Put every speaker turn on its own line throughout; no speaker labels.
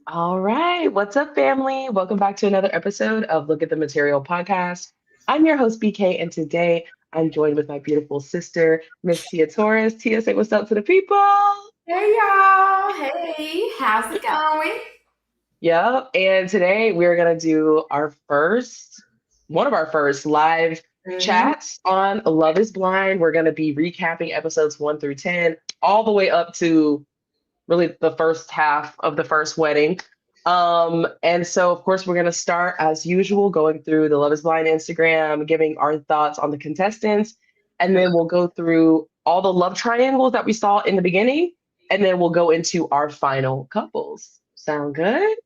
All right. What's up, family? Welcome back to another episode of Look at the Material podcast. I'm your host, BK, and today I'm joined with my beautiful sister, Miss Tia Torres. Tia, say what's up to the people.
Hey y'all. Hey, how's it going?
Yep. And today we're going to do one of our first live
Mm-hmm.
chats on Love is Blind. We're going to be recapping episodes 1 through 10, all the way up to really the first half of the first wedding. And so, of course, we're going to start as usual, going through the Love is Blind Instagram, giving our thoughts on the contestants. And then we'll go through all the love triangles that we saw in the beginning. And then we'll go into our final couples. Sound good?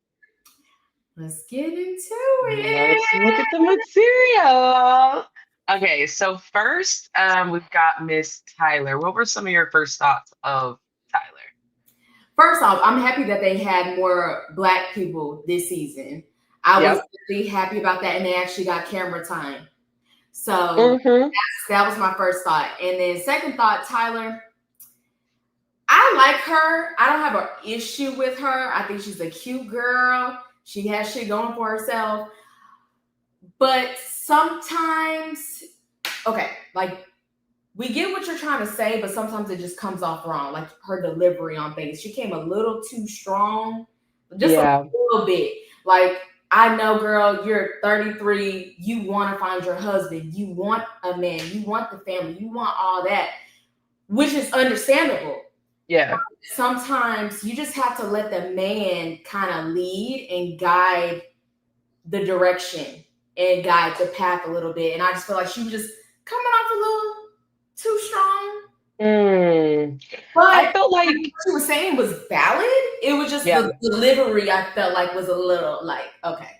Let's get into
Let's look
it.
at the material. Okay, so first, we've got Miss Tyler. What were some of your first thoughts of Tyler?
First off, I'm happy that they had more black people this season. I was
Yep.
really happy about that, and they actually got camera time. So
Mm-hmm.
that was my first thought. And then second thought, Tyler, I like her. I don't have an issue with her. I think she's a cute girl. She has shit going for herself. But sometimes, okay, like we get what you're trying to say, but sometimes it just comes off wrong. Like her delivery on things. She came a little too strong, just a
Yeah.
little bit. Like, I know, girl, you're 33. You want to find your husband. You want a man. You want the family. You want all that, which is understandable.
Yeah.
Sometimes you just have to let the man kind of lead and guide the direction and guide the path a little bit. And I just feel like she was just coming off a little too strong.
Mm. I
But
felt
what
like,
she was saying was valid. It was just
yeah,
the delivery I felt like was a little like, okay,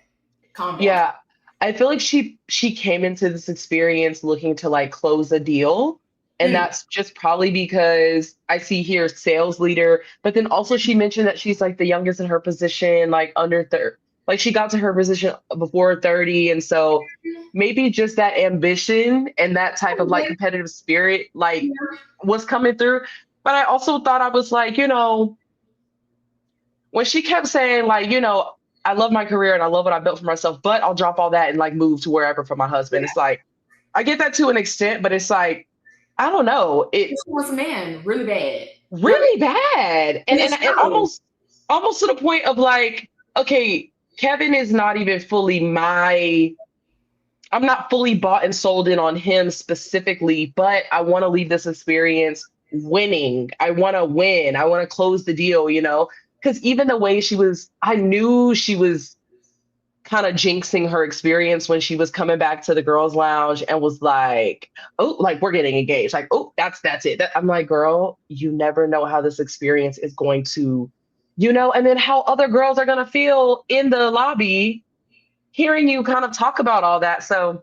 calm down.
yeah. I feel like she came into this experience looking to like close a deal. And
Mm,
that's just probably because I see here sales leader, but then also she mentioned that she's like the youngest in her position, like under 30, like she got to her position before 30. And so maybe just that ambition and that type of like competitive spirit, like was coming through. But I also thought I was like, when she kept saying like, I love my career and I love what I built for myself, but I'll drop all that and like move to wherever for my husband. It's like I get that to an extent, but it's like I don't know,
she
it
wants a man really bad. Really,
really bad,
and
and almost to the point of like, okay, Kevin is not even fully my. I'm not fully bought and sold in on him specifically, but I want to leave this experience winning. I want to win. I want to close the deal. Because even the way I knew she was kind of jinxing her experience when she was coming back to the girls' lounge and was like, "Oh, like we're getting engaged." Like, "Oh, that's it." I'm like, "Girl, you never know how this experience is going to, and then how other girls are going to feel in the lobby hearing you kind of talk about all that." So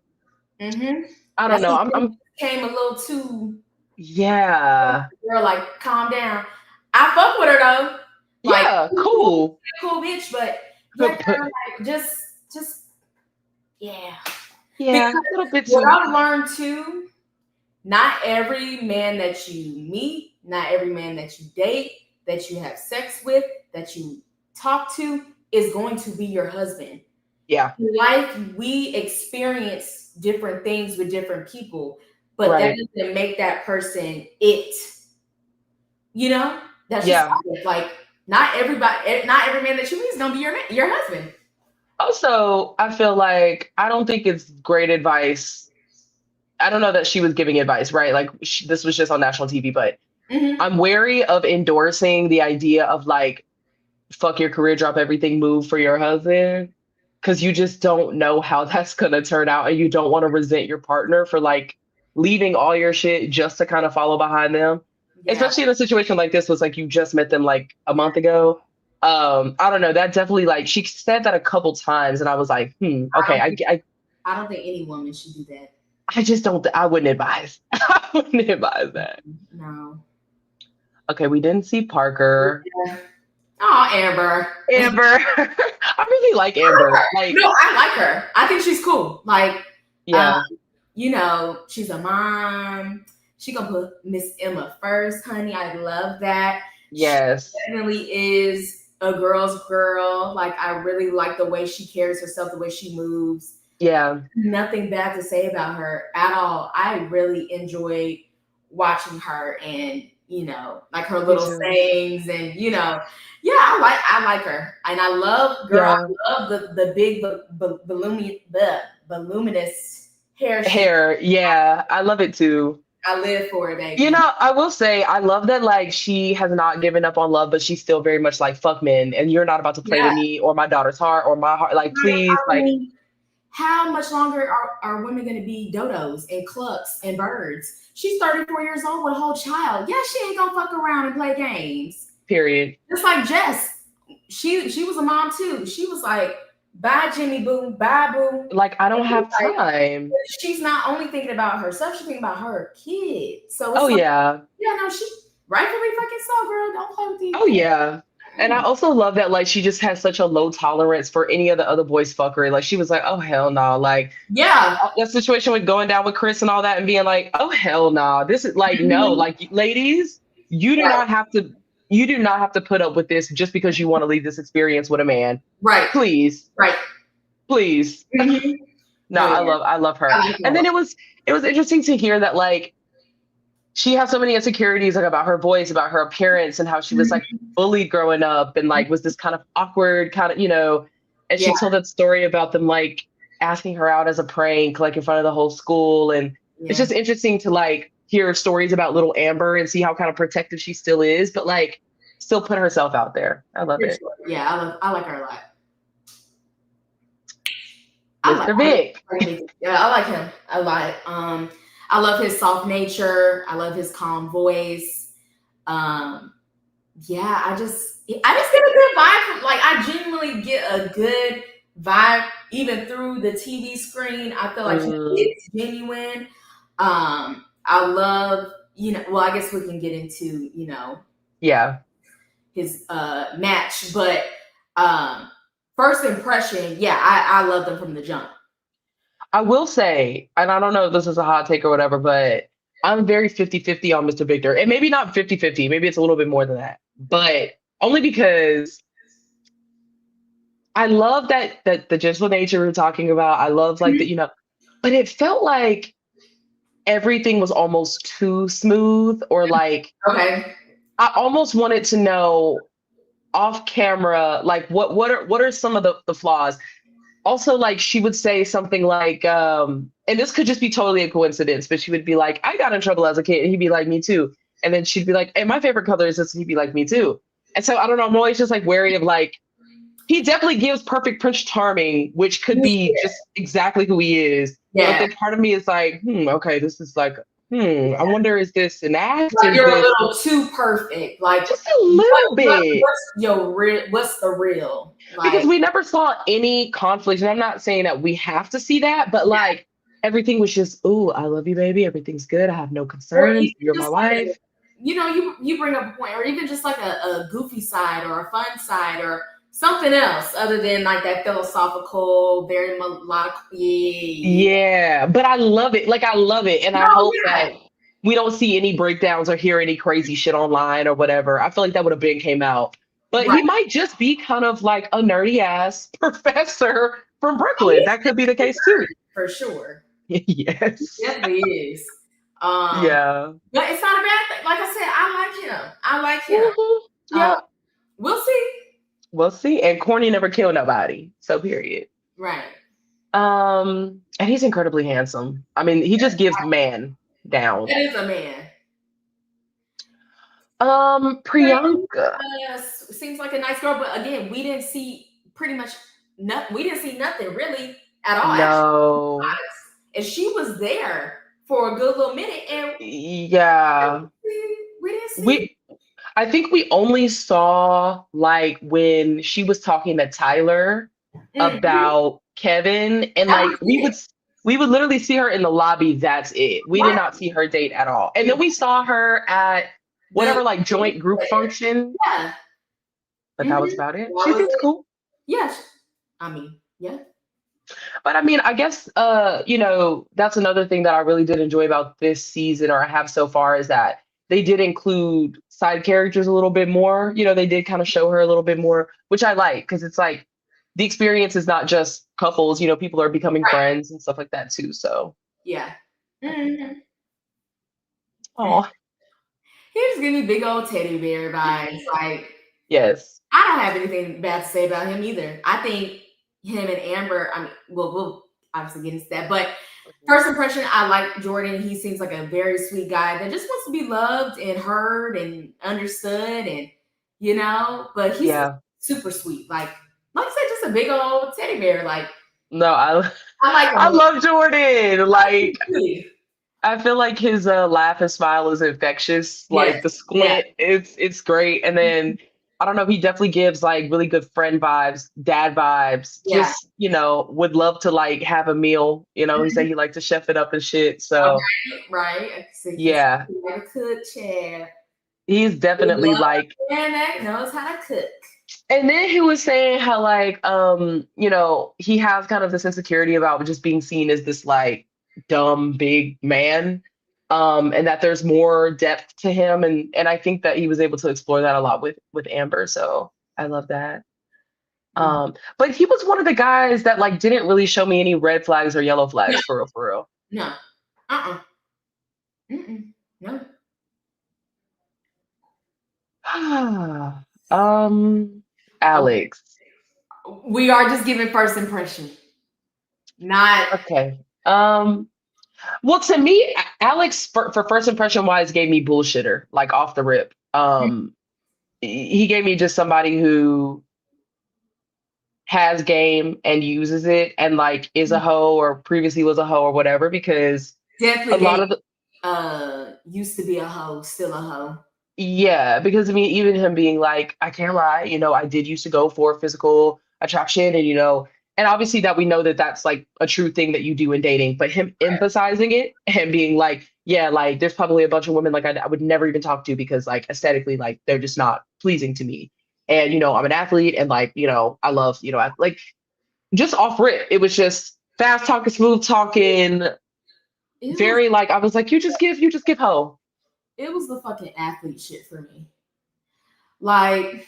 mm-hmm.
I don't
That's
know.
what
I'm
came a little too.
yeah.
Girl, like, calm down. I fuck with her though. Like,
Yeah,
cool,
cool.
cool bitch, but yeah, girl, like, just yeah. Because
Yeah, a little bit
what
too.
I've learned too, not every man that you meet, not every man that you date, that you have sex with, that you talk to, is going to be your husband.
Yeah,
In life, we experience different things with different people, but that
right.
doesn't make that person it. You know, that's just
Yeah.
life. Like, not everybody, not every man that you meet is gonna be your husband.
Also, I feel like I don't think it's great advice. I don't know that she was giving advice, right? Like this was just on national TV, but
Hmm.
I'm wary of endorsing the idea of like fuck your career, drop everything, move for your husband, because you just don't know how that's gonna turn out, and you don't want to resent your partner for like leaving all your shit just to kind of follow behind them.
Yeah.
Especially in a situation like this was like you just met them like a month ago. I don't know. That definitely like she said that a couple times, and I was like,
I
okay,
don't think I don't think any woman should do that.
I just don't. I wouldn't advise. I wouldn't advise that.
No.
Okay, we didn't see Parker.
Yeah. Oh, Amber.
Amber. I really like Amber. Like,
No, I like her. I think she's cool. Like, um,
yeah,
she's a mom. She gonna put Miss Emma first, honey. I love that. She
yes,
definitely is a girl's girl. Like I really like the way she carries herself, the way she moves.
Yeah,
Nothing bad to say about her at all. I really enjoyed watching her and like her
me
little
too.
sayings and yeah, I like her. And I love girl,
Yeah.
I love the big voluminous hair she
Hair. Yeah, I love it too.
I live for it,
You
baby.
know, I will say I love that like she has not given up on love, but she's still very much like fuck men, and you're not about to play
Yeah.
with me or my daughter's heart or my heart. Like,
Right.
please,
I
like,
mean, how much longer are women going to be dodos and clucks and birds? She's 34 years old with a whole child. Yeah, she ain't gonna fuck around and play games.
period.
Just like Jess, she was a mom too. She was like, "Bye, Jimmy Boo, bye Boo."
Like, I
And
don't
she's
have
like,
time.
she's not only thinking about herself, she's thinking about her kid. So
Oh
it's like,
yeah.
yeah, no, she rightfully fucking so, girl. Don't play with these
Oh
things.
yeah. And I also love that like she just has such a low tolerance for any of the other boys fuckery. Like she was like, oh hell no. Like
Yeah.
that situation with going down with Chris and all that and being like, oh hell no. This is like no,
Mhm.
like ladies, you do
Right.
not have to you do not have to put up with this just because you want to leave this experience with a man.
Right.
Please,
Right.
please.
Mhm.
No,
No, yeah.
I love
I
her.
like
And
her.
then it was interesting to hear that like she has so many insecurities like about her voice, about her appearance, and how she was like
Mhm.
bullied growing up, and like was this kind of awkward kind of, And
Yeah.
she told that story about them like asking her out as a prank, like in front of the whole school, and it's
Yeah.
just interesting to like hear stories about little Amber and see how kind of protective she still is, but like still put herself out there. I love
For
it,
sure. Yeah, I like her a lot.
Mr. Vic.
Yeah, I like him a lot. I love his soft nature. I love his calm voice. Um, yeah, I just get a good vibe from like I genuinely get a good vibe even through the TV screen. I feel like
Mm,
it's genuine. I love, well, I guess we can get into,
yeah.
his match, but um first impression, yeah, I loved him from the jump.
I will say, and I don't know if this is a hot take or whatever, but I'm very 50-50 on Mr. Victor. And maybe not 50-50, maybe it's a little bit more than that. But only because I love that the gentle nature we are talking about. I love like that, but it felt like everything was almost too smooth or like
Okay.
I almost wanted to know off camera, like what are some of the flaws? Also, like she would say something like, and this could just be totally a coincidence, but she would be like, I got in trouble as a kid, and he'd be like, me too. And then she'd be like, and my favorite color is this, and he'd be like, me too. And so I don't know, I'm always just like wary of like, he definitely gives perfect Prince Charming, which could be just exactly who he is. But
Yeah.
then part of me is like, okay, this is like, I wonder, is this an act?
Like
Is
you're a
this
little too perfect. Like
just a little bit?
what's your real, what's the real?
Because
Like
we never saw any conflict. And I'm not saying that we have to see that, but
yeah.
like everything was just, oh, I love you, baby. Everything's good. I have no
Or
concerns.
even
You're my
just like a,
wife.
you bring up a point, or even just like a goofy side or a fun side or something else other than like that philosophical, very melodic. Yeah.
Yeah, but I love it. Like I love it. And I
No,
hope
yeah.
that we don't see any breakdowns or hear any crazy shit online or whatever. I feel like that would have been came out. But
Right.
he might just be kind of like a nerdy ass professor from
Oh,
Brooklyn.
he's
That could be the case too.
for sure. It
Yes.
definitely is. Um,
Yeah.
but it's not a bad thing. Like I said, I like him. I like him.
Mhm.
Um,
Yep.
we'll see.
We'll see. And corny never kill nobody. So period.
Right.
And he's incredibly handsome. I mean, he just gives man down.
That is a man.
Priyanka.
Seems like a nice girl, but again, we didn't see pretty much nothing. We didn't see nothing really at all. Actually,
No.
and she was there for a good little minute, and
Yeah.
we didn't see.
We I think we only saw like when she was talking to Tyler
Mhm.
about Kevin and
That was
like we would
it.
we would literally see her in the lobby, that's it. We did
Right.
not see her date at all. And then we saw her at
The
whatever like joint group function,
yeah.
but that
Mhm.
was about it.
That
She
was
seems
it.
cool.
Yes. I mean, yeah.
But I mean, I guess that's another thing that I really did enjoy about this season or I have so far is that they did include side characters a little bit more. You know, they did kind of show her a little bit more, which I like because it's like the experience is not just couples. You know, people are becoming
Right.
friends and stuff like that too. So,
Yeah. Hmm.
oh
He just give me big old teddy bear vibes. Like,
yes,
I don't have anything bad to say about him either. I think him and Amber, I mean, well, we'll obviously get into that. But first impression, I like Jordan. He seems like a very sweet guy that just wants to be loved and heard and understood and but he's
yeah.
super sweet. Like I said, just a big old teddy bear. Like
No, I
I like him
I
a lot.
love Jordan. Like
Really.
I feel like his laugh and smile is infectious.
Yes.
Like the
Yeah.
squint, it's great. And then I don't know, he definitely gives like really good friend vibes, dad vibes.
Yeah.
Just, you know, would love to like have a meal. You know, he said he liked to chef it up and shit. So
Right. So he's
yeah,
like a cook chair.
he's
Big
definitely
love
like,
man that knows how to cook.
and then he was saying how like you know, he has kind of this insecurity about just being seen as this like dumb big man. And that there's more depth to him, and I think that he was able to explore that a lot with Amber. So I love that.
Mhm.
But he was one of the guys that like didn't really show me any red flags or yellow
No,
flags for real, for
no, uh-uh. Mm-mm. No.
real. Alex.
We are just giving first impression, not
Okay. Well, to me, Alex for first impression wise gave me bullshitter, like off the rip. He gave me just somebody who has game and uses it and like is a hoe or previously was a hoe or whatever because a
definitely
lot
gave
of the
used to be a hoe, still a hoe.
yeah, because I mean even him being like I can't lie, you know, I did used to go for physical attraction and you know and obviously that we know that that's like a true thing that you do in dating, but him emphasizing it and being like yeah, like there's probably a bunch of women like I would never even talk to because like aesthetically like they're just not pleasing to me. And you know, I'm an athlete and like, you know, I love, you know, like just off rip. It was just fast talking, smooth talking,
It was
very like I was like, you just give hoe.
it was the fucking athlete shit for me. Like,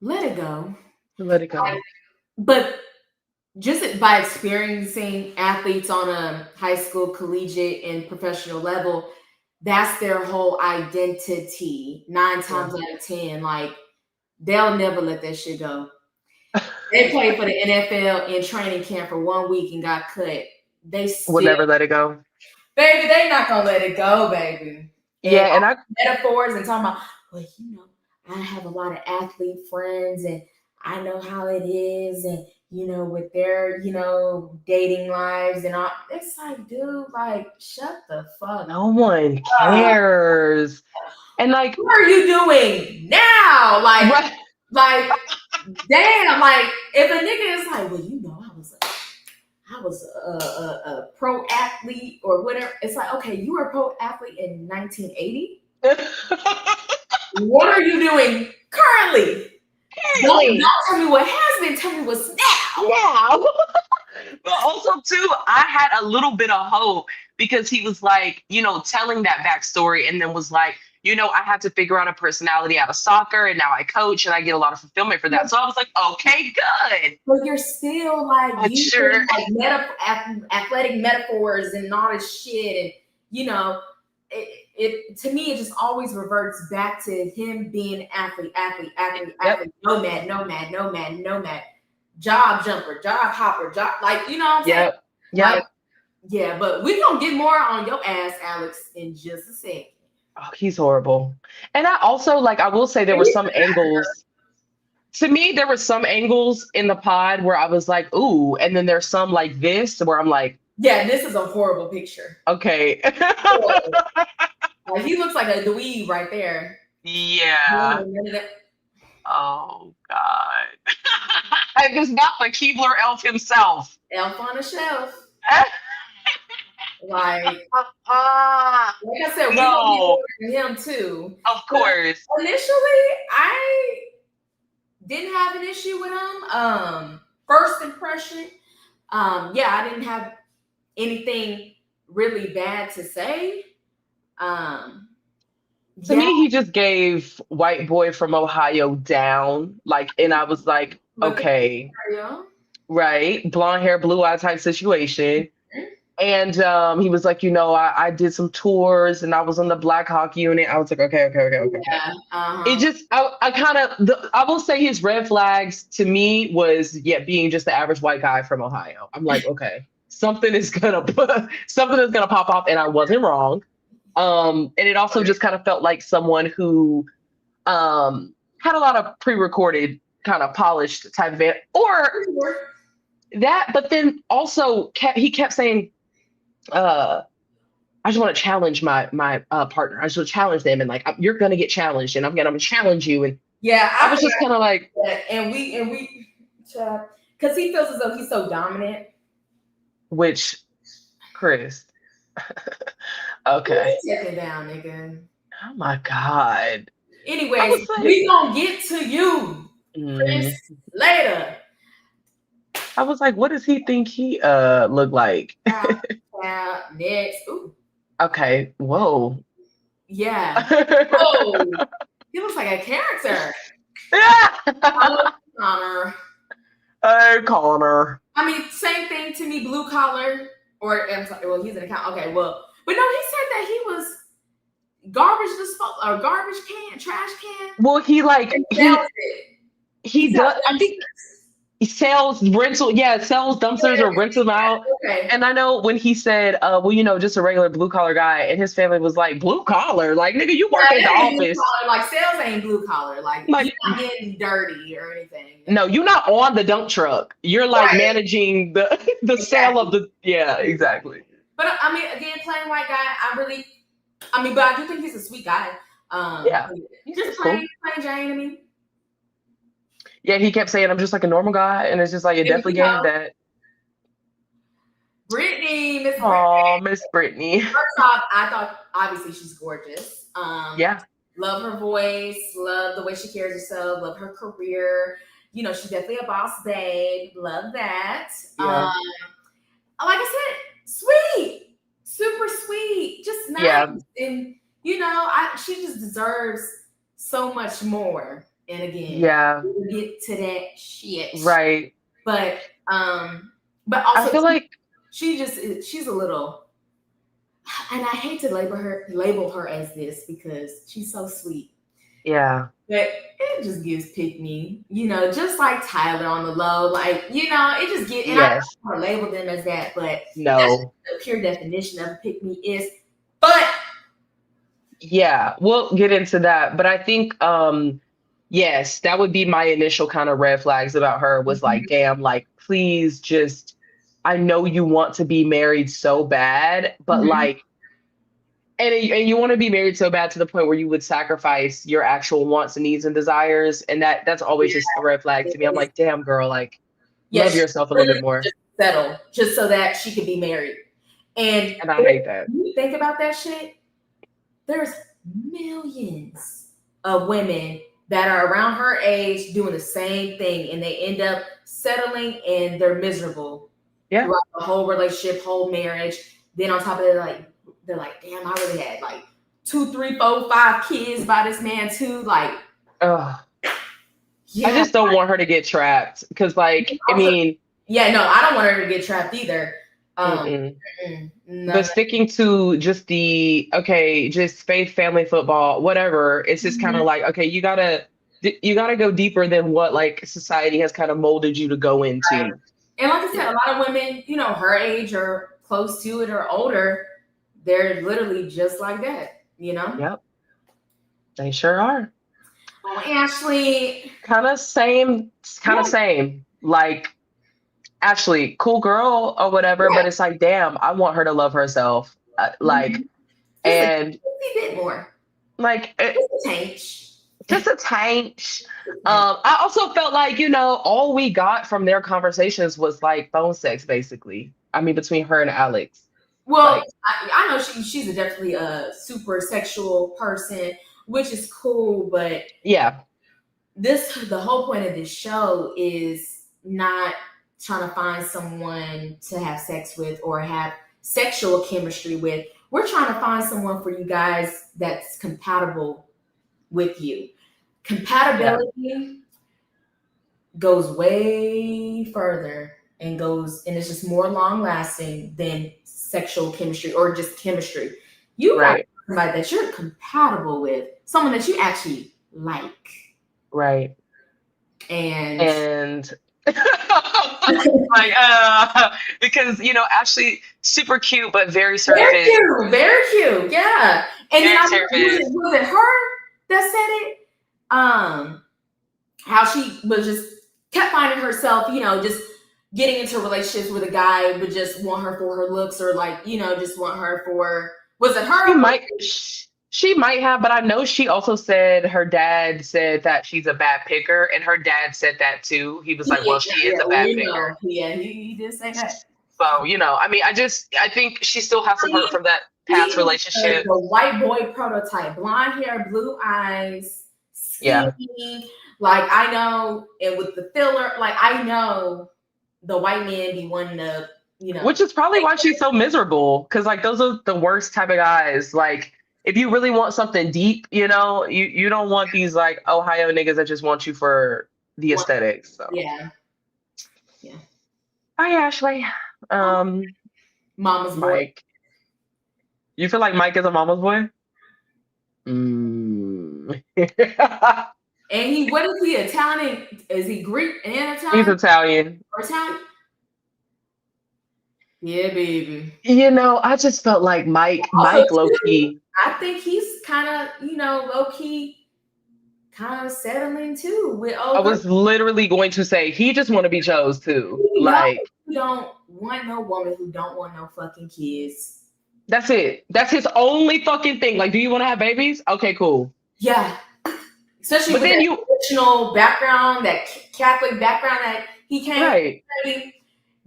let it go.
Let it
Like,
go.
but just by experiencing athletes on a high school, collegiate, and professional level, that's their whole identity. Nine
Yeah.
times out of ten, like they'll never let that shit go. They played for the NFL in training camp for 1 week and got cut. They
Would
still,
never let it go.
baby, they not gonna let it go, baby. And
Yeah, and I
metaphors and talking about, well, I have a lot of athlete friends and I know how it is, and with their, dating lives and all. It's like, dude, like, shut the fuck
no one
up.
cares. And like
What are you doing now?
right
Like, damn, like if a nigga is like, well, I was a pro athlete or whatever. It's like, okay, you were a pro athlete in 1980. What are you doing currently? Don't
apparently
tell me what has been. Tell me what's now.
now. But also too, I had a little bit of hope because he was like, you know, telling that backstory and then was like, you know, I had to figure out a personality out of soccer and now I coach and I get a lot of fulfillment for that. So I was like, okay, good.
But you're still like
But
using
sure.
like athletic metaphors and all this shit, and it to me it just always reverts back to him being
Yep.
athlete, nomad, job jumper, job hopper, job, like, you know what I'm saying?
Yep.
Like,
Yep.
yeah, but we gonna get more on your ass, Alex, in just a second.
Oh, he's horrible. And I also like I will say there
And
were
he's
some angles. To me, there were some angles in the pod where I was like, ooh, and then there's some like this where I'm like,
yeah, this is a horrible picture.
okay.
Horrible. Like, he looks like a dweeb right there.
Yeah. Oh God. It is not the Keebler elf himself.
Elf on a shelf. Like I said, we gonna be
No,
ordering him too.
of
But
course.
initially, I didn't have an issue with him. First impression, yeah, I didn't have anything really bad to say.
To
Yeah,
me, he just gave white boy from Ohio down. Like, and I was like,
look at
okay,
Mario.
right, blonde hair, blue eye type situation. And he was like, I did some tours and I was on the Black Hawk unit. I was like, okay, okay, okay, okay, okay.
Yeah,
It just, I kind of, I will say his red flags to me was, yeah, being just the average white guy from Ohio. I'm like, okay, something is gonna pop off, and I wasn't wrong. And it also just kind of felt like someone who had a lot of pre-recorded, kind of polished type of it, or that. But then also he kept saying, uh, I just want to challenge my partner. I just want to challenge them, and like you're gonna get challenged, and I'm gonna challenge you. And
yeah,
I was just kind of like,
and we, because he feels as though he's so dominant.
which, Chris, okay.
Take it down, nigga.
Oh my God. I
Anyways,
was like,
we gonna get to you, Chris, later.
I was like, what does he think he look like?
Next. Ooh.
Okay, whoa.
Yeah. Oh, he looks like a character. Connor.
Hey, Connor.
I mean, same thing to me, blue collar, or I'm sorry, well, he's an account. Okay, well, but no, he said that he was garbage disposal or garbage can, trash can.
Well, he does. I think he sells rental, sells dumpsters or rents them out.
Okay.
And I know when he said, just a regular blue collar guy, and his family was like, blue collar, like nigga, you work at the office.
Like sales ain't blue collar, like you're not getting dirty or anything.
No, you're not on the dump truck. You're like managing the sale of the exactly.
But I mean, again, plain white guy. But I do think he's a sweet guy. Just plain Jane to me.
Yeah, he kept saying, I'm just like a normal guy. And it's just like, it definitely gave that.
Brittany,
Miss Brittany.
First off, I thought, obviously, she's gorgeous.
Yeah.
Love her voice. Love the way she carries herself. Love her career. She's definitely a boss babe. Love that.
Yeah.
Like I said, sweet. Super sweet. Just nice.
Yeah.
And, she just deserves so much more. And again, we'll get to that shit.
Right.
But also
I feel like
she's a little, and I hate to label her as this because she's so sweet.
Yeah.
But it just gives pick me, just like Tyler on the low. Like, it just get, and I don't want to label them as that, but
no.
The pure definition of pick me is, but
yeah, we'll get into that. But I think yes, that would be my initial kind of red flags about her was like, damn, like, please just, I know you want to be married so bad, but like, and you want to be married so bad to the point where you would sacrifice your actual wants and needs and desires. And that's always just a red flag to me. I'm like, damn, girl, like, love yourself a little bit more.
Just settle just so that she could be married. And
I hate that.
When you think about that shit, there's millions of women that are around her age doing the same thing, and they end up settling and they're miserable throughout the whole relationship, whole marriage. Then on top of it, they're like, damn, I really had like 2, 3, 4, 5 kids by this man too. Like,
I just don't want her to get trapped because, like, I mean,
I don't want her to get trapped either.
But sticking to just just faith, family, football, whatever. It's just kind of like, okay, you gotta go deeper than what like society has kind of molded you to go into.
Right. And like I said, a lot of women, her age or close to it or older, they're literally just like that,
Yep. They sure are.
Oh, Ashley.
Kind of same. Like, Ashley, cool girl or whatever, but it's like, damn, I want her to love herself. And
a bit more.
Like,
just a
taint. I also felt like, all we got from their conversations was like phone sex, basically. I mean, between her and Alex.
Well, I know she's definitely a super sexual person, which is cool, but the whole point of this show is not trying to find someone to have sex with or have sexual chemistry with. We're trying to find someone for you guys that's compatible with you. Compatibility goes way further and it's just more long lasting than sexual chemistry or just chemistry. You got
Right.
somebody that you're compatible with, someone that you actually like.
Right.
And
And like because Ashley super cute but very
very
surface.
cute, very cute, yeah. And then
Very
I was
surface.
was it her that said it? How she was just kept finding herself, just getting into relationships with a guy, but just want her for her looks or like, just want her for was it
She
her?
might she might have, but I know she also said her dad said that she's a bad picker, and her dad said that too. He was like,
Yeah,
"Well, she is
yeah,
a bad picker."
yeah, he did say that.
So, I mean, I think she still has some hurt from that
He
past
is
relationship.
the white boy prototype. Blonde hair, blue eyes,
Yeah.
skinny. Like I know, and with the filler, like I know the white man be wanting to,
Which is probably why she's so miserable. Cause like those are the worst type of guys. Like if you really want something deep, you don't want these like Ohio niggas that just want you for the
want,
aesthetics. So
yeah, yeah.
hi Ashley. Um
Mama's boy.
Mike. You feel like Mike is a mama's boy? Mm.
And what is he? Italian? Is he Greek and
He's
Italian?
Italian.
Or Italian? Yeah, baby.
I just felt like
Also,
Mike low
too,
key.
I think he's kind of, low key, kind of settling too with
I
old girl.
was literally going to say he just want to be chose too.
You know,
Like
you don't want no woman who don't want no fucking kids.
that's it. That's his only fucking thing. Like, do you want to have babies? Okay, cool.
Yeah, especially
But
with
then
that
you
traditional background, that Catholic background that he came
right.
from.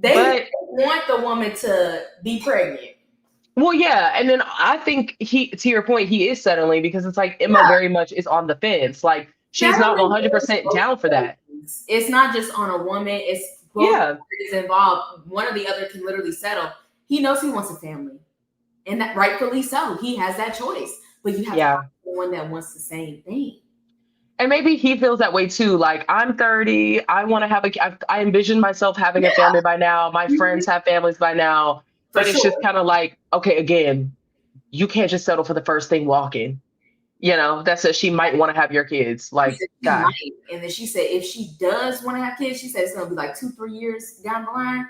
They
But
want the woman to be pregnant.
well, yeah, and then I think to your point, he is settling because it's like Emma
Yeah,
very much is on the fence. Like she's not
settling is
100%
both
down for that.
ways. It's not just on a woman. It's both
Yeah.
parties involved. One or the other can literally settle. He knows he wants a family, and that rightfully so. He has that choice, but you have to
Yeah.
find one that wants the same thing.
And maybe he feels that way too. Like I'm 30, I want to have I envision myself having a
Yeah,
family by now. My
mhm,
friends have families by now.
for
But it's just
sure.
kind of like, okay, again, you can't just settle for the first thing walking. That says she might want to have your kids.
She
Like,
said she
guy,
might, and then she said if she does want to have kids, she said it's gonna be like 2-3 years down the line.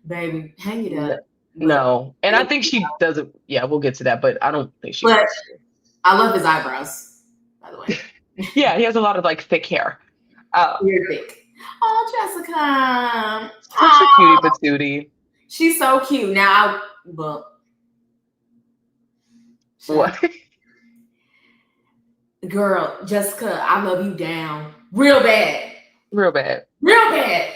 Baby, hang it
n-
up. But
no. And I think she doesn't. Yeah, we'll get to that, but I don't think she
but
wants to.
I love his eyebrows, by the way.
Yeah, he has a lot of like thick hair.
Weird thick. Oh, Jessica.
Such a cutie patootie.
She's so cute. Now, well,
What?
girl, Jessica, I love you down real bad.
Real bad.
Real bad.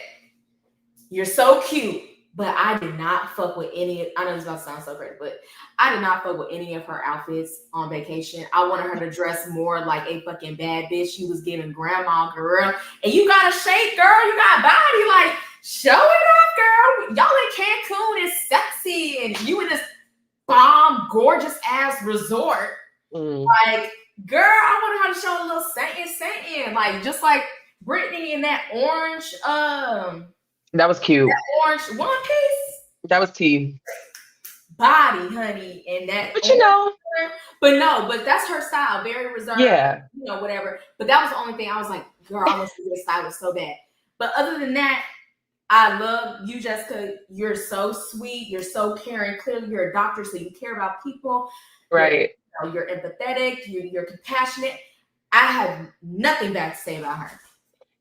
You're so cute, but I did not fuck with I know this is about to sound so crazy, but I did not fuck with any of her outfits on vacation. I wanted her to dress more like a fucking bad bitch. She was giving grandma girl. And you got a shape, girl. You got body. Like, show it off, girl. Y'all in Cancun is sexy. And you in this bomb, gorgeous ass resort.
Mm.
Like, girl, I wanted her to show a little satin. Like, just like Brittany in that orange,
That was cute.
orange one piece
That was tea.
body, honey, and that.
But you know,
but that's her style, very reserved.
yeah.
Whatever. But that was the only thing I was like, girl, I want to see this style was so bad. But other than that, I love you, Jessica. You're so sweet. You're so caring. Clearly, you're a doctor, so you care about people.
Right.
You're empathetic. You're compassionate. I have nothing bad to say about her.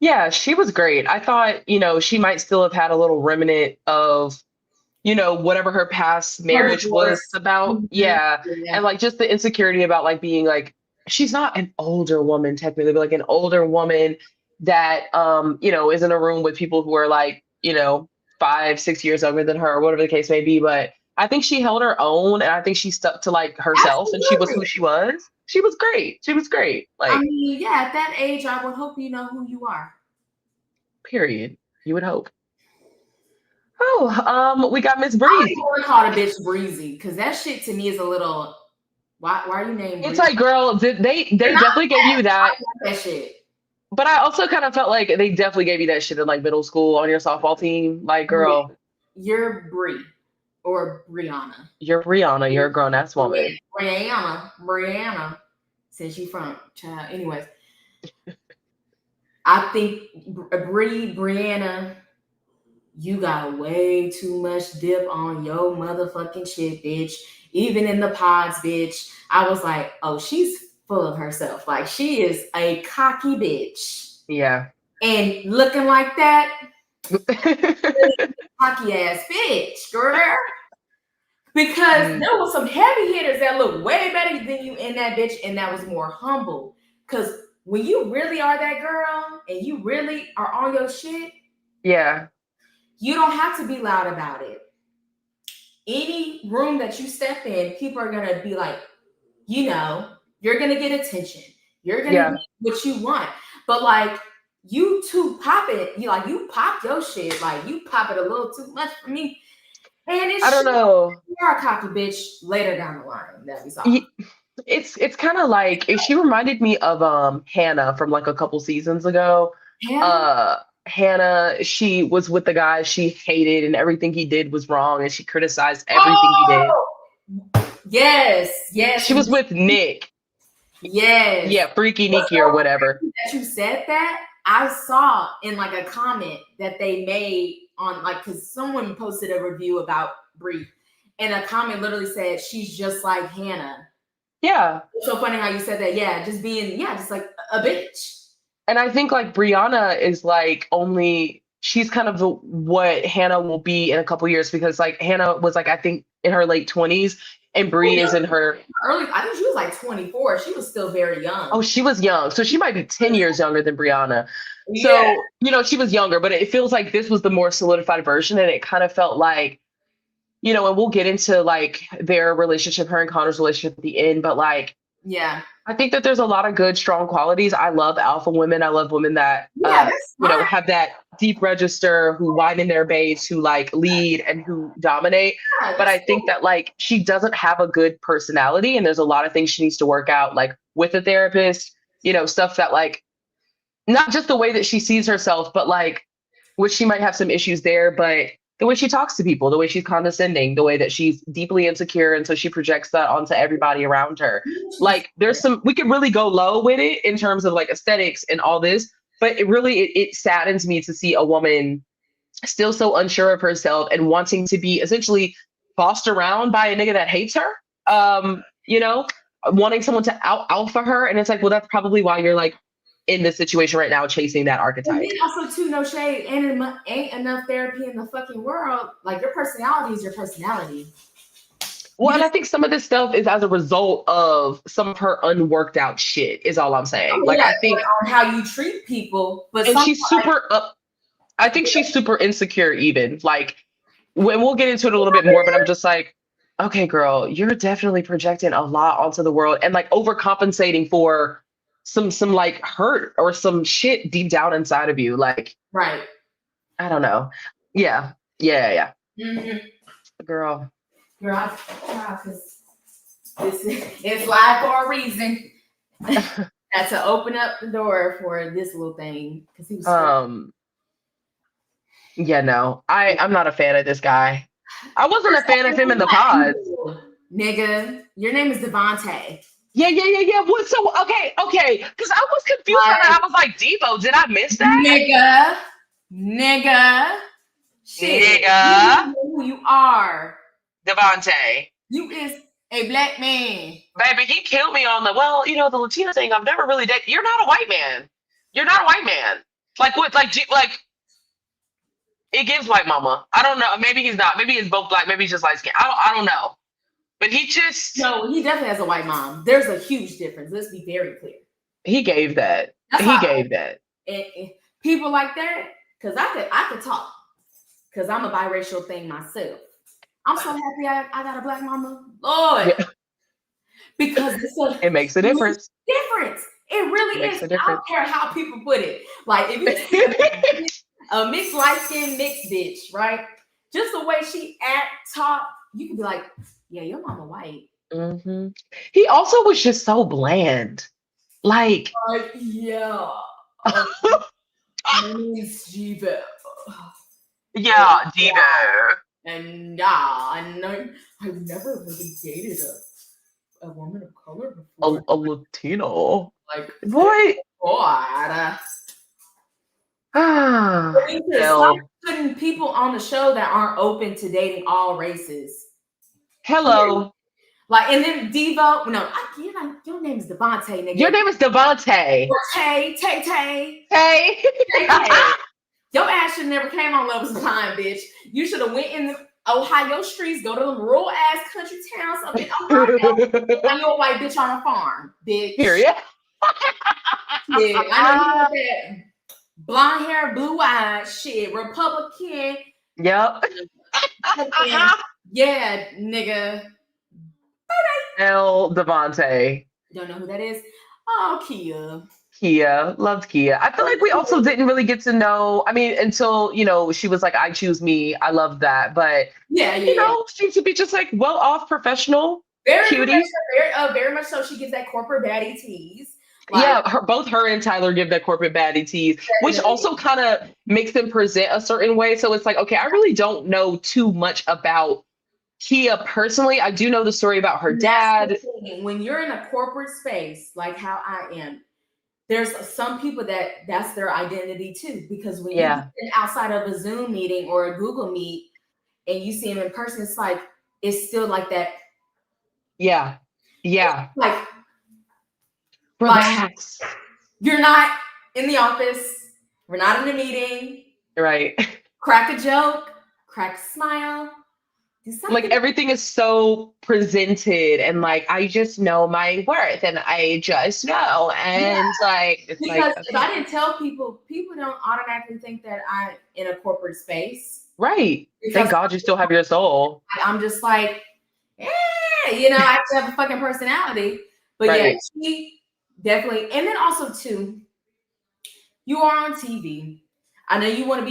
Yeah, she was great. I thought, she might still have had a little remnant of, whatever her past marriage was about.
Mhm.
Yeah.
Yeah.
And like just the insecurity about like being like, she's not an older woman technically, but like an older woman that is in a room with people who are like, 5, 6 years younger than her, or whatever the case may be. But I think she held her own and I think she stuck to like herself and she was who
Absolutely.
she was. She was great. She was great.
I
Like,
mean, yeah, at that age, I would hope you know who you are.
period. You would hope. We got Miss
I don't even
Breezy.
want to call the bitch Breezy because that shit to me is a little. Why are you named
It's
Breezy?
like, girl, they definitely gave you that.
That shit.
But I also kind of felt like they definitely gave you that shit in like middle school on your softball team. Like, girl,
You're Bree or Brianna.
you're Brianna. You're a grown ass woman.
Brianna. Since you from child. Anyways, I think Brianna, you got way too much dip on your motherfucking shit, bitch. Even in the pods, bitch. I was like, oh, she's full of herself. Like she is a cocky bitch.
Yeah.
And looking like that, cocky ass bitch, girl. Because there was some heavy hitters that look way better than you in that bitch, and that was more humble. Because when you really are that girl and you really are on your shit,
Yeah.
you don't have to be loud about it. Any room that you step in, people are gonna be like, you're gonna get attention. You're gonna get what you want. But like you two pop it, you pop your shit, like you pop it a little too much for me. And it's
I don't know.
You're a cocky bitch later down the line. That we saw.
It's kind of like she reminded me of Hannah from like a couple seasons ago. Hannah, she was with the guy she hated and everything he did was wrong and she criticized everything he did.
Yes.
She was with Nick.
Yes.
Yeah, Freaky Nikki or whatever.
That you said that, I saw in like a comment that they made on like because someone posted a review about Brie, and a comment literally said she's just like Hannah.
Yeah.
It's so funny how you said that. Yeah, just like a bitch.
And I think like Brianna is like she's kind of what Hannah will be in a couple years because like Hannah was like I think in her late 20s and Brie is in her
early. I think she was like 24. She was still very young.
Oh, she was young. So she might be 10 years younger than Brianna. So, she was younger, but it feels like this was the more solidified version. And it kind of felt like, and we'll get into like their relationship, her and Connor's relationship at the end, but like, I think that there's a lot of good, strong qualities. I love alpha women. I love women that, have that deep register, who widen their base, who like lead and who dominate. But I think that like she doesn't have a good personality, and there's a lot of things she needs to work out, like with a therapist. Stuff that like not just the way that she sees herself, but like which she might have some issues there, but the way she talks to people, the way she's condescending, the way that she's deeply insecure. And so she projects that onto everybody around her. Like we could really go low with it in terms of like aesthetics and all this, but it saddens me to see a woman still so unsure of herself and wanting to be essentially bossed around by a nigga that hates her, wanting someone to alpha her. And it's like, well, that's probably why you're like, in this situation right now, chasing that archetype.
And then also, too, no shade, ain't enough therapy in the fucking world. Like, your personality is your personality.
Well, and I think some of this stuff is as a result of some of her unworked out shit, is all I'm saying. I think
on how you treat people, but
and she's super I think she's super insecure even. Like, when we'll get into it a little bit more, but I'm just like, okay, girl, you're definitely projecting a lot onto the world and like overcompensating for some like hurt or some shit deep down inside of you. Like,
right.
I don't know. Yeah.
Mm-hmm.
Girl,
because it's live for a reason. Had to open up the door for this little thing because he was
I'm not a fan of this guy. I wasn't a fan of him in the pods.
Nigga, your name is Devontae.
Yeah. What? So okay. Because I was confused by that. I was like, Debo, did I miss that?
Nigga. Shit.
Nigga.
You know who you are.
Devontae.
You is a black man.
Baby, he killed me on the Latino thing. I've never really dated. You're not a white man. You're not a white man. Like what? Like it gives white mama. I don't know. Maybe he's not. Maybe he's both black. Maybe he's just light skinned. I don't know. But he
definitely has a white mom. There's a huge difference. Let's be very clear.
He gave that.
And people like that, because I could talk. Because I'm a biracial thing myself. I'm so happy I got a black mama. Lord. Yeah. Because
it makes a difference.
It really is. I don't care how people put it. Like if you a mixed light skin mixed bitch, right? just the way she act, talk, you can be like, yeah, your mama white.
Hmm. He also was just so bland. Like,
Yeah. My name's Jiva.
yeah, Devo.
And I know I've never really dated a woman of color before.
A Latino.
Like,
Boy.
God.
Ah,
We need to stop
hell.
putting people on the show that aren't open to dating all races.
Hello.
Like, and then Devo, no, your name is Devontae, nigga.
Your name is Devontae.
Or Tay.
Hey.
Your ass should never came on Love Is Blind, bitch. You should have went in the Ohio streets, go to them rural ass country towns up in Ohio, and you're a white bitch on a farm, bitch.
Period.
Yeah, I know you got that blonde hair, blue eyes, shit, Republican.
Yep.
Yeah, nigga.
L. Devontae.
Don't know who that is. Oh, Kia.
Kia. Loved Kia. I feel like we also didn't really get to know, I mean, until, she was like, I choose me. I love that. But, seems to be just like well-off professional. Cutie.
Very much so. She gives that corporate baddie tease.
Like, yeah, both her and Tyler give that corporate baddie tease, which also kind of makes them present a certain way. So it's like, okay, I really don't know too much about Kia personally. I do know the story about her dad.
When you're in a corporate space, like how I am, there's some people that's their identity too. Because when you get outside of a Zoom meeting or a Google Meet and you see them in person, it's still like that.
Yeah. Yeah.
Like,
relax.
Like, you're not in the office. We're not in a meeting.
Right.
Crack a joke. Crack a smile.
Like everything is so presented and like I just know my worth and I just know and like it's
because if I didn't tell people don't automatically think that I'm in a corporate space.
Right. Thank God you still have your soul.
I'm just like, I have to have a fucking personality. But yeah, she definitely, and then also too, you are on TV. I know you want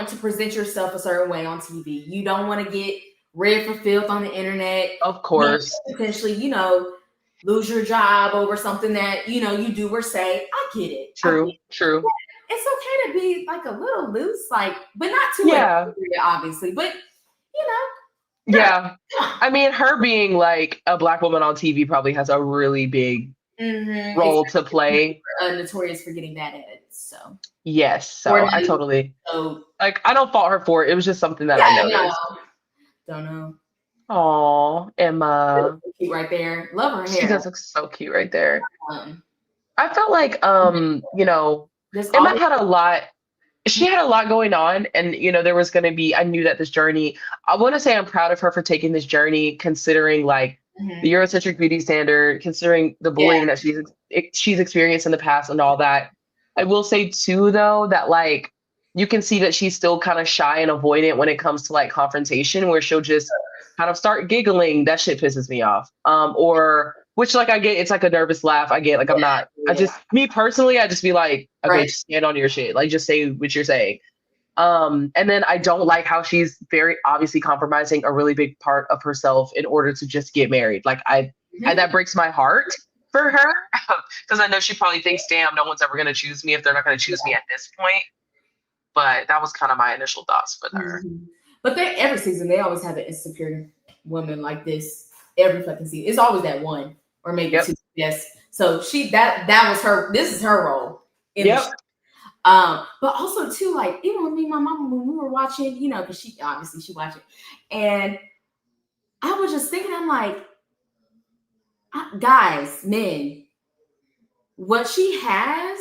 to present yourself a certain way on TV. You don't want to get read for filth on the internet.
Of course.
Potentially, lose your job over something that, you do or say. I get it.
True.
It's okay to be like a little loose, like, but not too much, obviously. But,
Yeah. I mean, her being like a Black woman on TV probably has a really big role to play.
Notorious for getting bad at it. So
yes, so I totally I don't fault her for it. It was just something that I noticed.
Don't know.
Oh, Emma,
cute right there. Love her hair.
She does look so cute right there. I felt like Emma had a lot. She had a lot going on, and there was going to be. I knew that this journey. I want to say I'm proud of her for taking this journey, considering like the Eurocentric beauty standard, considering the bullying that she's experienced in the past and all that. I will say too, though, that like you can see that she's still kind of shy and avoidant when it comes to like confrontation, where she'll just kind of start giggling. That shit pisses me off. Or which like I get, it's like a nervous laugh. I get like I'm not. I just me personally, I just be like, okay, just stand on your shit. Like just say what you're saying. And then I don't like how she's very obviously compromising a really big part of herself in order to just get married. Like that breaks my heart for her because I know she probably thinks, damn, no one's ever going to choose me if they're not going to choose me at this point. But that was kind of my initial thoughts with her.
But every season, they always have an insecure woman like this. Every fucking season. It's always that one or maybe two. Yes. So that was her. This is her role. But also too, like even with me, my mom, when we were watching, because she watched it, and I was just thinking, I'm like, guys, men, what she has,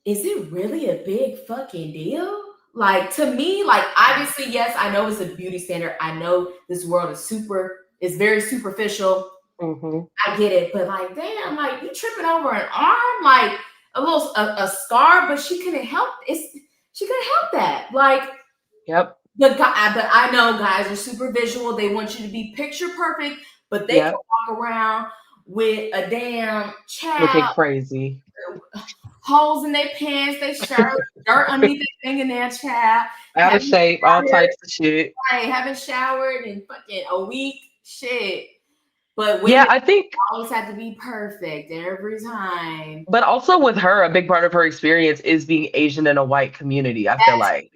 is it really a big fucking deal? Like to me, like obviously, yes, I know it's a beauty standard. I know this world is very superficial. I get it, but like, damn, like you tripping over an arm, like a scar, but she couldn't help. She couldn't help that. Like, but I know guys are super visual. They want you to be picture perfect, but they can walk around with a damn child
looking crazy.
holes in their pants, they shirt, dirt underneath their fingernail, child.
Out of shape, all types of shit.
Right, haven't showered in fucking a week. Shit. But
Yeah,
women
I think,
always have to be perfect every time.
but also with her, a big part of her experience is being Asian in a white community, I feel like.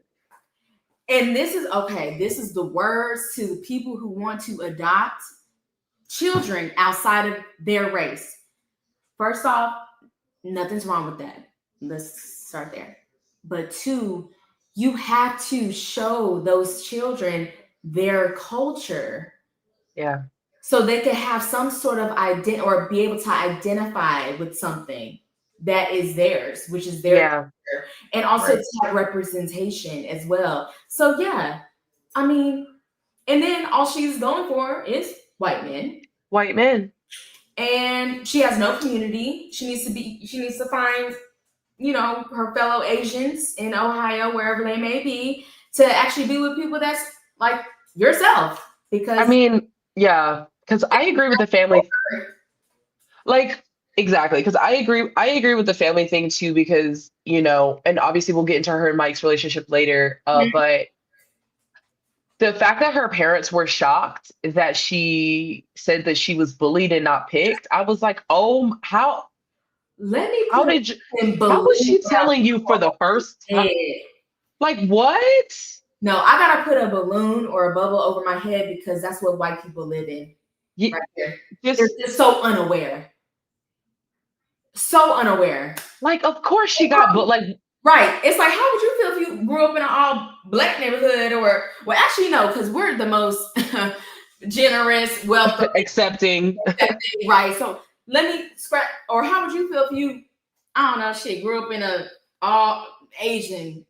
And this is okay. This is the words to the people who want to adopt children outside of their race. First off, nothing's wrong with that. Let's start there. But two, you have to show those children their culture.
Yeah.
So they can have some sort of identity or be able to identify with something that is theirs, which is their culture, and also to have representation as well. So yeah, I mean, and then all she's going for is white men.
White men.
And she has no community. She needs to find, her fellow Asians in Ohio, wherever they may be, to actually be with people that's like yourself. Because
I mean, yeah, because I agree with the family. Like, exactly, because I agree with the family thing too, because, and obviously we'll get into her and Mike's relationship later. But the fact that her parents were shocked that she said that she was bullied and not picked, I was like, oh, how was she telling you for the first time? Like, what?
No, I gotta put a balloon or a bubble over my head because that's what white people live in.
Yeah,
right there. They're just so unaware. So unaware.
Like, of course she got, but like,
right. It's like, how would you feel if you grew up in an all black neighborhood well, actually, no, because we're the most generous, welcoming,
accepting.
Right. So let me scratch, or how would you feel if you, I don't know, grew up in a all Asian,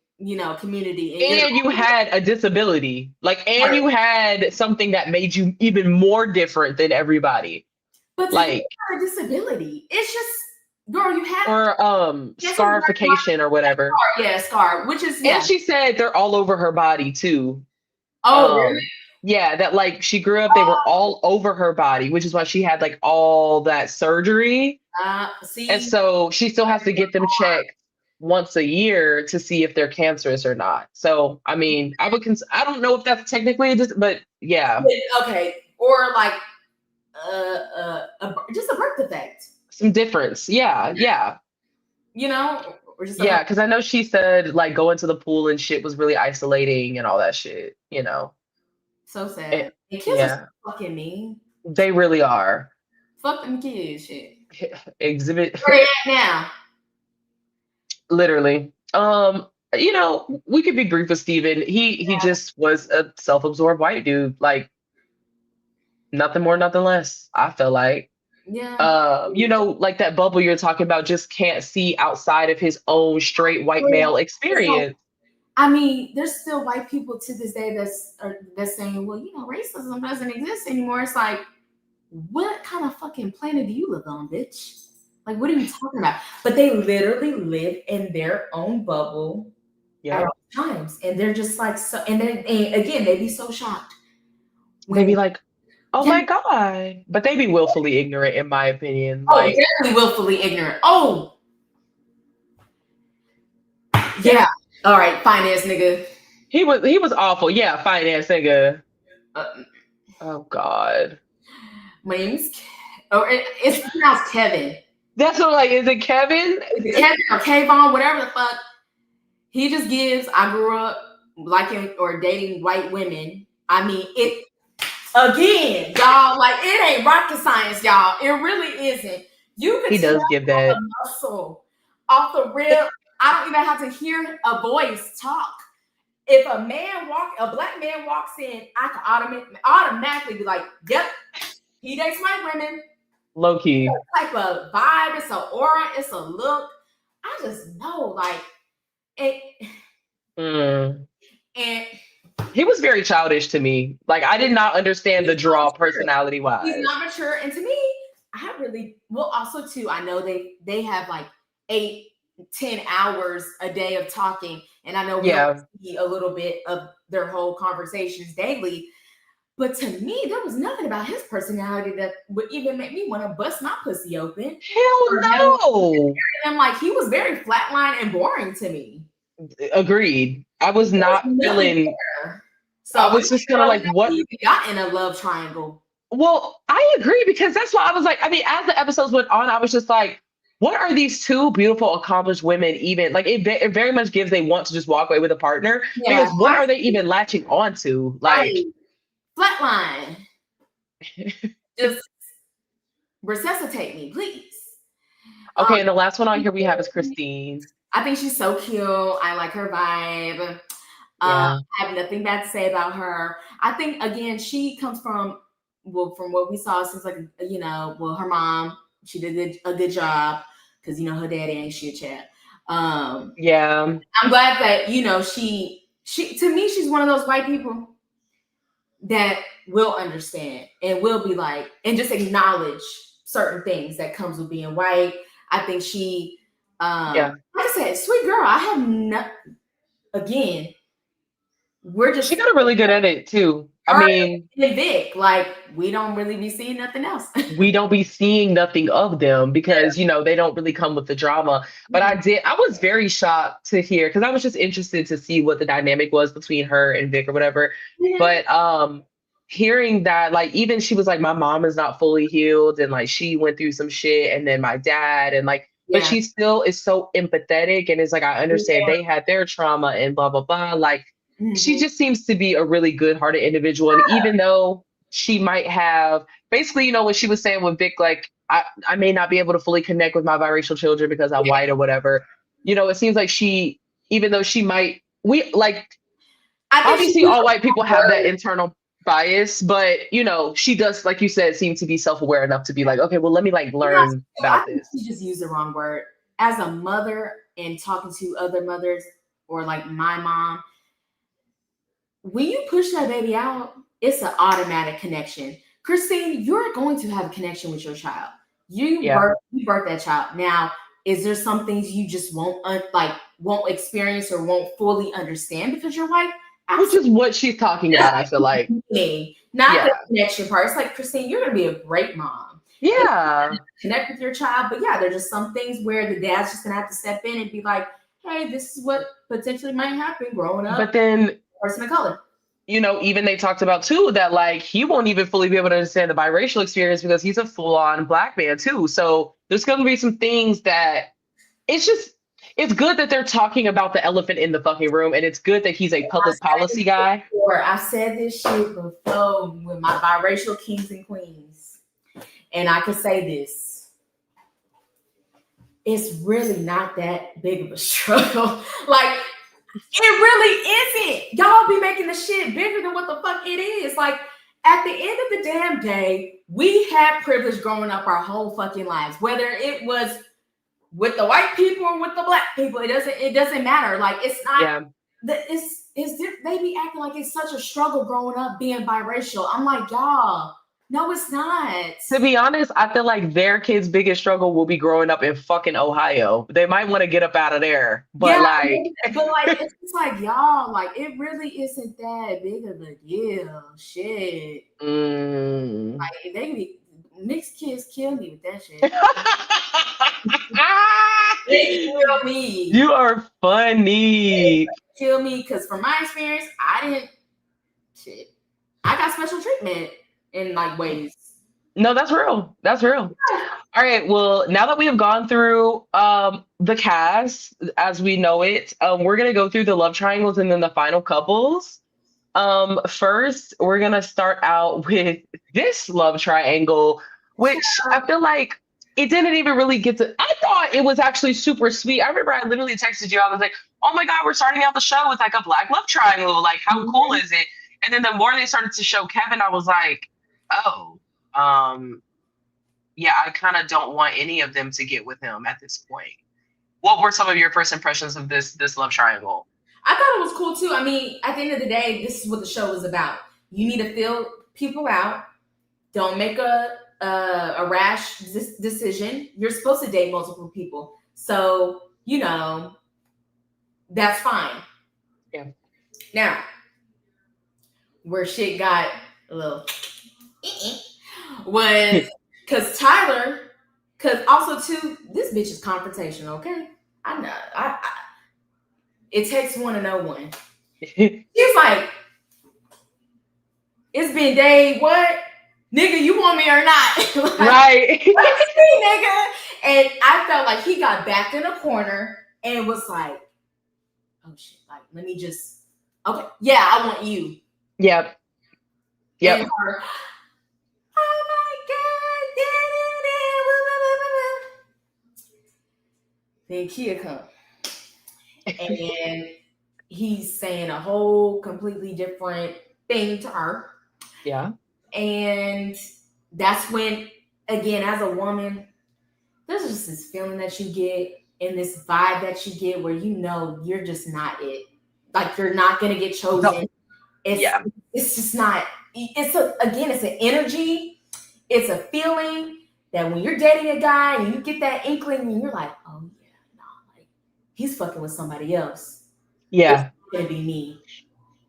community.
And you had a disability, you had something that made you even more different than everybody.
But like a disability, it's just, girl, you had
or scarification or whatever.
Scar, which is
And she said they're all over her body too.
Oh, really?
Yeah, that she grew up, they were all over her body, which is why she had all that surgery. And so she still has to get them checked once a year to see if they're cancerous or not. So, I mean, I don't know if that's technically but yeah.
Okay. Or just a birth defect.
Some difference. Yeah. Yeah.
Or just
yeah, because I know she said going to the pool and shit was really isolating and all that shit,
So sad. And kids are so fucking mean.
They really are.
Fuck them kids, shit.
Exhibit.
Where they at now?
Literally. We could be brief with Steven. He just was a self-absorbed white dude. Nothing more, nothing less, I feel like.
Yeah.
That bubble you're talking about just can't see outside of his own straight white male experience.
I mean, there's still white people to this day that's saying, well, racism doesn't exist anymore. It's like, what kind of fucking planet do you live on, bitch? Like, what are you talking about? But they literally live in their own bubble at all times. And they're just so, and again, they'd be so shocked.
They'd be like, oh my God. But they be willfully ignorant, in my opinion.
Definitely willfully ignorant. Oh. Yeah. All right. Finance nigga.
He was awful. Yeah. Finance nigga. Oh God.
My name's it's pronounced Kevin.
That's what is it Kevin?
Kevin or Kayvon, whatever the fuck. He just gives, I grew up liking or dating white women. I mean, it again, y'all, it ain't rocket science, y'all. It really isn't. You could
he does give that
muscle off the rib. I don't even have to hear a voice talk. If a black man walks in, I can automatically be like, yep, he dates white women.
Low key.
It's a type of vibe, it's an aura, it's a look. I just know,
and he was very childish to me. I did not understand the draw personality wise.
He's not mature, and to me, I really also too. I know they have 8-10 hours a day of talking, and I know we see a little bit of their whole conversations daily. But to me, there was nothing about his personality that would even make me want to bust my pussy open.
Hell no.
And I'm like, he was very flatline and boring to me.
Agreed. I was
There was
not
nothing
feeling.
there. So
I
I'm
was just kind of like,
not
what?
even got in a love triangle.
Well, I agree because that's why I was like, I mean, as the episodes went on, I was just like, what are these two beautiful, accomplished women even like? It very much gives they want to just walk away with a partner
Yeah,
because what are they even latching onto? Like,
right. Flatline. Just resuscitate me, please.
okay, and the last one on here we have is
Um,
Christine.
I think she's so cute. I like her vibe.
Yeah,
I have nothing bad to say about her. I think again, she comes from from what we saw, it seems like her mom, she did a good job because her daddy ain't shit chat.
yeah.
I'm glad that she to me she's one of those white people that will understand and will be like and just acknowledge certain things that comes with being white. I think she,
Yeah.
like I said, sweet girl. I have no again. We're
She
just
got a really good edit too. I
her
mean,
and Vic. Like we don't really be seeing nothing else.
we don't be seeing nothing of them because they don't really come with the drama. But
Mhm.
I was very shocked to hear because I was just interested to see what the dynamic was between her and Vic or whatever.
Mhm.
But hearing that, like, even she was like, my mom is not fully healed and like she went through some shit, and then my dad, and like, but
Yeah.
she still is so empathetic and is like, I understand
Yeah.
they had their trauma and blah blah blah. Like, she
Mhm.
just seems to be a really good-hearted individual. And even though she might have basically, when she was saying with Vic, like, I may not be able to fully connect with my biracial children because I'm white or whatever, it seems like even though she might, we like,
I think she
obviously
used
all
the
white people
wrong
have that
word.
internal bias, but, she does, like you said, seem to be self-aware enough to be like, okay, well, let me like learn
I
about
think
this.
she just used the wrong word. As a mother and talking to other mothers or like my mom, when you push that baby out, it's an automatic connection. Christine, you're going to have a connection with your child.
Yeah.
You birth that child. Now, is there some things you just won't experience or won't fully understand because you're white?
Which is what she's talking about, I feel like.
Absolutely. Not the
Yeah.
connection part. It's like Christine, you're gonna be a great mom. And
Yeah.
connect with your child. But yeah, there's just some things where the dad's just gonna have to step in and be like, hey, this is what potentially might happen growing
But
up,
then
person of color.
even they talked about too that like he won't even fully be able to understand the biracial experience because he's a full-on black man too. So there's going to be some things that it's just it's good that they're talking about the elephant in the fucking room, and it's good that he's a public policy guy.
I said this shit before with my biracial kings and queens. And I can say this. It's really not that big of a struggle. Like, it really isn't. Y'all be making the shit bigger than what the fuck it is. Like, at the end of the damn day, we had privilege growing up our whole fucking lives. Whether it was with the white people or with the black people, it doesn't matter. Like, it's not
Yeah.
they be acting like it's such a struggle growing up being biracial. I'm like, y'all, no, it's not.
To be honest, I feel like their kids' biggest struggle will be growing up in fucking Ohio. They might want to get up out of there, but
Yeah,
like,
but like it's just like y'all, like it really isn't that big of a deal. Shit.
mm.
Like they be mixed kids kill me with that shit. They kill me.
You are funny.
Kill me because from my experience, I didn't shit. I got special treatment in like ways.
No, that's real. That's real. All right. Well, now that we have gone through the cast as we know it, we're gonna go through the love triangles and then the final couples. First, we're gonna start out with this love triangle, which I feel like it didn't even really get to. I thought it was actually super sweet. I remember I literally texted you. I was like, "Oh my God, we're starting out the show with like a black love triangle. Like, how cool is it?" And then the more they started to show Kevin, I was like, "Oh, um, yeah, I kind of don't want any of them to get with him at this point." What were some of your first impressions of this love triangle?
I thought it was cool too. I mean, at the end of the day, this is what the show is about. You need to fill people out. Don't make a rash decision. You're supposed to date multiple people, so that's fine.
Yeah.
Now, where shit got a little was because Tyler, because also too, this bitch is confrontational. Okay, I know. It takes one to know one. She's like, it's been day what? Nigga, you want me or not? Like,
Right.
nigga. And I felt like he got backed in a corner and was like, oh shit, like, let me just, okay, yeah, I want you.
Yep. Yep.
And her, oh my God. Then Kia come. And he's saying a whole completely different thing to her.
Yeah.
And that's when, again, as a woman, there's just this feeling that you get and this vibe that you get where you know you're just not it. Like you're not gonna get chosen.
No.
It's just not. It's an energy. It's a feeling that when you're dating a guy and you get that inkling and you're like, oh yeah, nah, like he's fucking with somebody else.
Yeah.
It's gonna be me.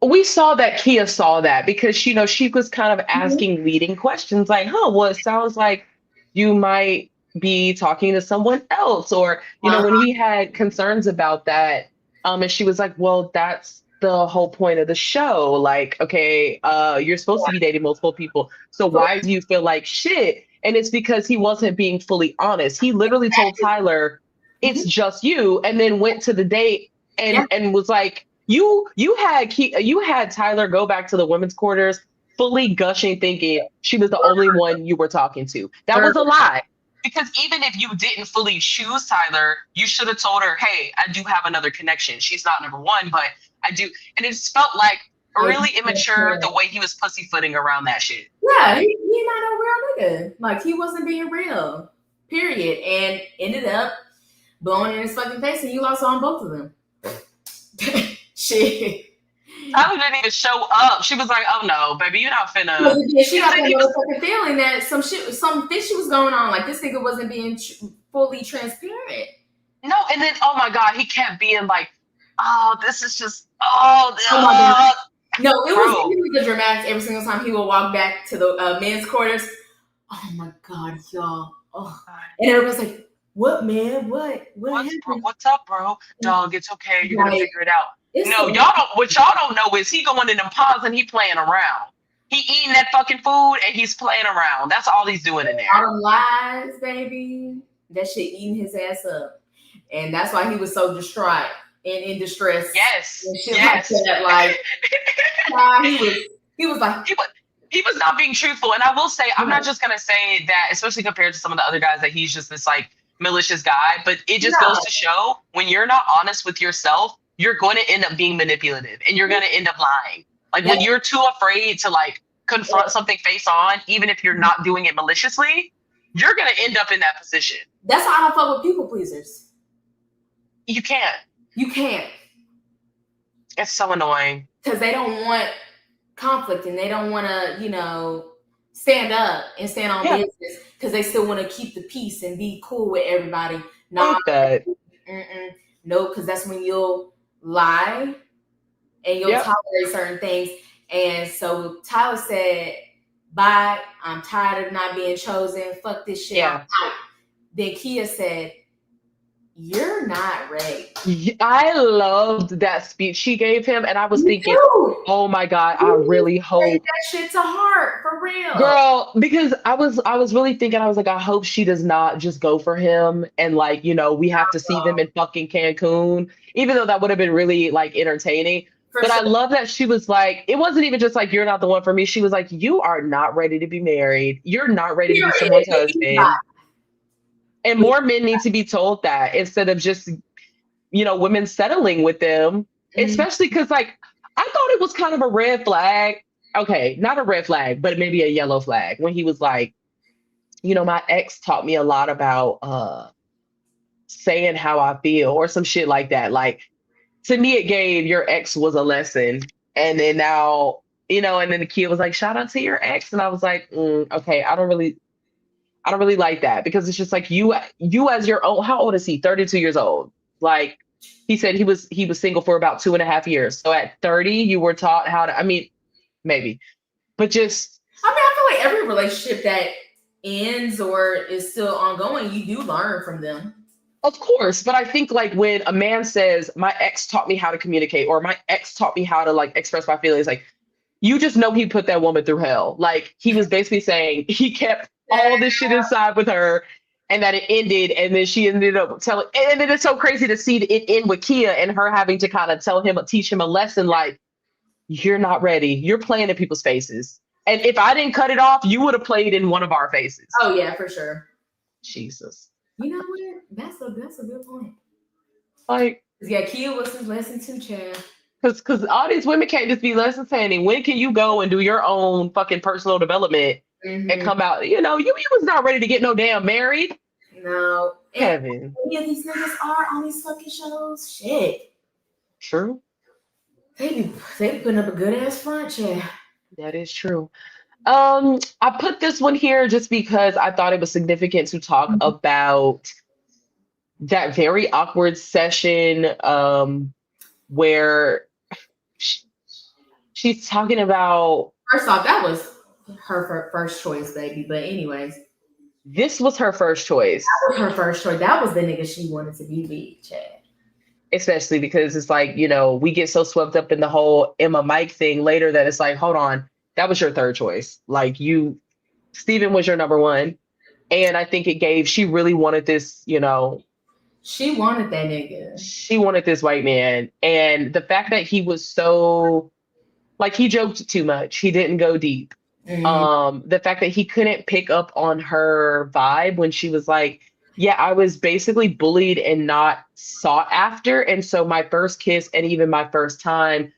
We saw that Kia saw that because, you know, she was kind of asking leading questions like, well, it sounds like you might be talking to someone else. Or, you know, when he had concerns about that, and she was like, well, that's the whole point of the show. Like, okay, you're supposed to be dating multiple people. So why do you feel like shit? And it's because he wasn't being fully honest. He literally told Tyler, it's just you, and then went to the date and was like, you had Tyler go back to the women's quarters fully gushing, thinking she was the only one you were talking to. That was a lie. Because even if you didn't fully choose Tyler, you should have told her, hey, I do have another connection. She's not number one, but I do. And it just felt like really immature the way he was pussyfooting around that shit.
Yeah, he not no real nigga. Like he wasn't being real. Period. And ended up blowing in his fucking face, and you lost on both of them. Shit.
Tyler didn't even show up. She was like, "Oh no, baby, you're not finna."
Yeah, she got that motherfucking feeling that some fishy was going on. Like this nigga wasn't being fully transparent.
No, and then oh my god, he kept being like, "Oh, this is just oh my
god." No, it was the dramatics every single time he would walk back to the men's quarters. Oh my god, y'all! Oh, and everybody's like, "What, man?
What's up, bro? Dog, it's okay. You're gonna figure it out." No, y'all don't. What y'all don't know is he going in them pods and he playing around. He eating that fucking food and he's playing around. That's all he's doing in there.
All them lies, baby. That shit eating his ass up, and that's why he was so distraught and in distress.
Yes,
and shit like that. Like he was like
he was not being truthful. And I will say, I'm not just gonna say that, especially compared to some of the other guys, that he's just this like malicious guy. But it just goes to show when you're not honest with yourself, you're going to end up being manipulative and you're going to end up lying. Like when you're too afraid to like confront something face on, even if you're not doing it maliciously, you're going to end up in that position.
That's why I don't fuck with people pleasers.
You can't. It's so annoying.
Because they don't want conflict and they don't want to, you know, stand up and stand on business because they still want to keep the peace and be cool with everybody.
Nah,
no, because that's when you'll lie and you'll tolerate certain things. And so Tyler said, bye, I'm tired of not being chosen. Fuck this shit. I'm tired. Then Kia said, you're not ready.
I loved that speech she gave him. And I was thinking, oh my God, I really hope
that shit to heart for real.
Girl, because I was really thinking, I was like, I hope she does not just go for him. And like, you know, we have to see them in fucking Cancun, even though that would have been really like entertaining. But I love that she was like, it wasn't even just like, you're not the one for me. She was like, you are not ready to be married. You're not ready to be someone's husband. And more men need to be told that instead of just, you know, women settling with them, especially because like, I thought it was kind of a red flag. Okay, not a red flag, but maybe a yellow flag when he was like, you know, my ex taught me a lot about saying how I feel or some shit like that. Like, to me, it gave your ex was a lesson. And then now, you know, and then the kid was like, shout out to your ex. And I was like, okay, I don't really like that because it's just like you as your own. How old is he? 32 years old. Like he said he was single for about 2.5 years. So at 30, you were taught how to, I mean, maybe, But just,
I mean, I feel like every relationship that ends or is still ongoing, you do learn from them.
of course, but I think like when a man says, "My ex taught me how to communicate," or "My ex taught me how to like express my feelings," like you just know he put that woman through hell. Like he was basically saying he kept all this shit inside with her, and that it ended, and then she ended up telling. And then it's so crazy to see it end with Kia and her having to kind of teach him a lesson, like you're not ready. You're playing in people's faces, and if I didn't cut it off, you would have played in one of our faces.
Oh yeah, for sure.
Jesus.
You know what? That's a good point.
Like,
yeah, Kia was his lesson too, Chad.
because all these women can't just be lesson planning. When can you go and do your own fucking personal development and come out? You know, you was not ready to get no damn married.
No.
Kevin.
Yeah, these niggas are on these fucking shows. Shit.
True.
They putting up a good ass front, Chad.
That is true. I put this one here just because I thought it was significant to talk about that very awkward session where she's talking about.
First off, that was her first choice, baby. But anyways,
this was her first choice.
That was her first choice. That was the nigga she wanted to be with, Chad.
Especially because it's like, you know, we get so swept up in the whole Emma Mike thing later that it's like, hold on, that was your third choice. Like Steven was your number one. And I think she really wanted this, you know.
She wanted that nigga.
She wanted this white man. And the fact that he was so, like, he joked too much. He didn't go deep. The fact that he couldn't pick up on her vibe when she was like, yeah, I was basically bullied and not sought after. And so my first kiss and even my first time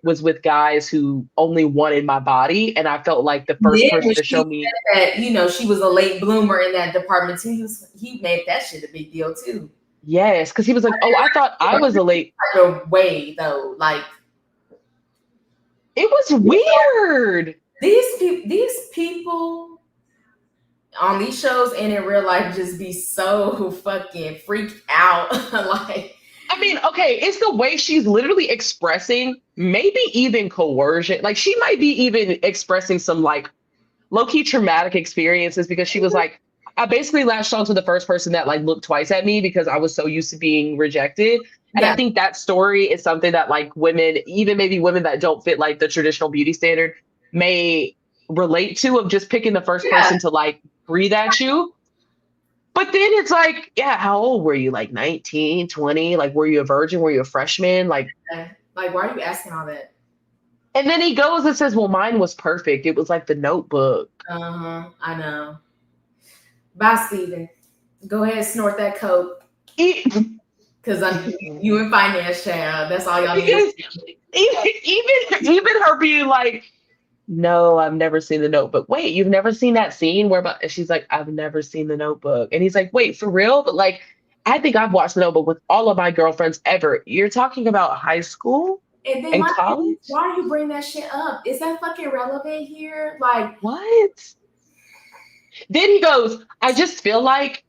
was with guys who only wanted my body. And I felt like the first person to show me
that, you know, she was a late bloomer in that department too. He made that shit a big deal too.
Yes, because he was like, oh, I thought I was a late
way though. Like
it was weird.
These people on these shows and in real life just be so fucking freaked out. Like,
I mean, okay, it's the way she's literally expressing, maybe even coercion. Like she might be even expressing some like low-key traumatic experiences because she was like, I basically latched on to the first person that like looked twice at me because I was so used to being rejected. And I think that story is something that like women, even maybe women that don't fit like the traditional beauty standard, may relate to, of just picking the first person to like breathe at you. But then it's like, yeah, how old were you? Like 19, 20? Like, were you a virgin? Were you a freshman? Like,
why are you asking all that?
And then he goes and says, well, mine was perfect. It was like The Notebook.
I know. Bye, Steven. Go ahead and snort that coke. Because I'm you in finance, child. That's all y'all need.
Even her being like, no, I've never seen The Notebook. Wait, you've never seen that scene where she's like, I've never seen The Notebook. And he's like, wait, for real? But like, I think I've watched The Notebook with all of my girlfriends ever. You're talking about high school and college?
Why do you bring that shit up? Is that fucking relevant here? Like,
what? Then he goes, I just feel like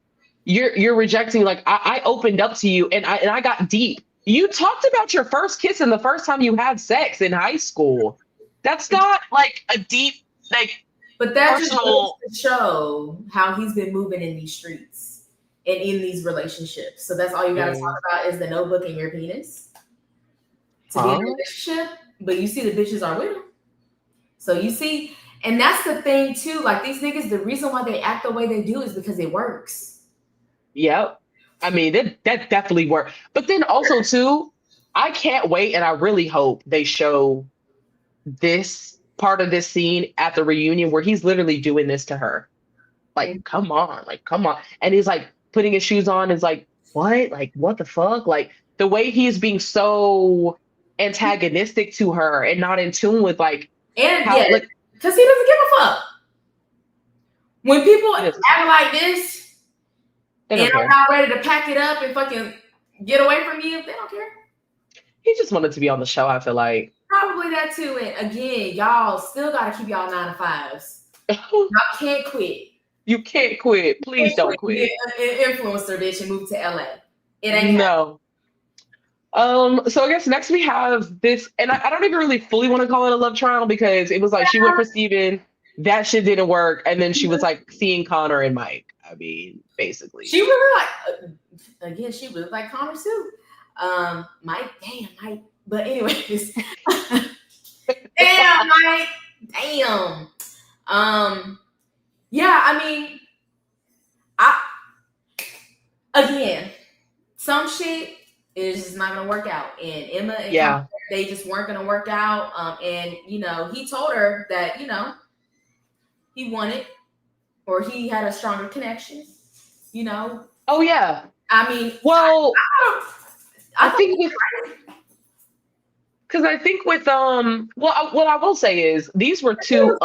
you're rejecting. Like I opened up to you and I got deep. You talked about your first kiss and the first time you had sex in high school. That's not like a deep, like,
but that just goes to show how he's been moving in these streets and in these relationships. So that's all you got to talk about is the notebook and your penis to be in a relationship. But you see the bitches are with him. So you see, and that's the thing too. Like these niggas, the reason why they act the way they do is because it works.
Yep. I mean, that definitely worked. But then also too, I can't wait, and I really hope they show this part of this scene at the reunion where he's literally doing this to her. Like, come on. And he's like putting his shoes on, is like, what? Like, what the fuck? Like the way he's being so antagonistic to her and not in tune with like,
and how, because he doesn't give a fuck. When people act like this and are not ready to pack it up and fucking get away from you, they don't care.
He just wanted to be on the show, I feel like.
Probably that too. And again, y'all still got to keep y'all 9 to 5s. Y'all can't quit.
You can't quit. Please don't quit.
Be an influencer, bitch, and move to LA. It ain't
no. So I guess next we have this, and I don't even really fully want to call it a love triangle because it was like she went for Steven, that shit didn't work, and then she was like seeing Connor and Mike. I mean, basically.
She really again, she really like Connor too. Mike, damn, Mike. But anyways, damn, Mike, damn. Yeah, I mean, I again, some shit is just not gonna work out. And Emma and Connor, they just weren't gonna work out. And he told her that he wanted or he had a stronger connection.
Oh yeah.
I mean,
well,
I
think with because I think with what I will say is these were two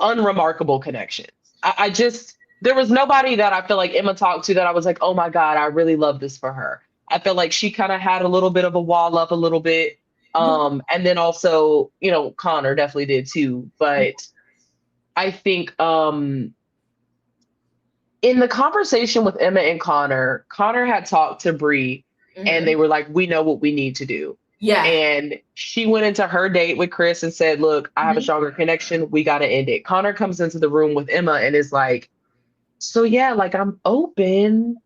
unremarkable connections. I just there was nobody that I feel like Emma talked to that I was like, oh my God, I really love this for her. I feel like she kind of had a little bit of a wall up a little bit. And then also, Connor definitely did too. But I think in the conversation with Emma and Connor had talked to Bree and they were like, we know what we need to do.
Yeah.
And she went into her date with Chris and said, look, I have a stronger connection. We got to end it. Connor comes into the room with Emma and is like, so yeah, like I'm open.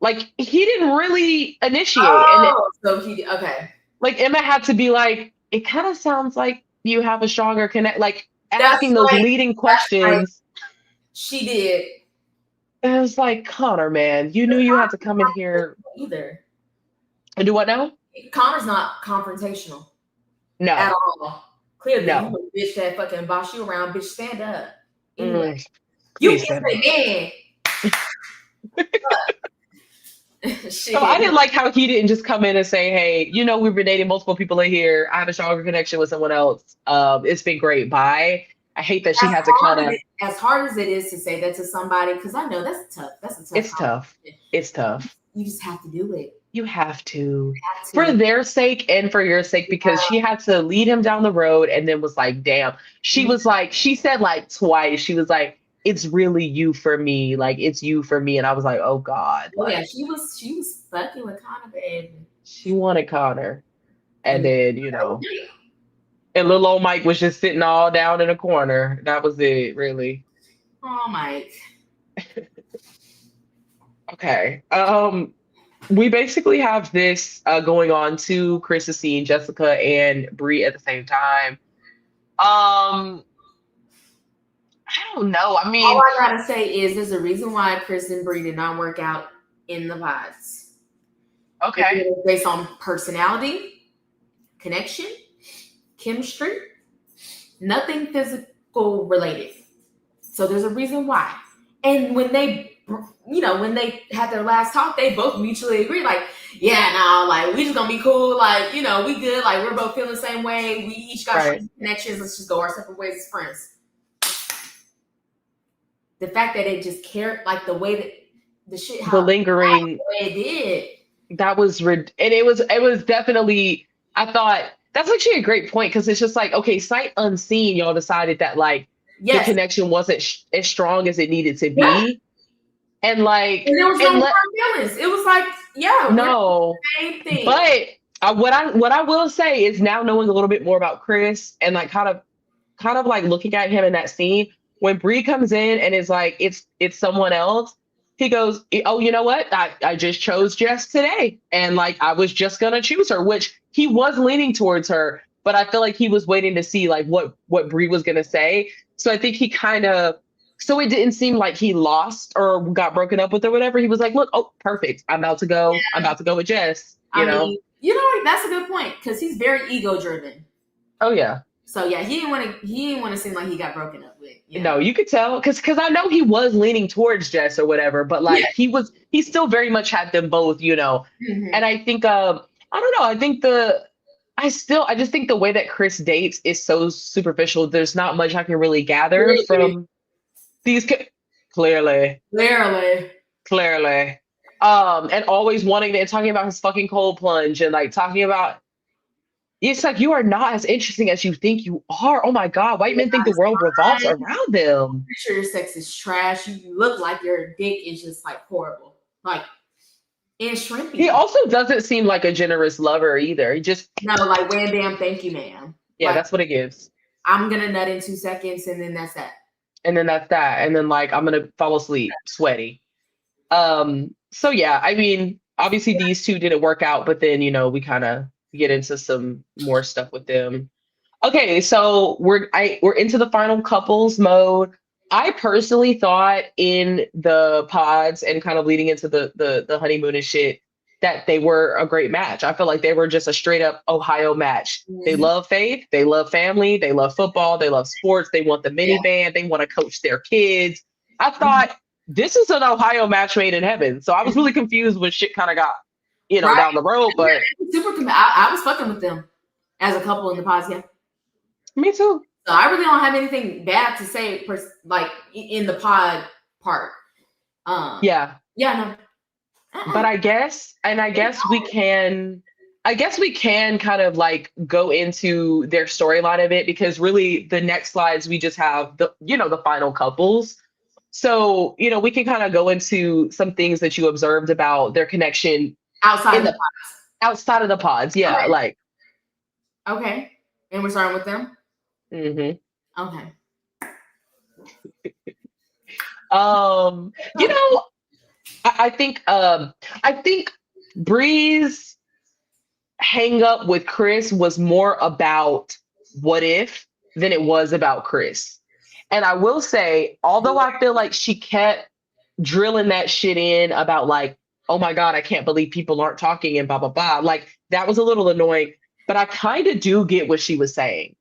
Like he didn't really initiate.
Okay.
Like Emma had to be like, it kind of sounds like you have a stronger connect, like asking those leading questions.
She did.
And it was like, Connor, man, you knew you had to come in here.
Either.
And do what now?
Connor's not confrontational.
No.
At all. Clearly,
no.
You bitch that fucking boss you around, bitch, stand up. Anyway,
you can say man. So I didn't like how he didn't just come in and say, hey, we've been dating multiple people in here. I have a stronger connection with someone else. It's been great. Bye. I hate that she had to kind of.
As hard as it is to say that to somebody, because I know that's tough. That's a tough.
It's tough. It's tough.
You just have to do it.
You have to. For their sake and for your sake, because she had to lead him down the road and then was like, damn. She was like, she said like twice, she was like, it's really you for me. Like, it's you for me. And I was like, oh God. Like,
yeah, she was fucking with Connor, baby.
She wanted Connor. And then, and little old Mike was just sitting all down in a corner. That was it, really.
Oh, Mike.
Okay. We basically have this going on to Chris seeing Jessica and Bree at the same time. I don't know. I mean,
all I gotta say is there's a reason why Chris and Bree did not work out in the pods.
Okay.
Based on personality, connection, chemistry, nothing physical related. So there's a reason why. And when they had their last talk, they both mutually agreed, like, yeah, no, like, we just gonna be cool, like, we good, like, we're both feeling the same way, we each got connections, let's just go our separate ways as friends. The fact that it just cared, like, the way that the shit,
the lingering,
the way it did,
that was, and it was definitely, I thought, that's actually a great point, because it's just like, okay, sight unseen, y'all decided that, like, the connection wasn't as strong as it needed to be. Yeah. And like,
and there was no feelings. It was like, yeah,
no,
same thing.
But what I will say is now knowing a little bit more about Chris and like kind of like looking at him in that scene when Bree comes in and is like, it's someone else. He goes, oh, you know what? I just chose Jess today, and like I was just gonna choose her, which he was leaning towards her, but I feel like he was waiting to see like what Bree was gonna say. So I think he kind of. So it didn't seem like he lost or got broken up with or whatever. He was like, look, oh, perfect. I'm about to go. Yeah. I'm about to go with Jess. You know,
that's a good point because he's very ego driven.
Oh, yeah.
So, yeah, he didn't want to seem like he got broken up with.
Yeah. No, you could tell because I know he was leaning towards Jess or whatever. But like he still very much had them both, Mm-hmm. And I think, I don't know. I think I just think the way that Chris dates is so superficial. There's not much I can really gather from these clearly. And always wanting and talking about his fucking cold plunge and like talking about it's like you are not as interesting as you think you are. Oh my God, white men think the world revolves around them.
Pretty sure your sex is trash. You look like your dick is just like horrible. Like and shrimpy.
He also doesn't seem like a generous lover either. He just
No, like wham bam, thank you, ma'am.
yeah,
Like
that's what it gives.
I'm gonna nut in 2 seconds, and then that's that.
And then that's that. And then like I'm gonna fall asleep sweaty. So yeah, I mean, obviously these two didn't work out, but then we kind of get into some more stuff with them. Okay, so we're into the final couples mode. I personally thought in the pods and kind of leading into the honeymoon and shit that they were a great match. I feel like they were just a straight up Ohio match. They
Mhm.
love faith, they love family, they love football, they love sports, they want the
Yeah.
minivan, they want to coach their kids. I
Mhm.
thought this is an Ohio match made in heaven. So I was really confused when shit kind of got,
Right.
down the road, but
I was fucking with them as a couple in the pods, yeah.
me too.
So I really don't have anything bad to say, like in the pod part.
Yeah.
Yeah, no.
But I guess we can kind of like go into their storyline a bit because really the next slides we just have the final couples. So, we can kind of go into some things that you observed about their connection
Outside
in
of the
the outside of the pods. Yeah,
Okay.
like
Okay. And we're starting with them?
mhm.
Okay.
You know, I think Bree's hang up with Chris was more about what if than it was about Chris. And I will say, although I feel like she kept drilling that shit in about like, oh my God, I can't believe people aren't talking and blah, blah, blah. Like that was a little annoying, but I kind of do get what she was saying.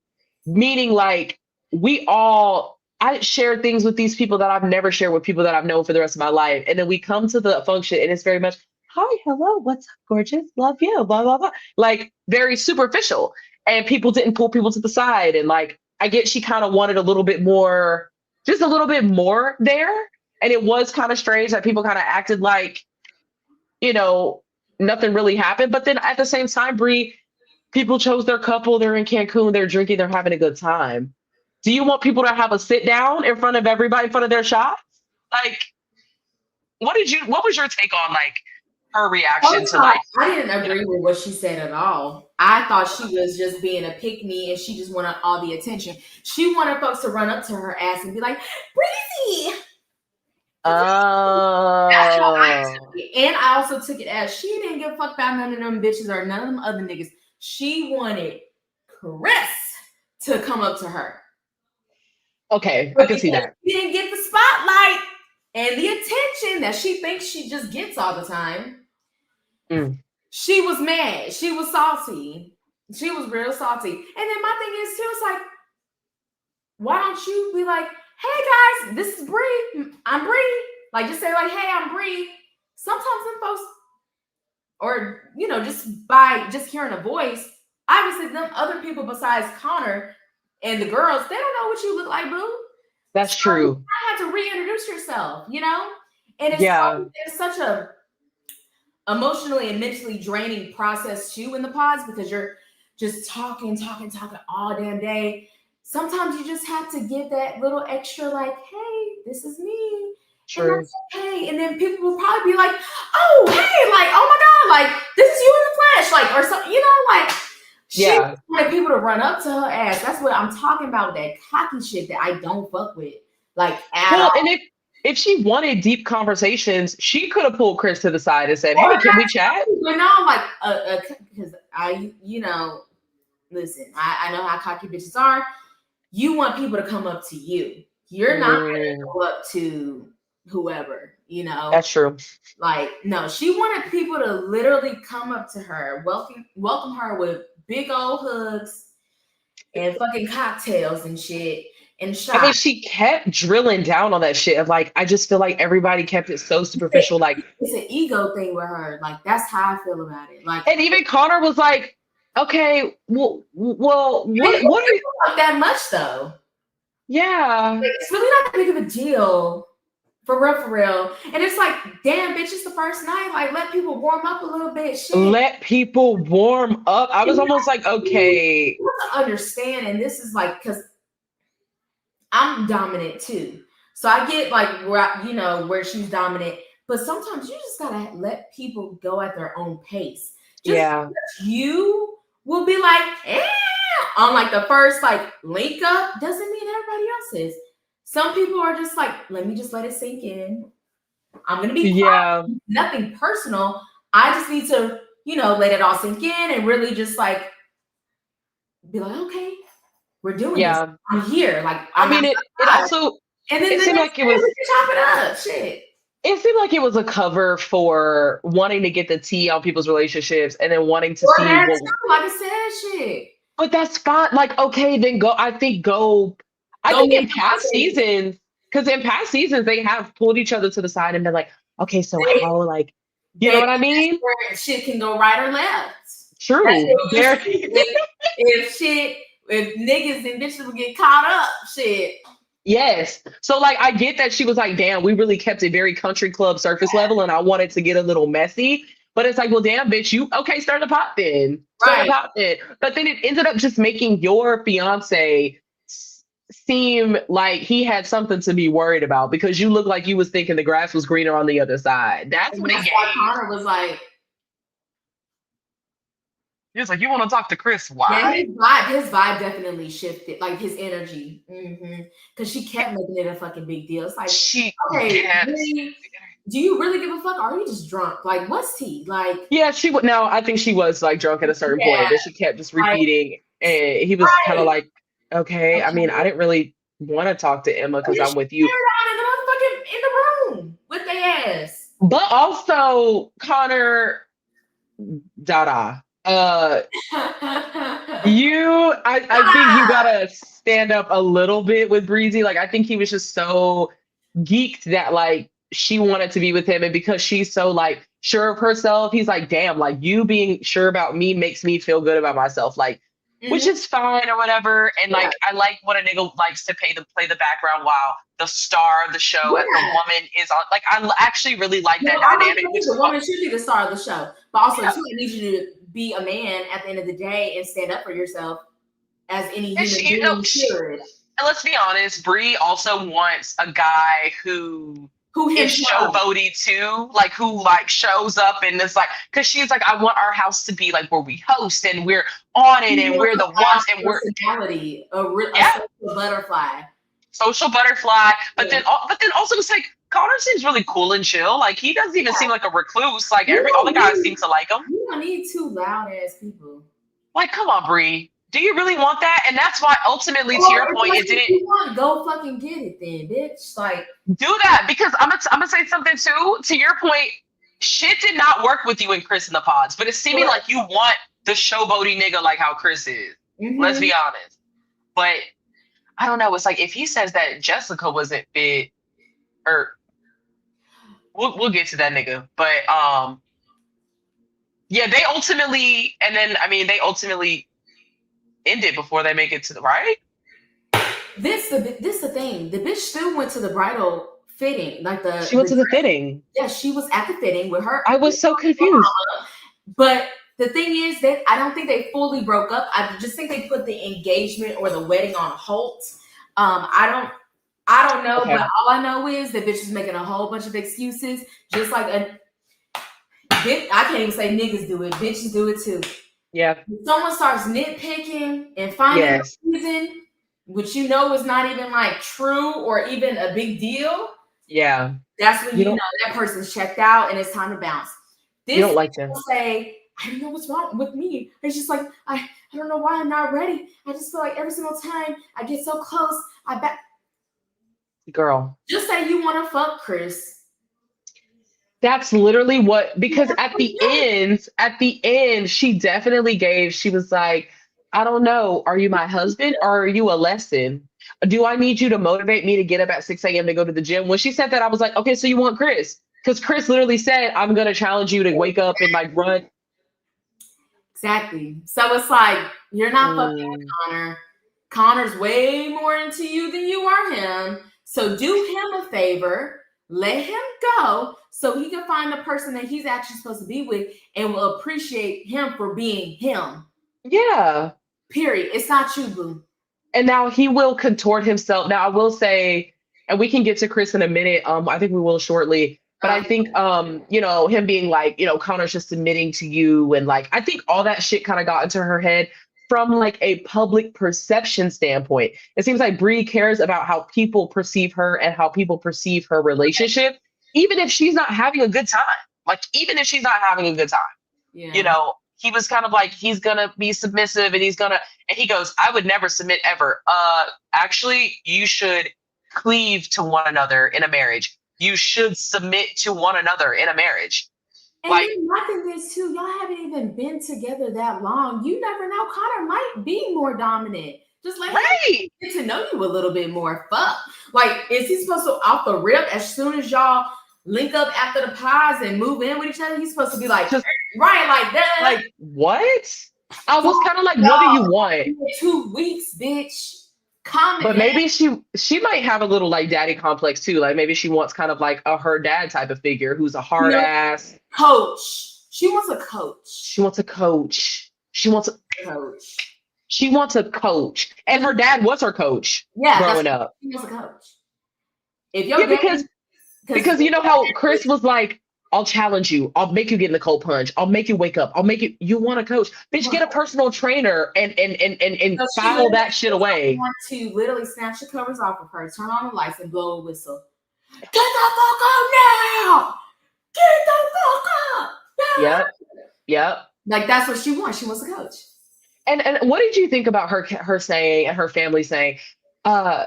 Meaning like I share things with these people that I've never shared with people that I've known for the rest of my life. And then we come to the function and it's very much, hi, hello, what's up, gorgeous? Love you, blah, blah, blah. Like very superficial. And people didn't pull people to the side. And like, I get she kind of wanted a little bit more, just a little bit more there. And it was kind of strange that people kind of acted like, nothing really happened. But then at the same time, Bree, people chose their couple, they're in Cancun, they're drinking, they're having a good time. Do you want people to have a sit down in front of everybody, in front of their shots? Like, what was your take on like her reaction to like
I didn't agree with what she said at all. I thought she was just being a pick me and she just wanted all the attention. She wanted folks to run up to her ass and be like, Breezy. That's how I took it. And I also took it as she didn't give a fuck about none of them bitches or none of them other niggas. She wanted Chris to come up to her.
Okay, I can see that.
She didn't get the spotlight and the attention that she thinks she just gets all the time. She was mad. She was salty. She was real salty. And then my thing is too, it's like, why don't you be like, hey guys, this is Bree. I'm Bree. Like just say like, hey, I'm Bree. Sometimes them folks, or just by just hearing a voice, obviously them other people besides Connor and the girls, they don't know what you look like, boo.
That's true.
I had to reintroduce yourself, and it's such a emotionally and mentally draining process too in the pods because you're just talking all damn day. Sometimes you just have to give that little extra, like, hey, this is me.
True.
And that's okay. And then people will probably be like, oh, hey, like, oh my God, like, this is you in the flesh, like, or something, like, she wanted people to run up to her ass. That's what I'm talking about, that cocky shit that I don't fuck with, like, at all.
And if she wanted deep conversations, she could have pulled Chris to the side and said, hey, can we chat?
But no, like, because listen, I know how cocky bitches are. You want people to come up to you. You're not going to go up to whoever,
That's true.
Like, no, she wanted people to literally come up to her, welcome her with big old hugs and fucking cocktails and shit and shots.
I mean, she kept drilling down on that shit of like, I just feel like everybody kept it so superficial. Like,
it's an ego thing with her. Like, that's how I feel about it. Like,
and even Connor was like, okay, well, what are you
like that much though?
Yeah,
like, it's really not that big of a deal, for real. And it's like, damn, bitch, it's the first night. Like, let people warm up a little bit. Shit.
Let people warm up. I was almost like, okay,
you have to understand, and this is like because I'm dominant too, so I get like where she's dominant. But sometimes you just gotta let people go at their own pace. Just
Yeah.
you will be like, on like the first like link up doesn't mean everybody else is. Some people are just like, let me just let it sink in. I'm gonna be quiet.
Yeah.
Nothing personal. I just need to, let it all sink in and really just like be like, okay, we're doing this.
Yeah.
I'm here. Like
I
I'm
mean,
not
it
outside.
also,
And then
it
the
seemed
next
like it
day
was,
we can chop it up. Shit.
it seemed like it was a cover for wanting to get the tea on people's relationships and then wanting to
Or
see
that
what,
too, like I said, shit.
but that's fine. Like, okay, then go, I
Go
think
get
in past seasons, because in past seasons, they have pulled each other to the side and been like, okay, so
they,
how, like, you know
they
what I mean?
where shit can go right or left. That's
True.
what we
There,
see. If niggas and bitches would get caught up, shit.
yes. So like I get that she was like, damn, we really kept it very country club surface level and I wanted to get a little messy. But it's like, well, damn, bitch, you okay, stir the pot then. Stir the
Right.
pot then. But then it ended up just making your fiance seem like he had something to be worried about because you look like you was thinking the grass was greener on the other side. That's
And
what it
that's why
gave.
Connor was like,
He was like, you want to talk to Chris?
yeah,
Why?
his vibe definitely shifted, like his energy. Because she kept making it a fucking big deal. It's like,
She
okay,
yes.
really, do you really give a fuck? Or are you just drunk? Like, what's tea? Like,
Yeah, she would. No, I think she was like drunk at a certain point,
yeah,
but she kept just
like,
repeating, and he was kind of
right.
like, "Okay, I mean, I
Okay.
didn't really want to talk to Emma
And
because
then
I'm
she
with you."
stared down in the motherfucking in the room with their ass.
But also, Connor, Dada, I think you gotta stand up a little bit with Breezy. Like, I think he was just so geeked that like she wanted to be with him, and because she's so like sure of herself, he's like, damn, like you being sure about me makes me feel good about myself. Like, which
Mhm.
is fine or whatever. And
Yeah,
like, I like when a nigga likes to play the background while the star of the show, as the
yeah.
woman, is on. Like, actually really like
No,
that
I
dynamic,
think
which
the
is
woman should be the star of the show, but also
yeah.
too, it needs you to be a man at the end of the day and stand up for yourself as any
And
human
she, you know,
being should.
and let's be honest, Bree also wants a guy who
Who
is
himself?
showboaty too, like who like shows up and it's like, because she's like, I want our house to be like where we host and we're on it
He
and
wants
we're
a
the
loud
ones and we're
personality, a
yeah,
social butterfly.
social butterfly.
Yeah.
But then also it's like Connor seems really cool and chill. Like he doesn't even seem like a recluse. Like
You
all
don't
the guys
need
seem to like him.
you don't need two loud ass people.
Like, come on, Bree. Do you really want that? And that's why ultimately, to
Or
your
if
point,
that's
it
what
didn't
you want, go fucking get it then, bitch. Like,
do that because I'm gonna say something too. To your point, shit did not work with you and Chris in the pods, but it's seeming like you want the showboaty nigga like how Chris is. Let's
mm-hmm.
be honest. But I don't know. It's like if he says that Jessica wasn't fit, or we'll get to that nigga. But yeah, they ultimately, and then I mean they ultimately end it before they make it to the right.
This the thing. The bitch still went to the bridal fitting, like
She went to the fitting.
yeah, she was at the fitting with her.
I was so confused.
But the thing is that I don't think they fully broke up. I just think they put the engagement or the wedding on hold. I don't know,
Okay.
but all I know is that bitch is making a whole bunch of excuses, just like a bitch. I can't even say niggas do it. Bitches do it too.
Yeah.
If someone starts nitpicking and finding a
Yes.
reason, which you know is not even like true or even a big deal,
Yeah.
that's when
You
you know
don't.
that person's checked out and it's time to bounce.
You
This
don't like
bitch
them.
will say, I don't know what's wrong with me. It's just like I don't know why I'm not ready. I just feel like every single time I get so close, I bet.
Girl.
Just say you want to fuck Chris.
That's literally what, because at the end, she definitely gave, she was like, I don't know, are you my husband or are you a lesson? Do I need you to motivate me to get up at 6 a.m. to go to the gym? When she said that, I was like, okay, so you want Chris? Because Chris literally said, I'm going to challenge you to wake up and like run.
Exactly. So it's like you're not fucking with
Mm,
Connor. Connor's way more into you than you are him. So do him a favor, let him go so he can find the person that he's actually supposed to be with and will appreciate him for being him.
yeah.
Period. It's not you, boo.
And now he will contort himself. Now I will say, and we can get to Chris in a minute. I think we will shortly. But I think him being like, Connor's just submitting to you, and like I think all that shit kind of got into her head from like a public perception standpoint. It seems like Brie cares about how people perceive her and how people perceive her relationship, even if she's not having a good time. Like even if she's not having a good time,
Yeah.
he was kind of like, he's gonna be submissive, and and he goes, I would never submit ever. Actually, you should cleave to one another in a marriage. You should submit to one another in a marriage.
And then my thing is too, y'all haven't even been together that long. You never know. Connor might be more dominant. Just let him get to know you a little bit more. Fuck. Like, is he supposed to off the rip as soon as y'all link up after the pies and move in with each other? He's supposed to be like, just, right, like that.
Like, what? I was kind of like, what do you want?
2 weeks, bitch.
But maybe she might have a little like daddy complex too. Like maybe she wants kind of like a her dad type of figure who's a hard ass
coach. She wants a coach.
She wants a coach. She wants a coach. And her dad was her coach growing up.
She wants a coach. If you're
because you know how Chris was like, I'll challenge you. I'll make you get in the cold plunge. I'll make you wake up. You want a coach. Bitch, get a personal trainer and file that shit away.
I want to literally snatch the covers off of her, turn on the lights, and blow a whistle. Get the fuck up now! Get the fuck up!
Yep.
Like that's what she wants. She wants a coach.
And what did you think about her saying and her family saying,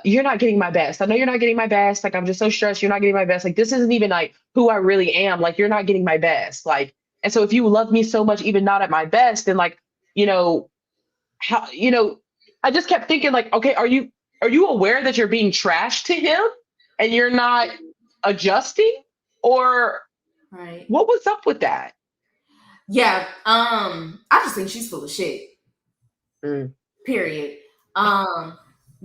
you're not getting my best. I know you're not getting my best. Like, I'm just so stressed. You're not getting my best. Like, this isn't even like who I really am. Like, you're not getting my best. Like, and so if you love me so much, even not at my best, then like, how, I just kept thinking like, okay, are you aware that you're being trashed to him and you're not adjusting, or what was up with that?
Yeah. I just think she's full of shit. Period.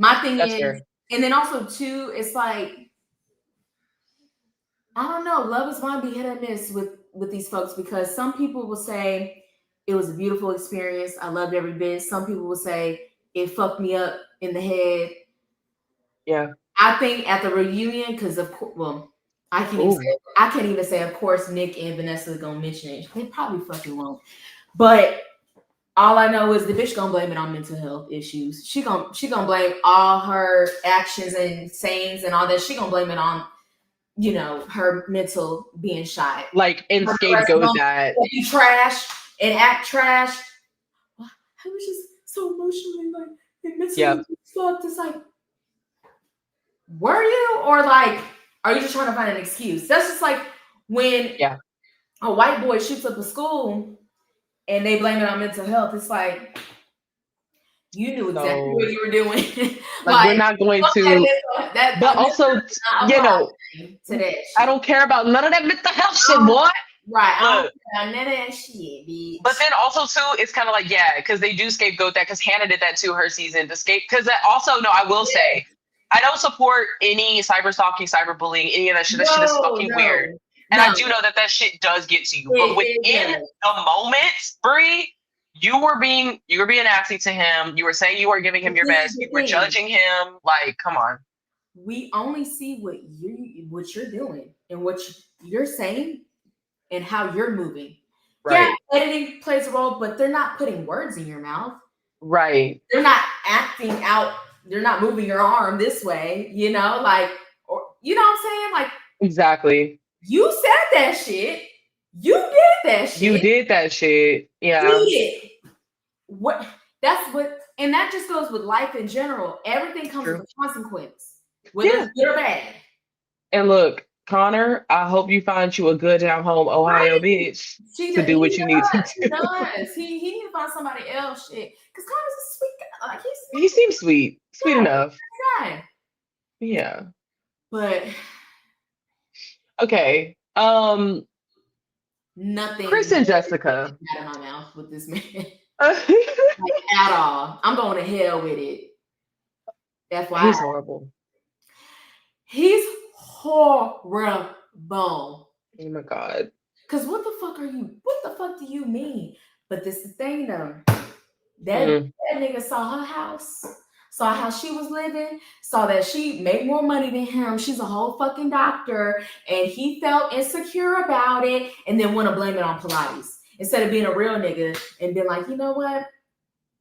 My thing is, fair. And then also too, it's like, I don't know, love is going to be hit or miss with these folks, because some people will say it was a beautiful experience. I loved every bit. Some people will say it fucked me up in the head.
Yeah.
I think at the reunion, because of course, well, I can't even say, of course, Nick and Vanessa are gonna mention it. They probably fucking won't. But all I know is the bitch gonna blame it on mental health issues. She gonna blame all her actions and sayings and all that. She gonna blame it on, her mental being shot.
Like, and scapegoat that.
You trash and act trash. I was just so emotionally like, and mentally fucked. It's like, were you, or like, are you just trying to find an excuse? That's just like when a white boy shoots up a school and they blame it on mental health. It's like, you knew exactly what you were doing.
like we're not going to. But also, I don't care about none of that mental health shit, boy.
Right. I don't care about none of that shit, bitch.
But then also too, it's kind of like, because they do scapegoat that, because Hannah did that to her season to because that also, no, I will say, I don't support any cyber stalking, cyber bullying, any of that shit. That shit is fucking weird. And I do know that shit does get to you. But within the moment, Brie, you were being nasty to him. You were saying you were giving him your best. You were judging him. Like, come on.
We only see what you're doing and what you're saying and how you're moving. Right. Yeah, editing plays a role, but they're not putting words in your mouth.
Right.
They're not acting out. They're not moving your arm this way, like, or you know what I'm saying? Like,
exactly.
You said that shit. You did that shit.
You did that shit. Yeah.
You did. What? That's what, and that just goes with life in general. Everything comes with a consequence, whether it's good or bad.
And look, Connor, I hope you find you a good down home Ohio bitch to do what you need to do.
He does. He need to find somebody else. Shit, because Connor's a sweet guy. Like,
he seems sweet enough.
Guy.
Yeah.
But
okay.
Nothing.
Chris and Jessica.
Out of my mouth with this man. Like, at all. I'm going to hell with it. FYI.
He's horrible.
He's horrible.
Oh my God.
Because what the fuck do you mean? But this is the thing though. That nigga saw her house. saw how she was living, saw that she made more money than him. She's a whole fucking doctor, and he felt insecure about it, and then want to blame it on Pilates instead of being a real nigga and being like, you know what?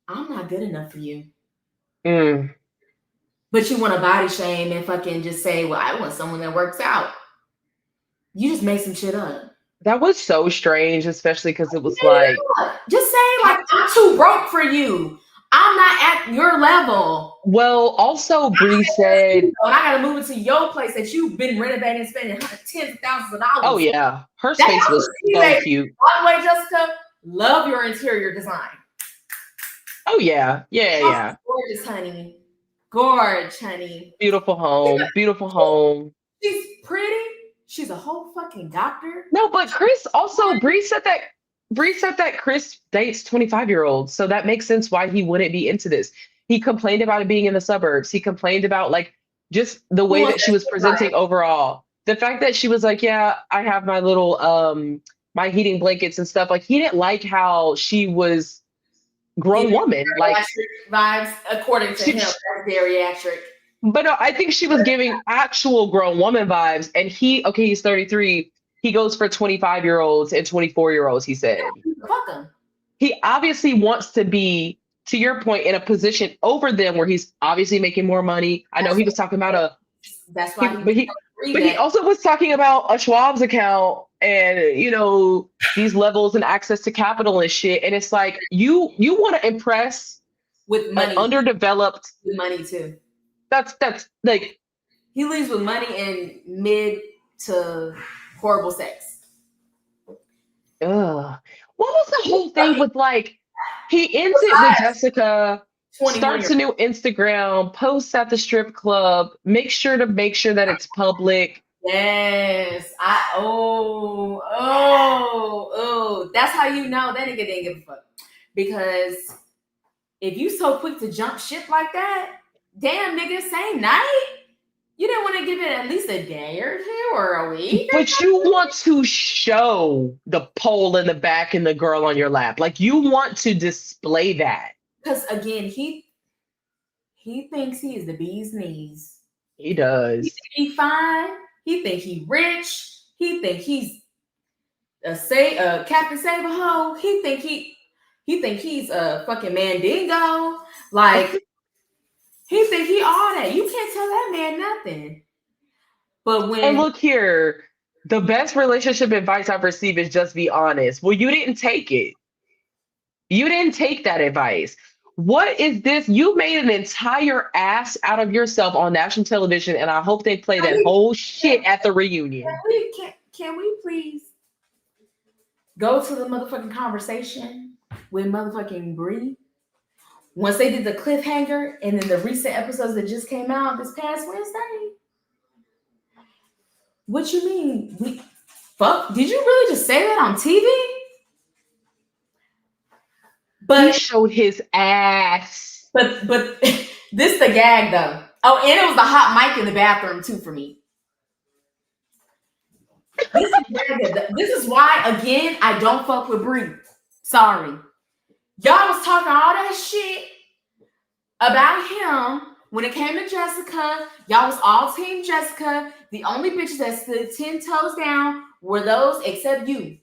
I'm not good enough for you. But you want to body shame and fucking just say, well, I want someone that works out. You just made some shit up.
That was so strange, especially because it was like,
just say like, I'm too broke for you. I'm not at your level.
Well, also Bree said,
and I gotta move into your place that you've been renovating and spending tens of thousands of dollars.
Oh yeah, her space was so cute.
By the way, Jessica, love your interior design.
Oh yeah, yeah.
Gorgeous, honey. Gorge, honey.
Beautiful home. Beautiful home.
She's pretty. She's a whole fucking doctor.
No, but Chris also, Bree said that Chris dates 25-year-olds. So that makes sense why he wouldn't be into this. He complained about it being in the suburbs. He complained about like just the way that she was presenting overall. The fact that she was like, yeah, I have my little my heating blankets and stuff. Like he didn't like how she was grown woman. Like
vibes, according to him, that's geriatric.
But no, I think she was giving actual grown woman vibes. And he's 33. He goes for 25-year-olds and 24-year-olds, he said.
Fuck him.
He obviously wants to be, to your point, in a position over them where he's obviously making more money. I know he was talking about
That's why
but he also was talking about a Schwab's account and, these levels and access to capital and shit. And it's like, you want to impress
with money,
underdeveloped
with money too.
That's like
he leaves with money and mid to horrible sex.
What was the whole thing with like he ends it with Jessica, starts a new Instagram, posts at the strip club, make sure that it's public.
Yes. That's how you know that nigga didn't give a fuck. Because if you so quick to jump ship like that, damn, nigga, same night? You didn't want to give it at least a day or two or a week?
But you want to show the pole in the back and the girl on your lap. Like, you want to display that.
Because, again, he thinks he is the bee's knees.
He does.
He think he fine. He think he rich. He think he's a Captain Save-A-Ho. He think he's a fucking Mandingo. Like... He think he all that. You can't tell that man nothing. But when...
And look here, the best relationship advice I've received is just be honest. Well, you didn't take it. You didn't take that advice. What is this? You made an entire ass out of yourself on national television, and I hope they play that whole shit at the reunion.
Can we please go to the motherfucking conversation with motherfucking Bree? Once they did the cliffhanger and then the recent episodes that just came out this past Wednesday. What you mean? Fuck? Did you really just say that on TV?
But he showed his ass.
But this the gag though. Oh, and it was the hot mic in the bathroom too for me. This is why, again, I don't fuck with Bree. Sorry. Y'all was talking all that shit about him when it came to Jessica. Y'all was all team Jessica. The only bitches that stood 10 toes down were those except you.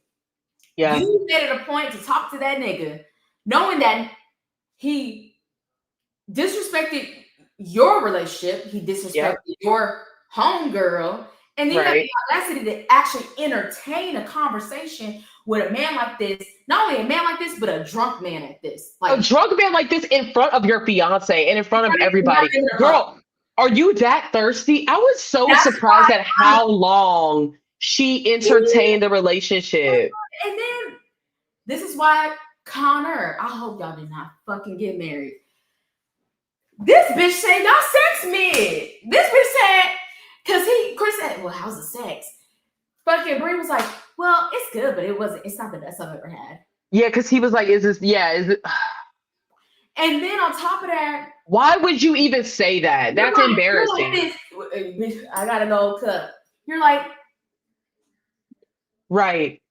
Yeah.
You made it a point to talk to that nigga, knowing that he disrespected your relationship. He disrespected your homegirl. And then you have the audacity to actually entertain a conversation with a man like this. Not only a man like this, but a drunk man like this.
Like, a drunk man like this in front of your fiance and in front of everybody. Girl, are you that thirsty? I was so surprised at how long she entertained the relationship.
And then, this is why Connor, I hope y'all did not fucking get married. This bitch said, y'all sex mid. This bitch said, because Chris said, well, how's the sex? Fucking Bree was like, well, it's good, but it's not the best I've ever had.
Yeah, because he was like, is it?
And then on top of that,
why would you even say that? That's embarrassing.
I gotta go cook. You're like,
right.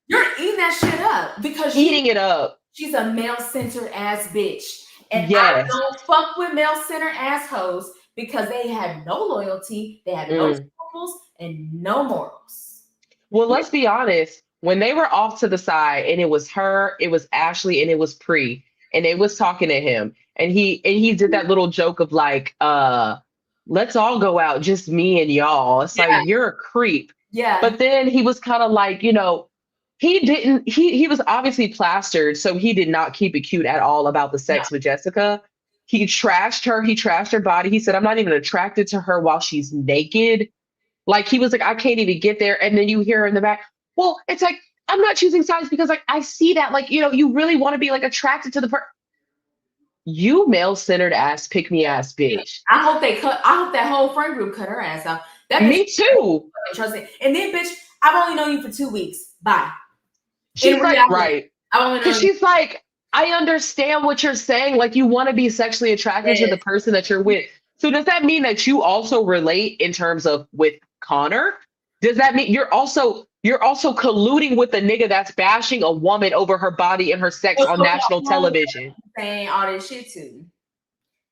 You're eating that shit up because
eating it up.
She's a male-centered ass bitch. And I
Yes.
don't fuck with male-centered assholes because they have no loyalty, they have no
Mm.
scruples, and no morals.
Well, let's be honest. When they were off to the side, and it was her, it was Ashley, and it was Pre, and they was talking to him, and he did that little joke of like, let's all go out, just me and y'all. It's like
Yeah,
you're a creep.
yeah,
But then he was kind of like, he was obviously plastered, so he did not keep it cute at all about the
no.
sex with Jessica. He trashed her, he trashed her body. He said, I'm not even attracted to her while she's naked. Like he was like, I can't even get there. And then you hear her in the back, well, it's like, I'm not choosing sides because like I see that, like, you really want to be like attracted to the person. You male-centered ass, pick me ass bitch.
I hope they cut. I hope that whole friend group cut her ass out. That bitch
Me too.
trust it. And then, bitch, I've only known you for 2 weeks. Bye. In
She's like,
reality,
right.
I've only
Because
known you.
she's like, I understand what you're saying. Like, you want to be sexually attracted to the
Yes.
person that you're with. So does that mean that you also relate in terms of with Connor? Does that mean you're also colluding with the nigga that's bashing a woman over her body and her sex on national television?
Saying all this shit too.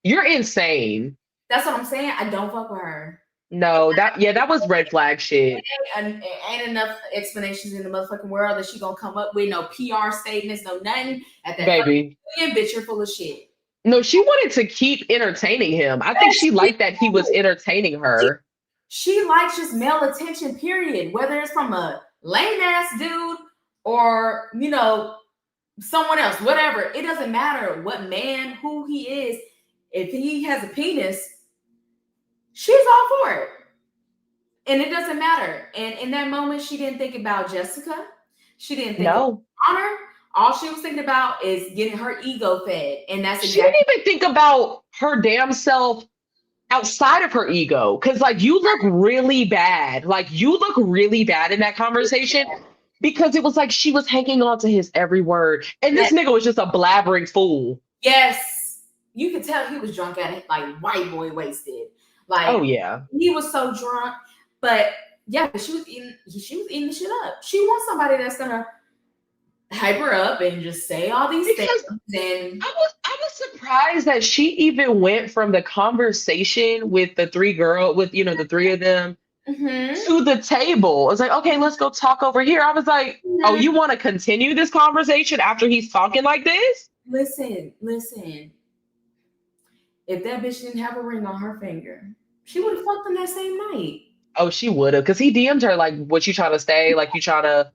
You're insane.
That's what I'm saying. I don't fuck with her.
No, that was red flag shit.
And ain't enough explanations in the motherfucking world that she gonna come up with. No PR statements, no nothing. At that
Baby.
bitch, you're full of shit.
No, she wanted to keep entertaining him. I think she liked that he was entertaining her.
She likes just male attention, period. Whether it's from a lame ass dude or, someone else, whatever. It doesn't matter what man, who he is. If he has a penis, she's all for it. And it doesn't matter. And in that moment, she didn't think about Jessica. She didn't think about Connor. All she was thinking about is getting her ego fed. And that's
She didn't even think about her damn self outside of her ego. Cause like you look really bad. Like you look really bad in that conversation because it was like she was hanging on to his every word. And this nigga was just a blabbering fool.
Yes. You could tell he was drunk at it, like white boy wasted. Like,
oh yeah.
He was so drunk. But yeah, she was eating the shit up. She wants somebody that's gonna hype her up and just say all these things. And
I was surprised that she even went from the conversation with the the three of them to the table. It's like, okay, let's go talk over here. I was like, oh, you want to continue this conversation after he's talking like this?
Listen. If that bitch didn't have a ring on her finger, she would have fucked him that same night.
Oh, she would have, because he DM'd her like, "What you trying to stay? Like you trying to?"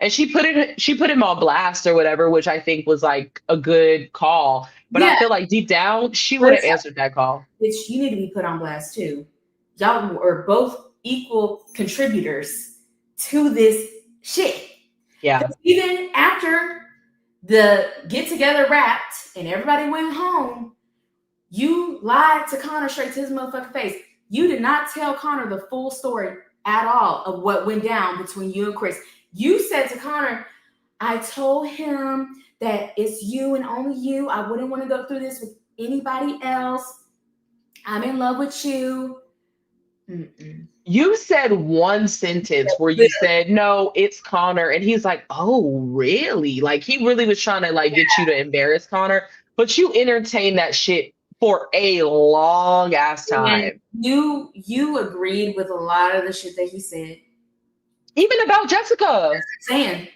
And she put him on blast or whatever, which I think was like a good call. But I feel like deep down, she would have answered that call.
Bitch, you need to be put on blast too. Y'all are both equal contributors to this shit.
Yeah.
Even after the get together wrapped and everybody went home, you lied to Connor straight to his motherfucking face. You did not tell Connor the full story at all of what went down between you and Chris. You said to Connor, I told him that it's you and only you. I wouldn't want to go through this with anybody else. I'm in love with you. Mm-mm.
You said one sentence where you said, no, it's Connor. And he's like, oh, really? Like he really was trying to like get you to embarrass Connor. But you entertained that shit for a long ass time.
And you agreed with a lot of the shit that he said.
Even about Jessica.
That's what I'm saying.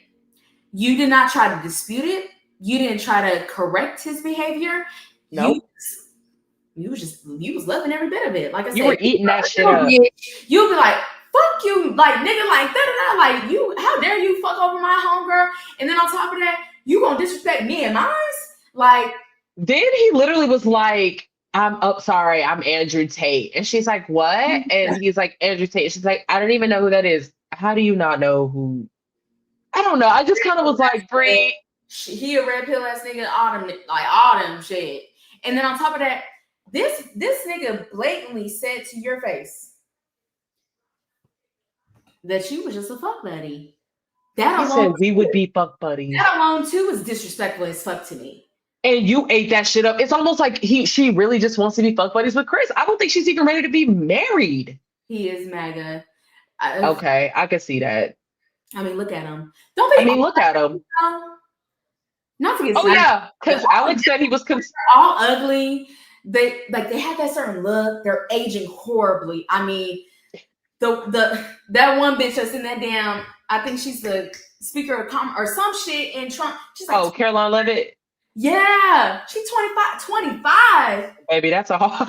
You did not try to dispute it. You didn't try to correct his behavior.
No. Nope.
You was loving every bit of it. Like I said,
you were eating that shit up.
You'll be like, fuck you, like nigga, like da-da-da, like you, how dare you fuck over my homegirl? And then on top of that, you gonna disrespect me and mine? Like,
then he literally was like, sorry, I'm Andrew Tate. And she's like, what? And he's like, Andrew Tate. She's like, I don't even know who that is. How do you not know who? I don't know. I just kind of was like, Bree.
He a red pill ass nigga, autumn shit. And then on top of that, this nigga blatantly said to your face that you was just a fuck buddy.
That he said we would be fuck buddies.
That alone too is disrespectful as fuck to me.
And you ate that shit up. It's almost like she really just wants to be fuck buddies with Chris. I don't think she's even ready to be married.
He is MAGA.
Okay, I can see that.
I mean, look at him.
Look at him.
Not to get
Oh
sniped,
yeah,
they're
because Alex said he was.
all ugly. They have that certain look. They're aging horribly. I mean, the that one bitch that's in that damn. I think she's the speaker of or some shit in Trump. She's like,
Oh, Caroline Levitt.
yeah, she's 25. 25.
Baby, that's a hard.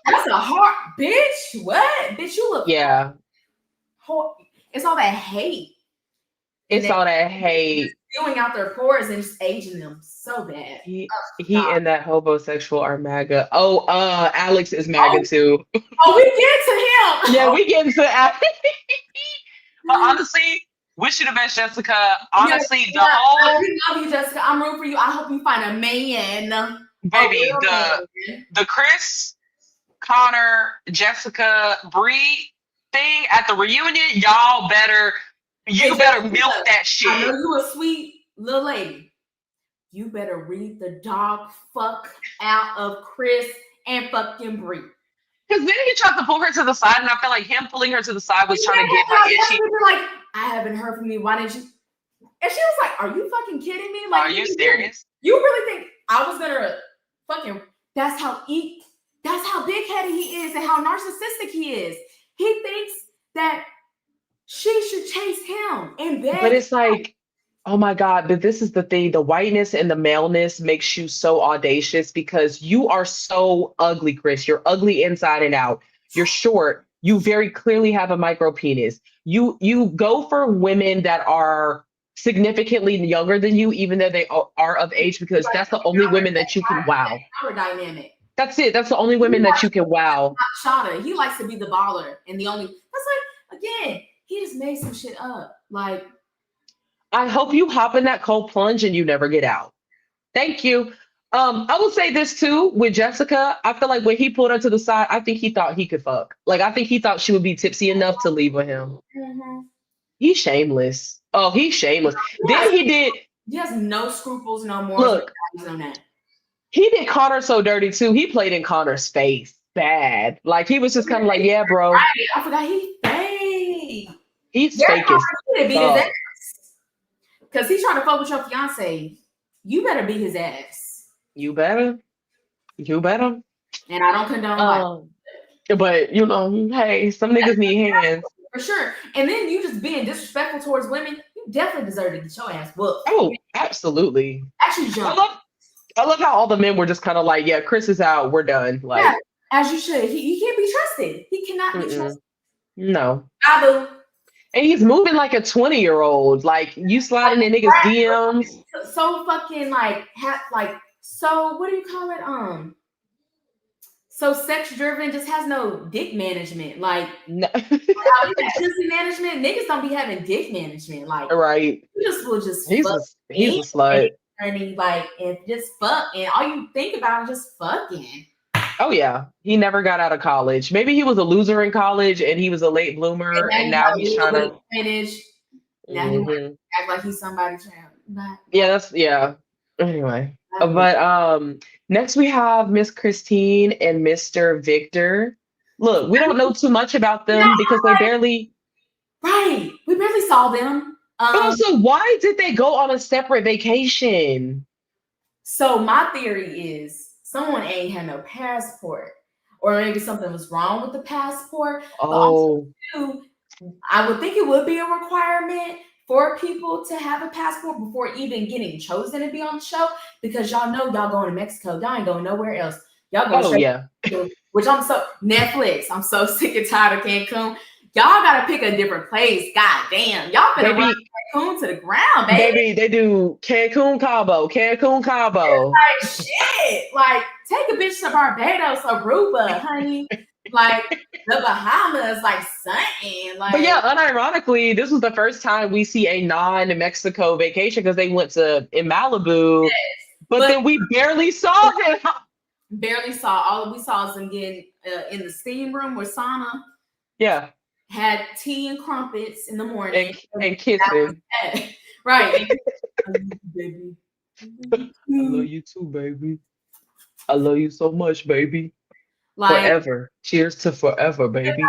That's a hard bitch. What? Bitch, you look
Yeah,
hor- it's all that hate. And
it's
then
all that hate.
spewing out their pores and just aging them so bad.
He
God.
and that homosexual are MAGA. Oh, Alex is MAGA too.
Oh, we get to him.
Yeah, we get into Alex. But honestly, wish you the best, Jessica. Honestly, the whole
We love you, Jessica. I'm rooting for you. I hope you find a man.
baby,
A real man.
the Chris, Connor, Jessica, Bree thing at the reunion, y'all better better milk that
I know
shit.
you a sweet little lady. You better read the dog fuck out of Chris and fucking Bree.
Because then he tried to pull her to the side, and I feel like him pulling her to the side was trying to get my itchy.
Like, I haven't heard from you. Why didn't you? And she was like, "Are you fucking kidding me? Like,
Are you serious?
You really think I was gonna fucking? That's how big headed he is, and how narcissistic he is. He thinks that she should chase him and beg.
But it's like, oh my God, but this is the thing. The whiteness and the maleness makes you so audacious because you are so ugly, Chris. You're ugly inside and out. You're short. You very clearly have a micro penis. You go for women that are significantly younger than you, even though they are of age, because that's the only women that you can wow.
Power dynamic.
That's it. That's the only women that you can wow.
Shada. He likes to be the baller and the only. That's like, again, he just made some shit up. Like,
I hope you hop in that cold plunge and you never get out. Thank you. I will say this too with Jessica. I feel like when he pulled her to the side, I think he thought he could fuck. Like I think he thought she would be tipsy enough to leave with him. He's shameless. Oh, he's shameless. Then he did.
He has no scruples no more.
Look,
on that.
He did Connor so dirty too. He played in Connor's face bad. Like he was just kind of like, yeah, bro.
Right. I forgot he fake.
He's fake as fuck.
Because he's trying to fuck with your fiance. You better beat his ass.
You better. You better.
And I don't condone
but you know, hey, some niggas need hands.
For sure. And then you just being disrespectful towards women, you definitely deserve to get your ass whooped.
Oh, absolutely.
Actually, jump.
I love how all the men were just kind of like, yeah, Chris is out. We're done. Like,
yeah, as you should. He can't be trusted. He cannot be trusted.
No.
I do.
And he's moving like a 20-year-old. Like, you sliding in niggas' DMs.
So fucking so what do you call it? So sex driven, just has no dick management. Like,
no.
pussy management, niggas don't be having dick management. Like,
right.
You just will just
he's a slut.
And just fuck, and all you think about is just fucking.
Oh yeah, he never got out of college. Maybe he was a loser in college and he was a late bloomer, and now he's trying to
finish. Now he want to act like he's somebody's child.
Yeah. Anyway, but next we have Miss Christine and Mr. Victor. Look, we don't know too much about them because they barely.
Right, we barely saw them.
But also, why did they go on a separate vacation?
So my theory is someone ain't had no passport, or maybe something was wrong with the passport.
Oh,
I would think it would be a requirement for people to have a passport before even getting chosen to be on the show, because y'all know y'all going to Mexico, y'all ain't going nowhere else. Y'all going straight which I'm so Netflix. I'm so sick and tired of Cancun. Y'all gotta pick a different place. God damn. Y'all finna run Cancun to the ground, baby.
Baby, they do Cancun Cabo.
Like shit. Like, take a bitch to Barbados, Aruba, honey. Like the Bahamas, like something. Like,
but yeah, unironically, this was the first time we see a non-Mexico vacation because they went in Malibu. Yes. But then we barely saw him.
Barely saw. All we saw is them getting in the steam room with sauna.
Yeah.
Had tea and crumpets in the morning
and kissing.
Right. Baby.
I love you too, baby. I love you so much, baby.
Like,
forever. Cheers to forever, baby.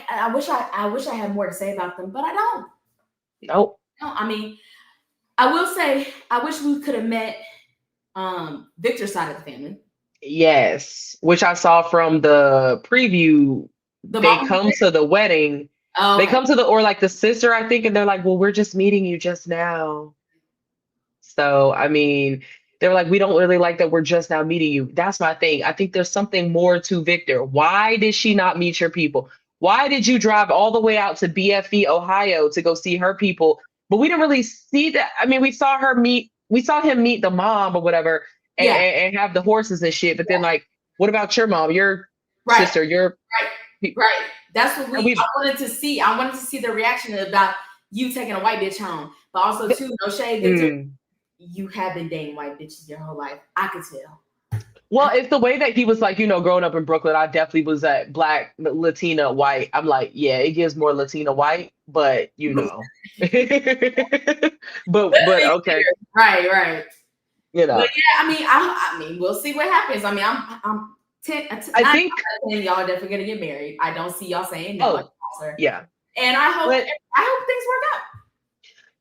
I wish I had more to say about them, but I don't.
Nope.
No, I mean, I will say, I wish we could have met Victor's side of the family.
Yes, which I saw from the preview.
The
They
mom.
come to the wedding.
Oh,
They
okay.
come to the, or like the sister, I think, and they're like, well, we're just meeting you just now. So, I mean, they're like, we don't really like that we're just now meeting you. That's my thing. I think there's something more to Victor. Why did she not meet your people? Why did you drive all the way out to BFE, Ohio to go see her people? But we didn't really see that. I mean, we saw him meet the mom or whatever
Yeah.
and have the horses and shit. But then, like, what about your mom, your
Right.
sister, your
Right. That's what
we
I wanted to see. I wanted to see the reaction about you taking a white bitch home. But also, too, no shade, Victor. You have been dating white bitches your whole life. I could tell.
Well, it's the way that he was like, growing up in Brooklyn, I definitely was that black, Latina, white. I'm like, yeah, it gives more Latina white, but but okay,
Right.
But
yeah, I mean, we'll see what happens. I mean, I'm 10.
I think
y'all are definitely gonna get married. I don't see y'all saying no.
Yeah,
and I hope things work out.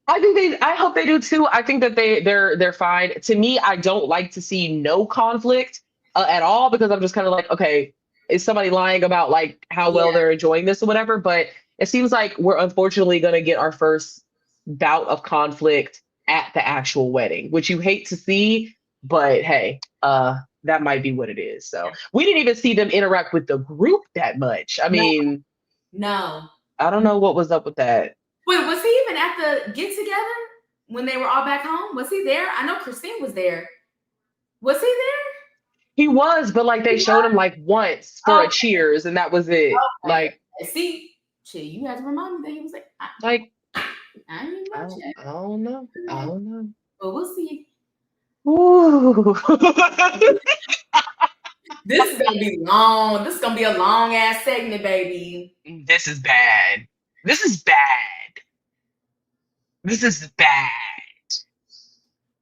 I hope they do too. I think that they're fine. To me, I don't like to see no conflict at all, because I'm just kind of like, okay, is somebody lying about like how well they're enjoying this or whatever? But it seems like we're unfortunately going to get our first bout of conflict at the actual wedding, which you hate to see, but hey, that might be what it is. So we didn't even see them interact with the group that much. I mean,
no,
I don't know what was up with that.
Wait, was he even at the get together when they were all back home? Was he there? I know Christine was there. Was he there?
He was, but like they showed him like once for a cheers, and that was it.
Okay.
Like,
see, shit, you had to remind me that he was like,
I don't know.
But we'll see.
Ooh.
This is gonna be long. This is gonna be a long ass segment, baby.
This is bad. This is bad.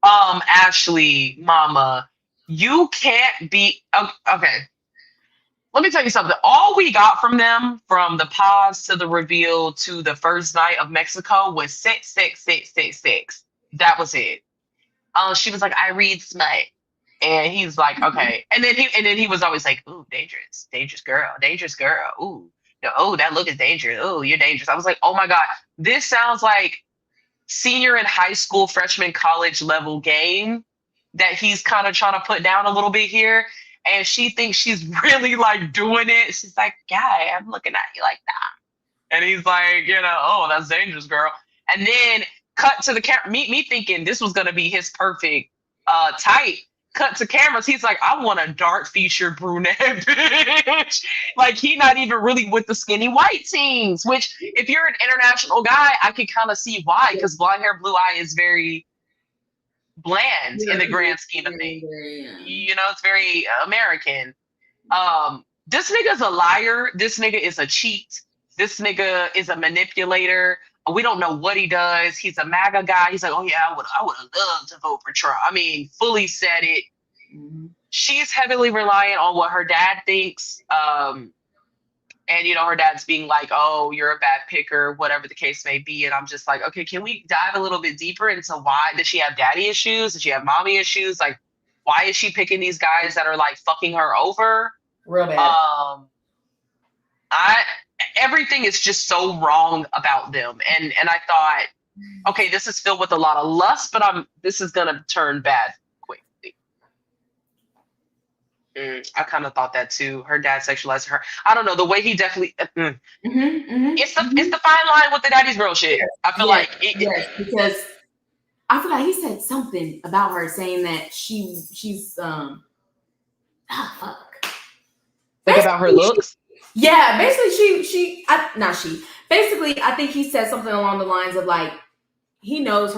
Ashley, mama, you can't be okay. Let me tell you something. All we got from them, from the pause to the reveal to the first night of Mexico, was 66666. That was it. She was like, I read smut. And he's like, okay. And then he was always like, ooh, dangerous girl. Ooh, no, oh, that look is dangerous. Oh, you're dangerous. I was like, oh my God, this sounds like senior in high school, freshman college level game that he's kind of trying to put down a little bit here. And she thinks she's really like doing it. She's like, guy, I'm looking at you like that. And he's like, oh, that's dangerous, girl. And then cut to the camera, me thinking this was going to be his perfect type. Cut to cameras. He's like, I want a dark featured brunette bitch. Like, he not even really with the skinny white teens, which if you're an international guy, I can kind of see why, because blonde hair, blue eye is very bland in the grand scheme of things. It's very American. This nigga's a liar. This nigga is a cheat. This nigga is a manipulator. We don't know what he does. He's a MAGA guy. He's like, oh yeah, I would have loved to vote for Trump. I mean, fully said it. Mm-hmm. She's heavily reliant on what her dad thinks. And her dad's being like, oh, you're a bad picker, whatever the case may be. And I'm just like, okay, can we dive a little bit deeper into why? Does she have daddy issues? Does she have mommy issues? Like, why is she picking these guys that are like fucking her over?
Real bad.
Everything is just so wrong about them. And I thought, okay, this is filled with a lot of lust, but this is gonna turn bad quickly. I kind of thought that too. Her dad sexualized her. I don't know, the way he definitely it's the fine line with the daddy's girl shit. I feel like
because I feel like he said something about her saying that she's fuck.
Like about her looks?
Yeah, basically basically I think he said something along the lines of like, he knows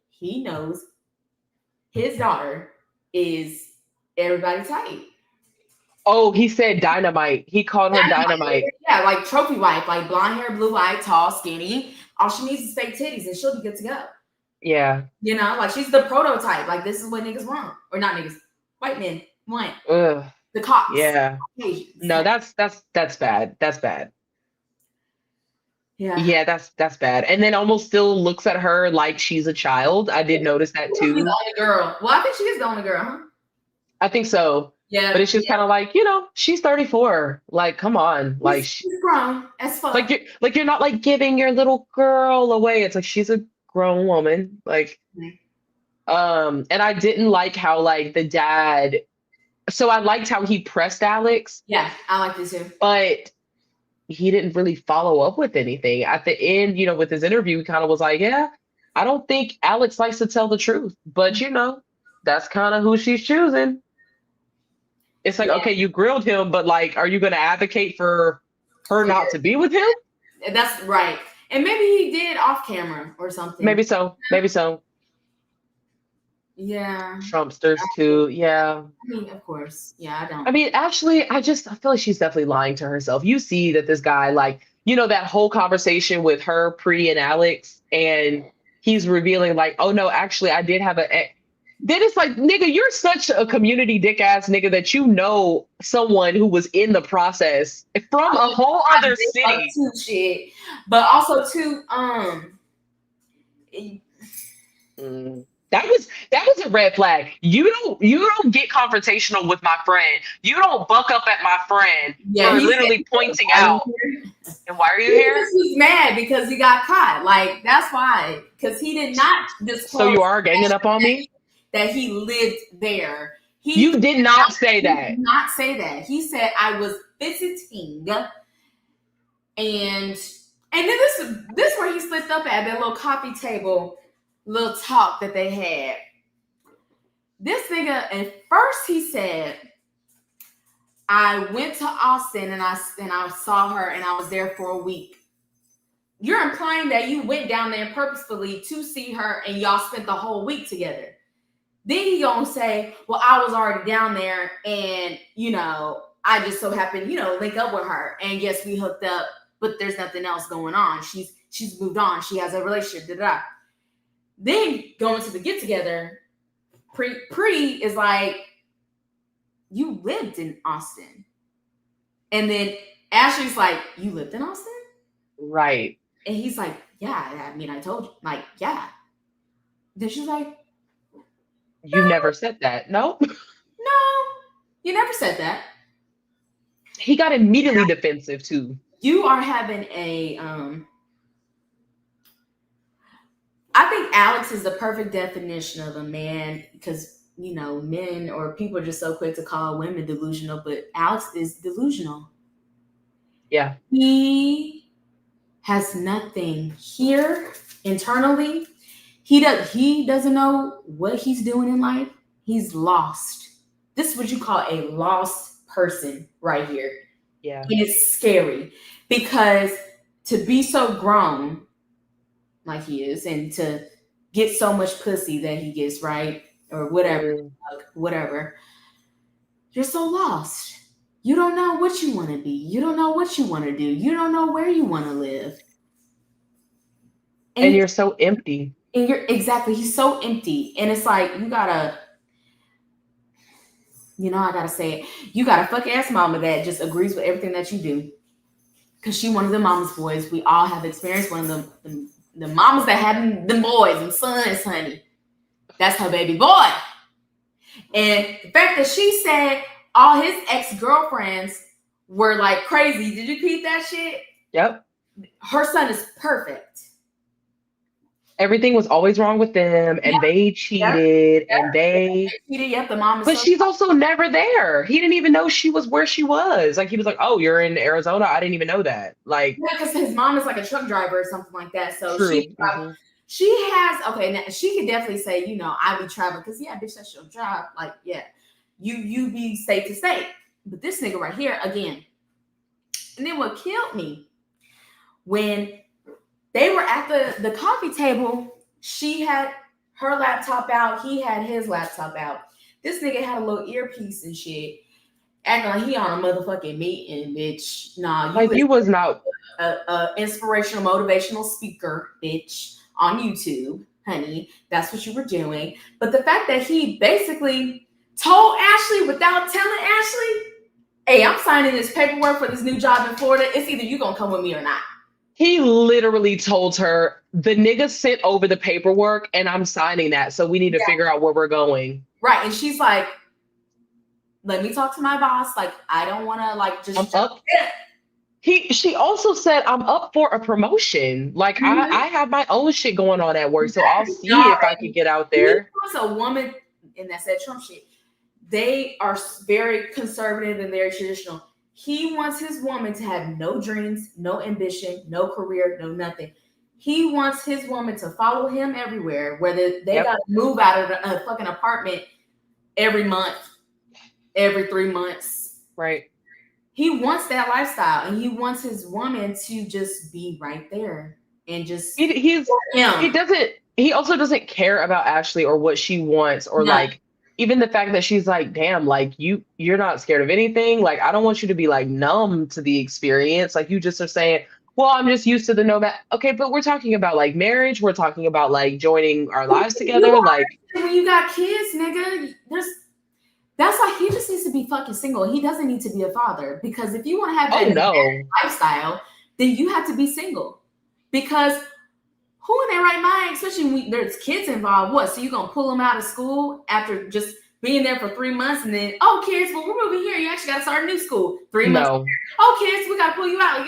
he knows his daughter is everybody's type.
Oh, he said dynamite. He called her dynamite.
Yeah, like trophy wife, like blonde hair, blue eye, tall, skinny. All she needs is fake titties and she'll be good to go.
Yeah.
Like she's the prototype. Like, this is what niggas want. Or not niggas, white men want.
Ugh.
The cops.
Yeah. No, that's bad. That's bad. Yeah, that's bad. And then almost still looks at her like she's a child. I did notice that
She's the
too.
only girl. Well, I think she is the only girl, huh?
I think so. But
Yeah.
it's just kind of like, she's 34. Like, come on. Like
She's grown as fuck.
you're not like giving your little girl away. It's like she's a grown woman. Like, and I didn't like how like the dad, so I liked how he pressed Alex,
Yeah, I like this too.
but he didn't really follow up with anything. At the end, with his interview, he kind of was like, yeah, I don't think Alex likes to tell the truth, but that's kind of who she's choosing. It's like,
Yeah,
okay, you grilled him, but like, are you going to advocate for her not to be with him?
that's right. And maybe he did off camera or something.
Maybe so. Maybe so.
Yeah.
Trumpsters too. Yeah.
I mean, of course. Yeah, I don't.
I mean, actually, I feel like she's definitely lying to herself. You see that this guy, like, that whole conversation with her, Pre, and Alex, and he's revealing, like, oh no, actually, I did have Then it's like, nigga, you're such a community dick ass nigga that someone who was in the process from a whole other city.
Too shit, but also too,
That was a red flag. You don't get confrontational with my friend. You don't buck up at my friend for literally pointing out. And why are you here?
He's mad because he got caught. Like, that's why. Because he did not disclose.
So you are ganging up on me?
That he lived there.
You did not say that.
He did not say that. He said I was visiting, and then this where he slipped up at that little coffee table, little talk that they had. This nigga, at first he said, I went to Austin and I saw her and I was there for a week. You're implying that you went down there purposefully to see her and y'all spent the whole week together. Then he gonna say, well, I was already down there and, I just so happened, link up with her. And yes, we hooked up, but there's nothing else going on. She's moved on. She has a relationship, da-da. Then going to the get together, Pre is like, you lived in Austin. And then Ashley's like, you lived in Austin?
Right.
And he's like, yeah, I mean, I told you. Like, yeah. Then she's like,
you never said that. No?
No, you never said that.
He got immediately defensive too.
You are having I think Alex is the perfect definition of a man because, men or people are just so quick to call women delusional, but Alex is delusional.
Yeah.
He has nothing here internally. He doesn't know what he's doing in life. He's lost. This is what you call a lost person right here.
Yeah.
And it's scary because to be so grown like he is and to get so much pussy that he gets, right? Or whatever. You're so lost. You don't know what you want to be. You don't know what you want to do. You don't know where you want to live.
And you're so empty.
And he's so empty. And it's like, you gotta, I gotta say it. You got a fuck ass mama that just agrees with everything that you do. Cause she one of the mama's boys. We all have experienced one of the mamas that have them boys and sons, honey. That's her baby boy. And the fact that she said all his ex-girlfriends were like crazy. Did you keep that shit?
Yep.
Her son is perfect.
Everything was always wrong with them, and they cheated, and they
cheated. Yep, the mom.
But she's also never there. He didn't even know she was where she was. Like he was like, "Oh, you're in Arizona. I didn't even know that." Like,
yeah, because his mom is like a truck driver or something like that. So
true.
She has now she could definitely say, I be traveling because bitch, that's your job. Like, yeah, you be state to state. But this nigga right here again. And then what killed me when they were at the coffee table, she had her laptop out, he had his laptop out. This nigga had a little earpiece and shit, acting like he on a motherfucking meeting, bitch. Nah,
you was not
a inspirational, motivational speaker, bitch, on YouTube, honey. That's what you were doing. But the fact that he basically told Ashley without telling Ashley, hey, I'm signing this paperwork for this new job in Florida. It's either you gonna come with me or not.
He literally told her, the nigga sent over the paperwork and I'm signing that. So we need to
Yeah.
figure out where we're going.
Right. And she's like, let me talk to my boss. Like, I don't want to like just
I'm
jump
up.
in.
She also said, I'm up for a promotion. Like
Mhm.
I have my own shit going on at work. So I'll
Exactly.
see if I can get out
He
there.
wants a woman, and that's that Trump shit. They are very conservative and very traditional. He wants his woman to have no dreams, no ambition, no career, no nothing. He wants his woman to follow him everywhere, whether they
Yep.
got to move out of a fucking apartment every month, every 3 months.
Right.
He wants that lifestyle, and he wants his woman to just be right there and just
He's he
him.
doesn't he also doesn't care about Ashley or what she wants or
No,
like even the fact that she's like, damn, like you're not scared of anything. Like I don't want you to be like numb to the experience. Like you just are saying, well, I'm just used to the nomad. Okay, but we're talking about like marriage, we're talking about like joining our lives
you
together. Like,
are when you got kids, nigga. That's why he just needs to be fucking single. He doesn't need to be a father because if you want to have
oh
that
no.
lifestyle, then you have to be single. Because who in their right mind, especially when there's kids involved, what? So you're gonna pull them out of school after just being there for 3 months, and then kids, well, we're moving here. You actually got to start a new school 3 months.
No.
Kids, we got to pull you out.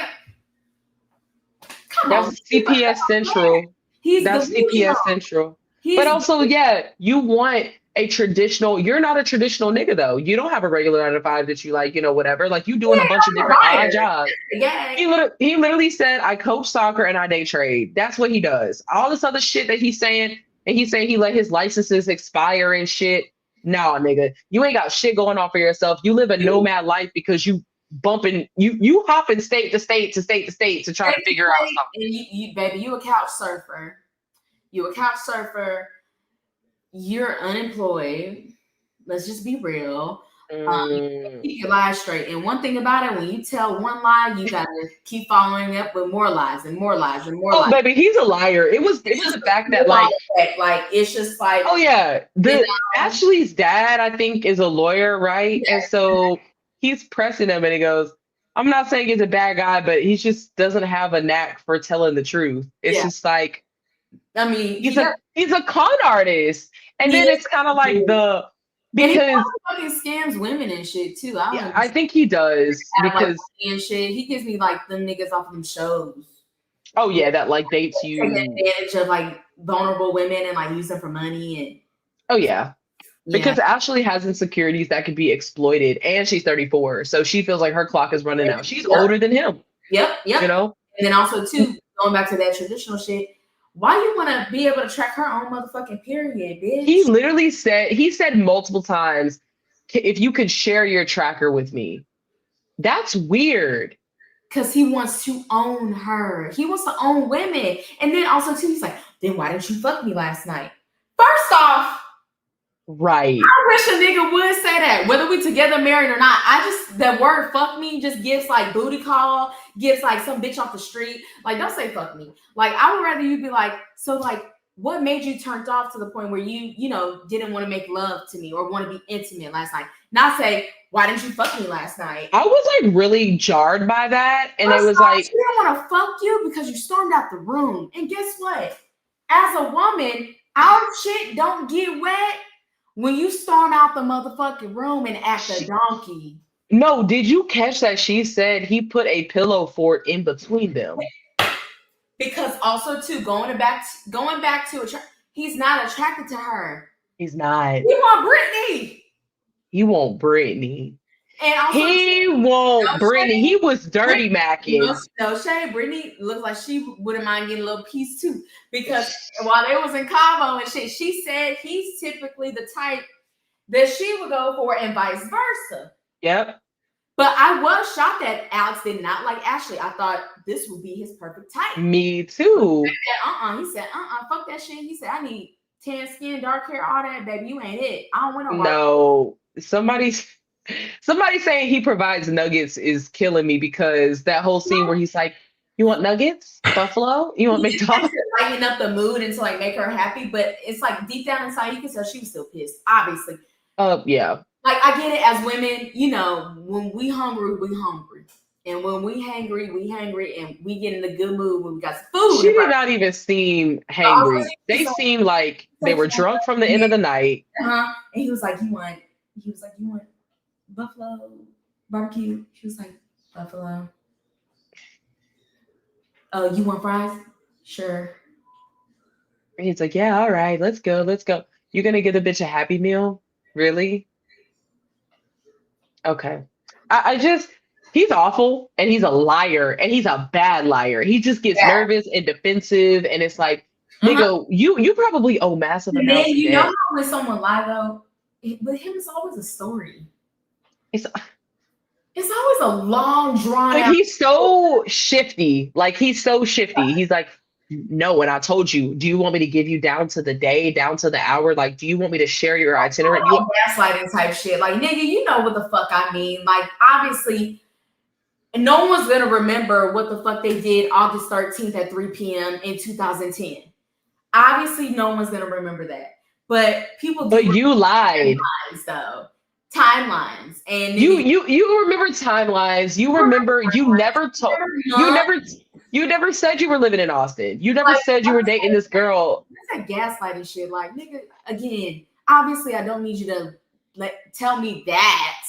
Come on,
That's CPS Central.
he's
That's
delusional.
CPS Central. But
He's
also, yeah, you want a traditional, you're not a traditional nigga though. You don't have a regular 9 to 5 that you like, whatever. Like you doing a bunch of different odd jobs.
yeah.
He literally said, I coach soccer and I day trade. That's what he does. All this other shit that he's saying, and he's saying he let his licenses expire and shit. Nah, nigga. You ain't got shit going on for yourself. You live a nomad life because you hopping state to state to state to state to try to figure out something.
And you baby, you a couch surfer. You a couch surfer. You're unemployed. Let's just be real. Keep your lies straight. And one thing about it, when you tell one lie, you gotta keep following up with more lies and more lies and more lies.
Baby, he's a liar. It was the fact that like
it's just like,
oh yeah, Ashley's dad I think is a lawyer, right?
Yeah.
And so he's pressing him and he goes, I'm not saying he's a bad guy, but he just doesn't have a knack for telling the truth. It's just like,
I mean,
he's a con artist. And then it's kind of like because
he fucking scams women and shit too.
I think he does because
and shit. He gives me like them niggas off of them shows.
Oh yeah, that like dates you.
Take advantage of like vulnerable women and like use them for money and.
Oh yeah. Because Ashley has insecurities that could be exploited, and she's 34, so she feels like her clock is running out. She's older than him.
Yep.
You know.
And then also too, going back to that traditional shit. Why you want to be able to track her own motherfucking period, bitch?
He literally said multiple times, if you could share your tracker with me. That's weird.
Because he wants to own her. He wants to own women. And then also too, he's like, then why didn't you fuck me last night? First off,
right.
I wish a nigga would say that, whether we together, married or not. That word fuck me just gives like booty call, gives like some bitch off the street. Like, don't say fuck me. Like, I would rather you be like, so like, what made you turned off to the point where you didn't want to make love to me or want to be intimate last night? Not say, why didn't you fuck me last night?
I was like really jarred by that. And I was like,
I don't want to fuck you because you stormed out the room. And guess what? As a woman, our shit don't get wet when you storm out the motherfucking room and act a donkey.
No, did you catch that she said he put a pillow fort in between them?
Because also too, going back to he's not attracted to her.
He's not.
He want Brittany.
He won't Brittany.
And also
he won't Brittany. He was dirty macking.
No shade. Brittany looks like she wouldn't mind getting a little piece too. Because while they was in Cabo and shit, she said he's typically the type that she would go for and vice versa.
Yep.
But I was shocked that Alex did not like Ashley. I thought this would be his perfect type.
Me too.
He said, fuck that shit. He said, I need tan skin, dark hair, all that, baby. You ain't it. I don't want no.
No. Somebody saying he provides nuggets is killing me because that whole scene where he's like, you want nuggets? Buffalo? You want McDonald's?
Lighten up the mood and to like make her happy. But it's like deep down inside, you can tell she was still pissed, obviously.
Yeah.
Like, I get it as women, when we hungry, we hungry. And when we hangry, and we get in a good mood when we got some food.
She did not even seem hangry. They seemed like they were drunk from the end of the night.
And he was like, you want buffalo barbecue? She was like, buffalo. Oh, you want fries? Sure.
And he's like, yeah, all right, let's go, let's go. You gonna give the bitch a Happy Meal? Really? Okay. I just, he's awful and he's a liar and he's a bad liar. He just gets nervous and defensive and it's like, nigga, you probably owe massive
And
amounts
then
of
you know
debt.
how when someone lie though, with him it's always a story.
It's
always a long drawn
But
out.
he's so shifty. Like he's so shifty. He's like, no, and I told you, do you want me to give you down to the day, down to the hour? Like, do you want me to share your itinerary?
Gaslighting type shit. Like, nigga, you know what the fuck I mean. Like, obviously, no one's gonna remember what the fuck they did August 13th at 3 p.m. in 2010. Obviously, no one's gonna remember that. But people do.
But you lied.
Though. Timelines. And
you remember timelines. You remember you never told you never said you were living in Austin. You never said you were dating this girl.
That's that gaslighting shit. Like, nigga, again, obviously I don't need you to tell me that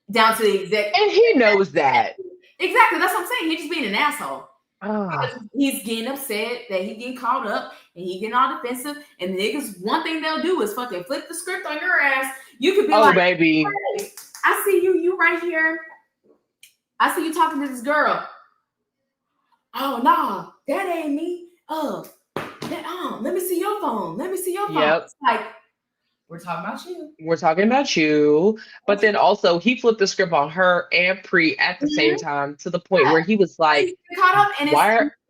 down to the exact.
And he knows that.
Exactly. That's what I'm saying. He's just being an asshole.
Oh.
He's getting upset that he's getting caught up and he getting all defensive. And niggas, one thing they'll do is fucking flip the script on your ass. You could be like,
baby.
Hey, I see you right here. I see you talking to this girl. Oh no, that ain't me. Let me see your phone. Let me see your phone.
Yep.
It's like, we're talking about you.
We're talking about you. But then also he flipped the script on her and Pre at the same time to the point where he was like,
caught up and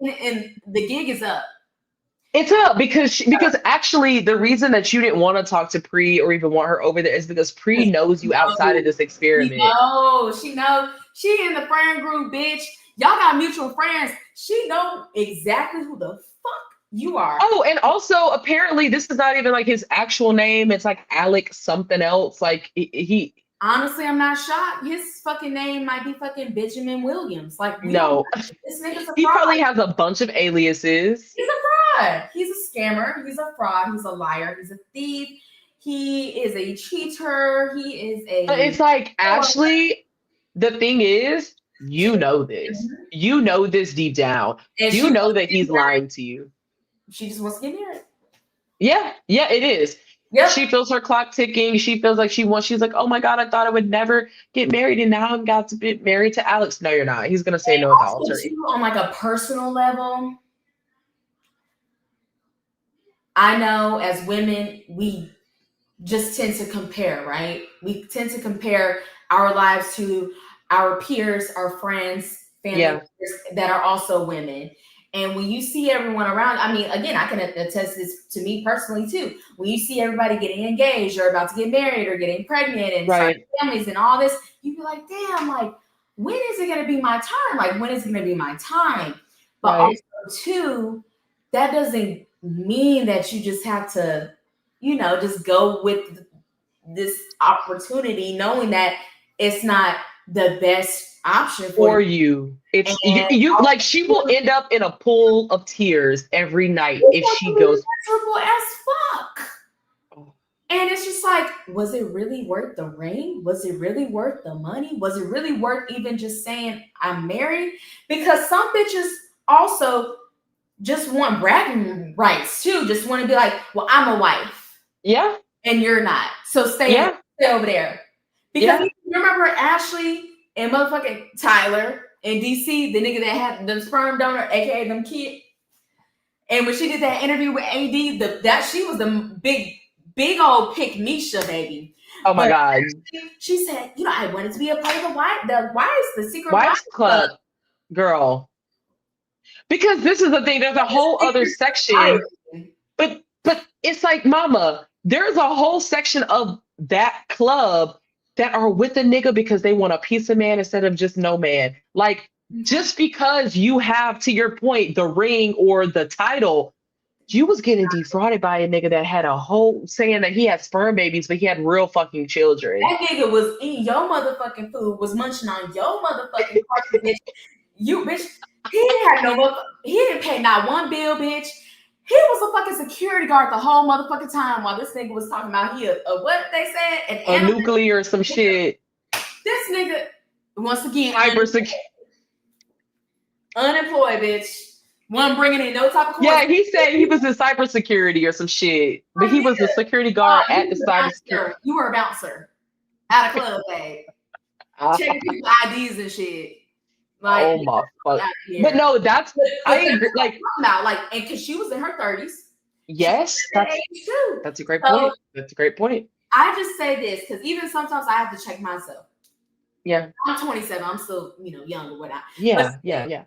and the gig is up.
It's up because actually the reason that you didn't want to talk to Pre or even want her over there is because Pre knows you outside of this experiment.
She knows. She in the friend group, bitch. Y'all got mutual friends. She know exactly who the fuck you are.
Oh, and also apparently this is not even like his actual name. It's like Alec something else. Like he.
Honestly, I'm not shocked. His fucking name might be fucking Benjamin Williams. Like,
no,
this nigga's a fraud.
He probably has a bunch of aliases.
He's a fraud. He's a scammer. He's a fraud. He's a liar. He's a thief. He is a cheater. He is a.
But it's like, Ashley, the thing is, you know this. Mm-hmm. You know this deep down. And you know that he's lying to you.
She just wants to get married.
Yeah, it is. Yep. She feels her clock ticking. She feels like she's like, oh my God, I thought I would never get married. And now I'm got to get married to Alex. No, you're not. He's going to say no at the altar.
On like a personal level, I know as women, we just tend to compare, right? We tend to compare our lives to our peers, our friends, family members that are also women. And when you see everyone around, I mean, again, I can attest this to me personally too. When you see everybody getting engaged or about to get married or getting pregnant and starting families and all this, you be like, damn, like, when is it going to be my turn? Like, when is it going to be my time? But also too, that doesn't mean that you just have to, just go with this opportunity, knowing that it's not the best option for
you. It's you like she will end up in a pool of tears every night if she goes
miserable as fuck. And it's just like, was it really worth the ring? Was it really worth the money? Was it really worth even just saying I'm married? Because some bitches also just want bragging rights too. Just want to be like, well, I'm a wife.
Yeah.
And you're not. So stay over there. Because you remember Ashley and motherfucking Tyler in DC, the nigga that had the sperm donor, aka them kid. And when she did that interview with AD, that she was the big old pick Misha baby.
Oh my God.
She said, I wanted to be a part of the secret
Wives Club. Girl. Because this is the thing, there's a whole other section. But it's like, mama, there's a whole section of that club that are with a nigga because they want a piece of man instead of just no man. Like, just because you have, to your point, the ring or the title, You was getting defrauded by a nigga that had a whole saying that he had sperm babies, but he had real fucking children.
That nigga was eating your motherfucking food, was munching on your motherfucking carpet, bitch. You bitch, he didn't have no he didn't pay not one bill, bitch. He was a fucking security guard the whole motherfucking time while this nigga was talking about he a what they said,
A nuclear or some shit.
This nigga, once again, unemployed, bitch. One bringing in no type of course.
Yeah, he said he was in cybersecurity or some shit, but he was a security guard at the cybersecurity.
You were a bouncer at a club, babe. Checking people's IDs and shit. Like,
oh my fuck! But no, that's I agree. Like,
and because she was in her 30s.
Yes, that's a great point. That's a great point.
I just say this because even sometimes I have to check myself.
Yeah,
I'm 27. I'm still, young or whatnot.
Yeah, yeah.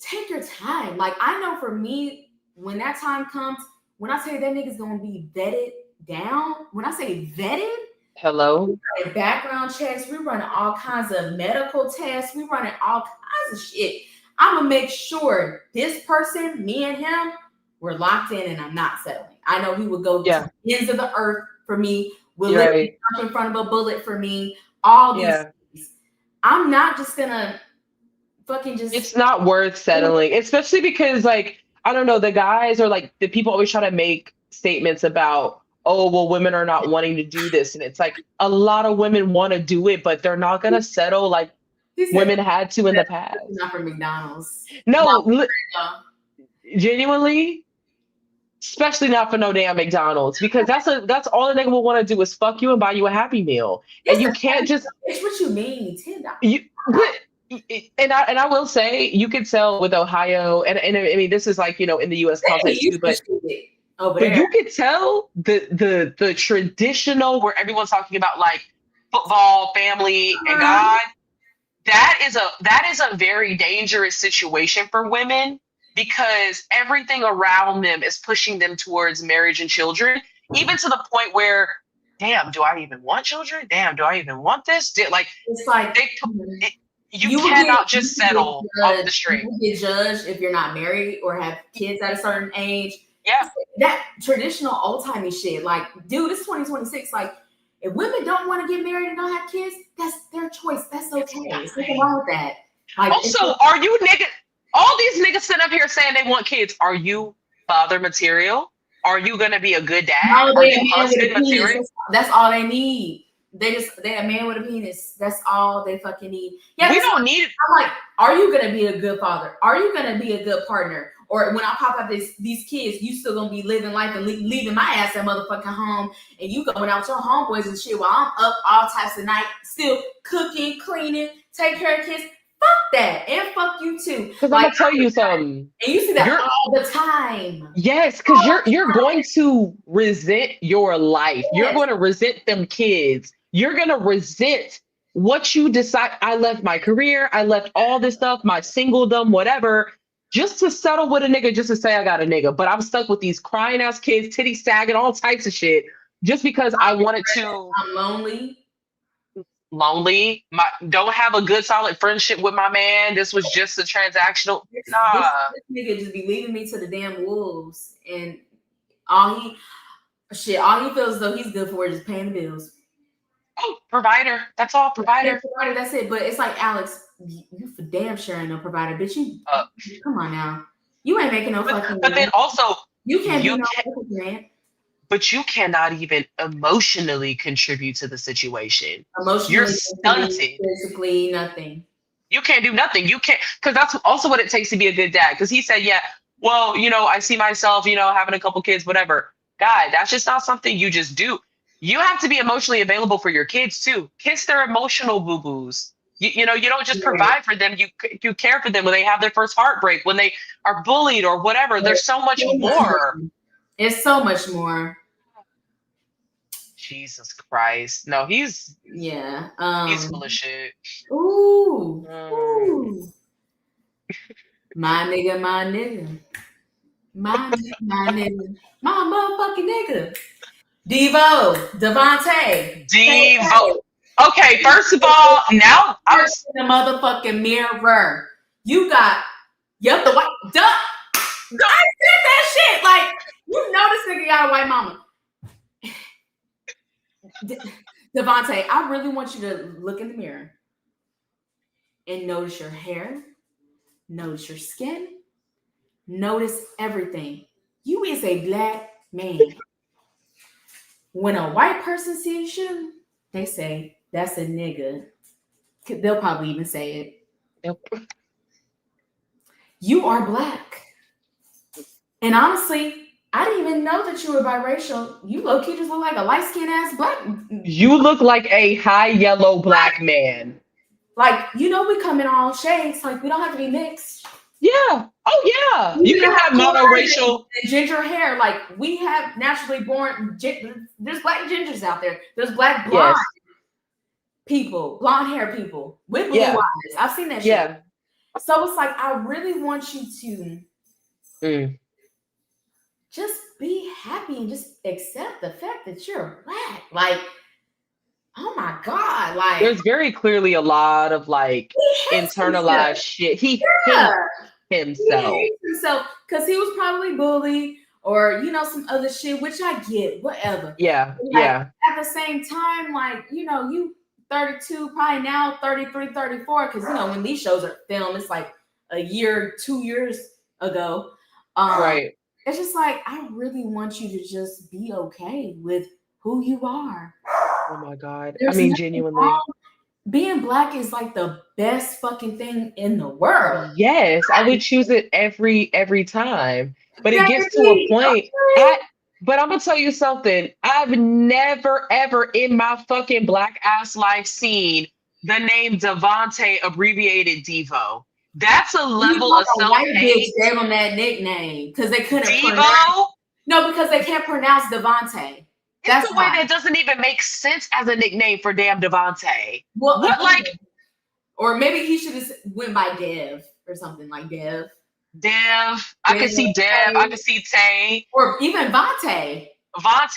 Take your time. Like, I know for me, when that time comes, when I say that nigga's gonna be vetted down, when I say vetted,
hello,
background checks, we running all kinds of medical tests, we running all kinds of shit. I'm gonna make sure this person, me and him, we're locked in, and I'm not settling. I know he would go to the ends of the earth for me. Will literally jump in front of a bullet for me. All these things. I'm not just gonna fucking just.
It's not worth settling, especially because, like, I don't know, the guys are like, the people always try to make statements about, oh, well, women are not wanting to do this. And it's like, a lot of women want to do it, but they're not going to settle like women had to in the past.
Not for McDonald's.
No, genuinely, especially not for no damn McDonald's, because that's all a nigga will want to do is fuck you and buy you a Happy Meal. And you can't just.
It's what you mean,
And I will say, you could tell with Ohio, and I mean, this is like, in the U.S. context too, but you could tell the traditional where everyone's talking about like football, family, and God. That is a very dangerous situation for women because everything around them is pushing them towards marriage and children, even to the point where, damn, do I even want children? Damn, do I even want this? It's like you cannot just settle off the street.
You get judged if you're not married or have kids at a certain age.
Yeah.
That traditional old-timey shit. Like, dude, it's 2026. Like, if women don't want to get married and don't have kids, that's their choice. That's okay. There's nothing wrong with that. Like,
also, are you niggas? All these niggas sitting up here saying they want kids. Are you father material? Are you gonna be a good dad? Are you husband material?
That's all they need. They a man with a penis. That's all they fucking need. Yeah,
we don't need it.
I'm like, are you gonna be a good father? Are you gonna be a good partner? Or when I pop out these kids, you still gonna be living life and leaving my ass at motherfucking home, and you going out with your homeboys and shit while I'm up all types of night, still cooking, cleaning, take care of kids. Fuck that, and fuck you too.
Because like, I'm gonna tell you something,
and you see that all the time.
Yes, because you're going to resent your life. Yes. You're going to resent them kids. You're going to resent what you decide. I left my career. I left all this stuff, my singledom, whatever, just to settle with a nigga, just to say I got a nigga. But I'm stuck with these crying ass kids, titty sagging, all types of shit, just because I wanted to.
I'm lonely.
Don't have a good solid friendship with my man. This was just a transactional. Nah.
This nigga just be leaving me to the damn wolves, and all he feels as though he's good for is just paying the bills.
Oh, provider. That's all. Provider.
Provider. That's it. But it's like, Alex, you for damn sure ain't no provider, bitch. You come on now. You ain't making no fucking.
But then also,
you can't be no fucking man.
But you cannot even emotionally contribute to the situation.
Emotionally,
you're stunted.
Physically, nothing.
You can't do nothing. You can't, because that's also what it takes to be a good dad. Because he said, yeah, well, I see myself, having a couple kids, whatever. God, that's just not something you just do. You have to be emotionally available for your kids too. Kiss their emotional boo-boos. You don't just provide for them. You care for them when they have their first heartbreak, when they are bullied or whatever. There's so much more.
It's so much more.
Jesus Christ. No, he's full of shit.
Ooh. My nigga. My motherfucking nigga. Devontae.
Okay, first of all, now I'm
in the motherfucking mirror. You got the white duck. I said that shit. Like, you know this nigga got a white mama. Devontae, I really want you to look in the mirror and notice your hair, notice your skin, notice everything. You is a black man. When a white person sees you, they say, that's a nigga. They'll probably even say it.
Yep.
You are black. And honestly, I didn't even know that you were biracial. You low-key just look like a light-skinned ass black.
You look like a high yellow black man.
Like, you know, we come in all shades. Like, we don't have to be mixed.
Yeah. Oh, yeah. You can have monoracial.
And ginger hair. Like, we have naturally born. There's black gingers out there. There's black blonde people, blonde hair people with blue eyes. I've seen that shit.
Yeah.
So it's like, I really want you to just be happy and just accept the fact that you're black. Like, oh my God. Like,
there's very clearly a lot of like internalized shit. He hates himself.
He hates himself because he was probably bullied or, you know, some other shit, which I get, whatever.
Yeah.
Like, at the same time, like, you know, you 32, probably now 33, 34, because, you know, when these shows are filmed, it's like a year, 2 years ago.
Right.
It's just like, I really want you to just be okay with who you are.
Oh my God.
There's
I mean, genuinely.
Being black is like the best fucking thing in the world.
Yes, I would choose it every time. But it gets to a point. But I'm gonna tell you something. I've never ever in my fucking black ass life seen the name Devontae abbreviated Devo. That's a level of self-hate.
Gave him that nickname because they couldn't
Devo?
No, because they can't pronounce Devontae.
That's the way that doesn't even make sense as a nickname for damn Devontae.
Well,
what like?
Or maybe he should have went by Dev or something like Dev.
I can see Dev. I can see Tay.
Or even Vontae.
But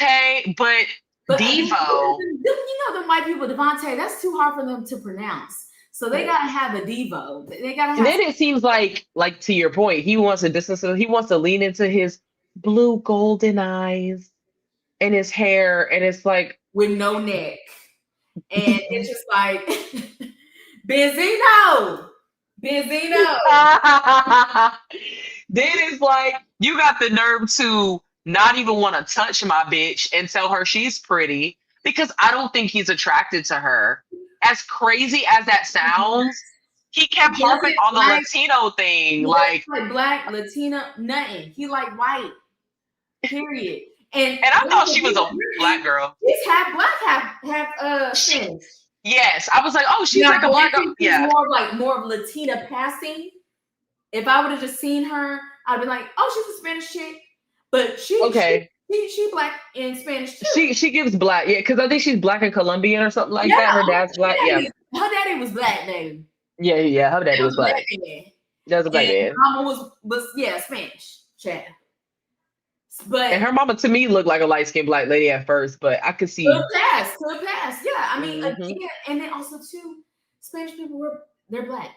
Devo.
You know the white people, Devontae, that's too hard for them to pronounce. So they gotta have a Devo. They gotta have.
And then it seems like to your point, he wants to distance. He wants to lean into his blue golden eyes and his hair, and it's like
with no neck, and it's just like Benzino.
Then it's like you got the nerve to not even want to touch my bitch and tell her she's pretty because I don't think he's attracted to her. As crazy as that sounds, he kept harping on the Latino thing. Like
black, Latino, nothing. He like white. Period. And
I thought she was a black girl.
She's half black, half Spanish.
Yes, I was like, oh, she's like a black girl. Yeah,
more of Latina passing. If I would have just seen her, I'd be like, oh, she's a Spanish chick. But she black and Spanish too.
She gives black, yeah, because I think she's black and Colombian or something like that. Her dad's black,
her daddy was black, baby.
Yeah, her daddy was black. That was a black man.
Mama was Spanish, Chad.
And her mama to me looked like a light-skinned black lady at first, but I could see
could pass. Yeah, I mean, again, and then also too, Spanish people they're black.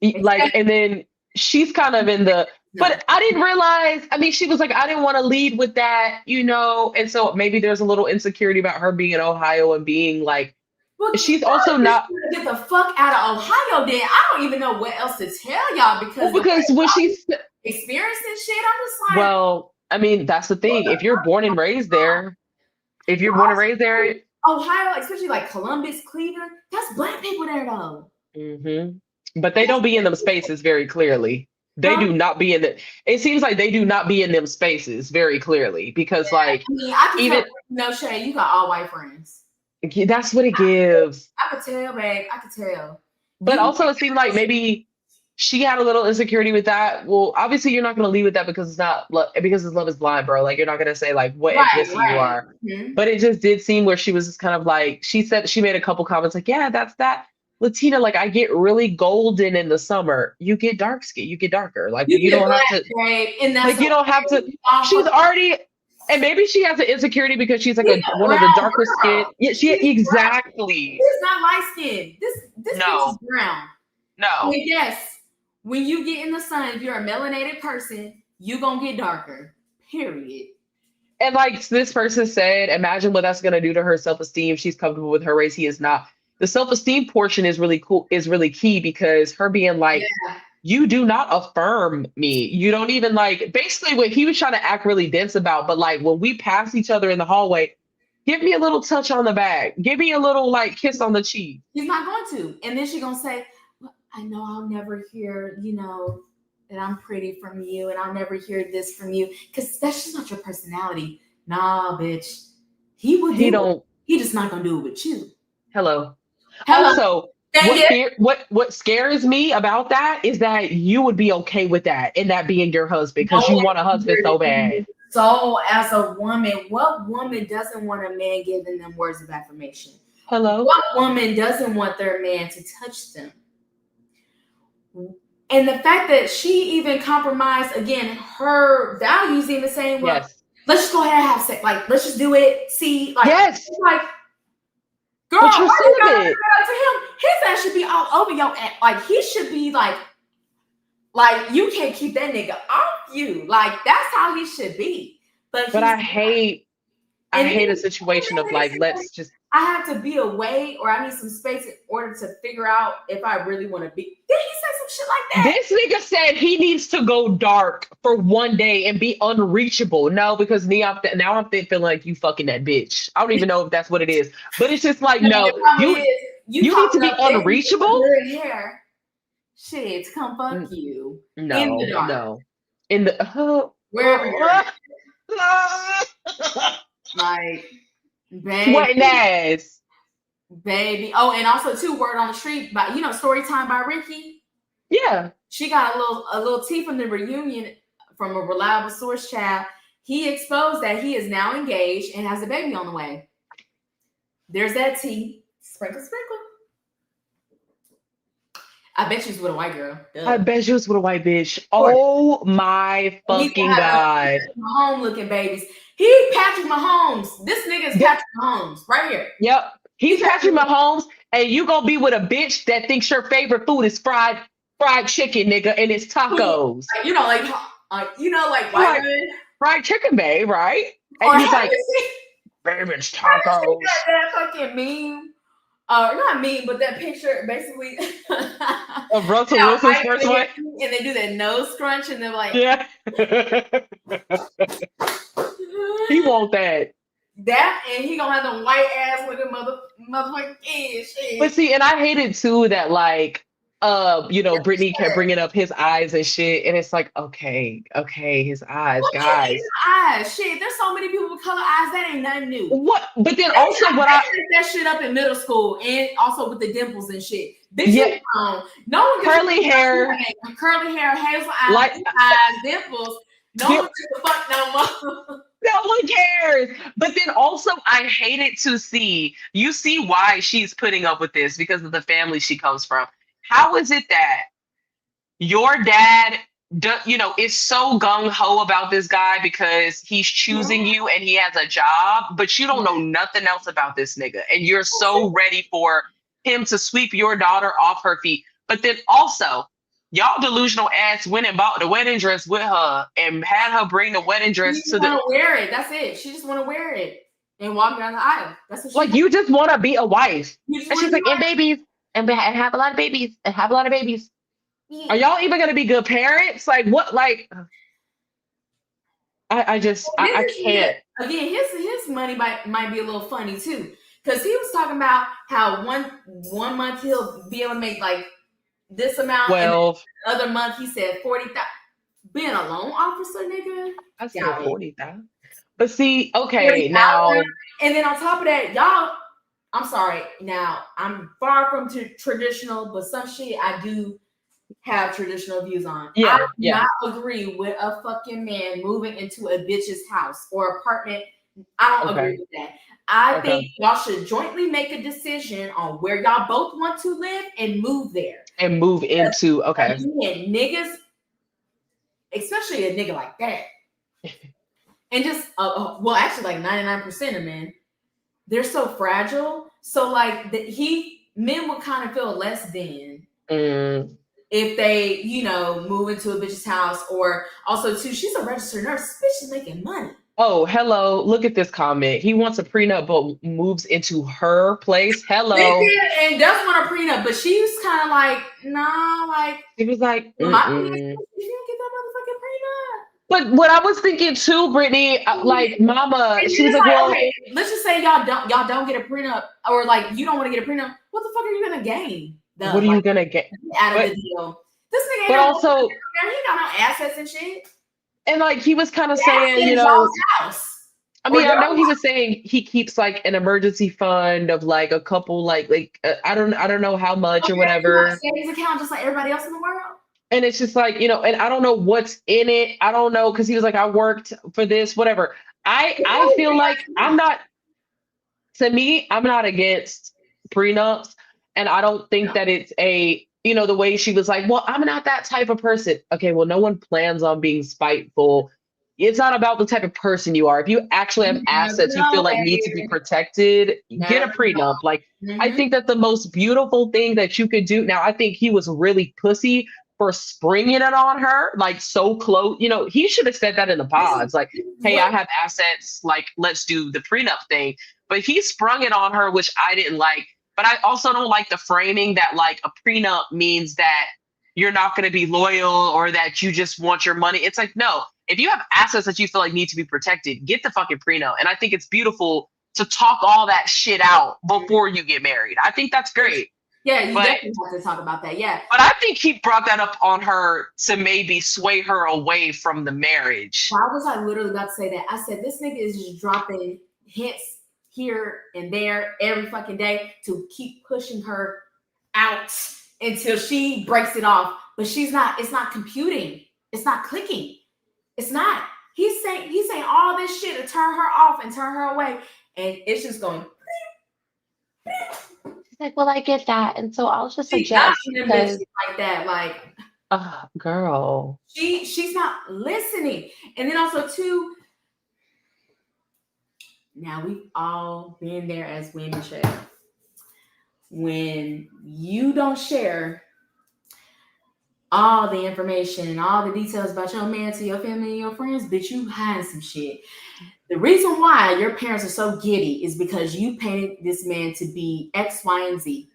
Like, and then she's kind of in the. But I didn't realize. I mean, she was like, I didn't want to lead with that, you know, and so maybe there's a little insecurity about her being in Ohio and being like. Well, she's also not.
Get the fuck out of Ohio, then. I don't even know what else to tell y'all because
when she's
experiencing shit, I'm just like.
Well. I mean, that's the thing. If you're born and raised there,
Ohio, especially like Columbus, Cleveland, that's black people there though.
Mm-hmm. But they don't be in them spaces very clearly. They do not be in the. It seems like they do not be in them spaces very clearly because, like,
I can even no shade. You got all white friends.
That's what it gives.
I could tell, babe. I could tell.
But also, it seemed like maybe. She had a little insecurity with that. Well, obviously, you're not going to lead with that because it's not because his love is blind, bro. Like, you're not going to say like what ethnicity you are. Mm-hmm. But it just did seem where she was just kind of like she said she made a couple comments like, yeah, that's that Latina. Like, I get really golden in the summer. You get dark skin. You get darker. Like you don't have to.
And that's
like you don't have to. She's already. And maybe she has an insecurity because she's like one of the darker skin. Yeah, exactly.
This is not light skin. This
no.
is brown.
No.
And yes. When you get in the sun, if you're a melanated person, you gonna get darker. Period.
And like this person said, imagine what that's gonna do to her self-esteem. She's comfortable with her race. He is not. The self-esteem portion is really cool, is really key because her being like,
Yeah.
you do not affirm me. You don't even like basically what he was trying to act really dense about, but like when we pass each other in the hallway, give me a little touch on the back. Give me a little like kiss on the cheek.
He's not going to. And then she's gonna say, well, I know I'll never hear, that I'm pretty from you, and I'll never hear this from you. Because that's just not your personality. Nah, bitch. He would
He
do it.
don't
He just not gonna do it with you.
hello.
Hello.
Also,
Thank you.
what scares me about that is that you would be okay with that and that being your husband because you want a husband so bad.
So, as a woman, what woman doesn't want a man giving them words of affirmation?
Hello.
What woman doesn't want their man to touch them? And the fact that she even compromised, again, her values, even saying, well,
Yes.
let's just go ahead and have sex. Like, let's just do it. See, like,
Yes.
like, girl,
But you're
why you gotta
celibate.
do that to him? His ass should be all over your ass. Like, he should be like you can't keep that nigga off you. Like, that's how he should be. But
I hate a situation of like, let's just.
I have to be away or I need some space in order to figure out if I really want to be. Did he say some shit like that?
This nigga said he needs to go dark for one day and be unreachable. No, because now I'm feeling like you fucking that bitch. I don't even know if that's what it is, but it's just like, no, you need to be unreachable.
Hair. Shit, come fuck you.
No,
in the dark.
No. In the
wherever you're at. Like, baby,
sweating ass,
baby. Oh, and also too, word on the street, but story time by Ricky.
Yeah,
she got a little tea from the reunion from a reliable source. Child, he exposed that he is now engaged and has a baby on the way. There's that tea. Sprinkle, sprinkle. I bet you was with a white girl. Duh.
I bet you was with a white bitch. Oh my fucking god!
Mahomes looking babies. He Patrick Mahomes. This nigga is Patrick Mahomes right here.
Yep, he's Patrick Mahomes, and you gonna be with a bitch that thinks your favorite food is fried chicken, nigga, and it's tacos.
Like white women.
Fried chicken, babe, right? And he's like, babe, it's tacos.
That fucking meme. Not meme, but that picture basically
of Russell Wilson's first one.
And they do that nose scrunch and they're like,
yeah. He want that.
That and he gonna have them white ass looking motherfucking shit.
But see, and I hate it too that like Brittany kept bringing up his eyes and shit, and it's like, okay, his eyes, guys.
His eyes, shit. There's so many people with color eyes. That ain't nothing new.
What? But then also, what I
picked that shit up in middle school, and also with the dimples and shit. Bitch, no one
curly hair,
hazel eyes, dimples. No one gives a fuck no more.
No one cares. But then also, I hate it to see. You see why she's putting up with this because of the family she comes from. How is it that your dad, is so gung-ho about this guy because he's choosing you and he has a job, but you don't know nothing else about this nigga, and you're so ready for him to sweep your daughter off her feet. But then also, y'all delusional ass went and bought the wedding dress with her and had her bring the wedding dress to the.
Wear it. That's it. She just want to wear it and walk down the aisle. That's what she
like. You just want to be a wife,
and
she's like, and babies. And have a lot of babies. Yeah. Are y'all even gonna be good parents? Like what? Like I can't.
Again, his money might be a little funny too, because he was talking about how one month he'll be able to make like this amount.
12.
And the other month he said 40,000. Being a loan officer, nigga.
I said 40,000. But see, okay, now.
And then on top of that, y'all. I'm sorry. Now, I'm far from traditional, but some shit I do have traditional views on. I do not agree with a fucking man moving into a bitch's house or apartment. I don't agree with that. I think y'all should jointly make a decision on where y'all both want to live and move there.
And move into,
again, niggas, especially a nigga like that. And just, actually like 99% of men, they're so fragile. So like men would kind of feel less than if they, move into a bitch's house, or also too, she's a registered nurse. This bitch is making money.
Oh, hello. Look at this comment. He wants a prenup, but moves into her place. Hello.
And does want a prenup, but she's kind of like, nah, like,
He was like,
my thing is, if you don't get that motherfucking prenup.
But what I was thinking too, Brittany, like Mama,
And
she was
it's
like, well,
okay, let's just say y'all don't get a prenup, or like you don't want to get a prenup. What the fuck are you gonna gain?
what are you gonna get
out of the deal? This nigga ain't
but also,
he got no assets and shit.
and like he was kind of
The
saying,
y'all's house.
I mean, I know he was saying he keeps like an emergency fund of like a couple, like I don't know how much or whatever.
Savings account just like everybody else in the world.
And it's just like, and I don't know what's in it. I don't know, because he was like, I worked for this, whatever. I feel like to me, I'm not against prenups. And I don't think that it's the way she was like, well, I'm not that type of person. Okay, well, no one plans on being spiteful. It's not about the type of person you are. If you actually have assets you feel like need to be protected, get a prenup. Like, I think that the most beautiful thing that you could do. Now, I think he was really pussy for springing it on her, like so close. He should have said that in the pods, like, hey, I have assets, like, let's do the prenup thing. But he sprung it on her, which I didn't like. But I also don't like the framing that like a prenup means that you're not going to be loyal or that you just want your money. It's like, no, if you have assets that you feel like need to be protected, get the fucking prenup. And I think it's beautiful to talk all that shit out before you get married. I think that's great.
Yeah, you definitely have to talk about that. Yeah.
But I think he brought that up on her to maybe sway her away from the marriage.
Why was I literally about to say that? I said, this nigga is just dropping hints here and there every fucking day to keep pushing her out until she breaks it off. But it's not computing. It's not clicking. It's not. He's saying all this shit to turn her off and turn her away. And it's just going.
She's like, well, I get that. And so I'll just suggest because
like that, like
girl.
She's not listening. And then also too, now we've all been there as women share. When you don't share all the information and all the details about your man to your family and your friends, bitch, you hiding some shit. The reason why your parents are so giddy is because you painted this man to be X, Y, and Z.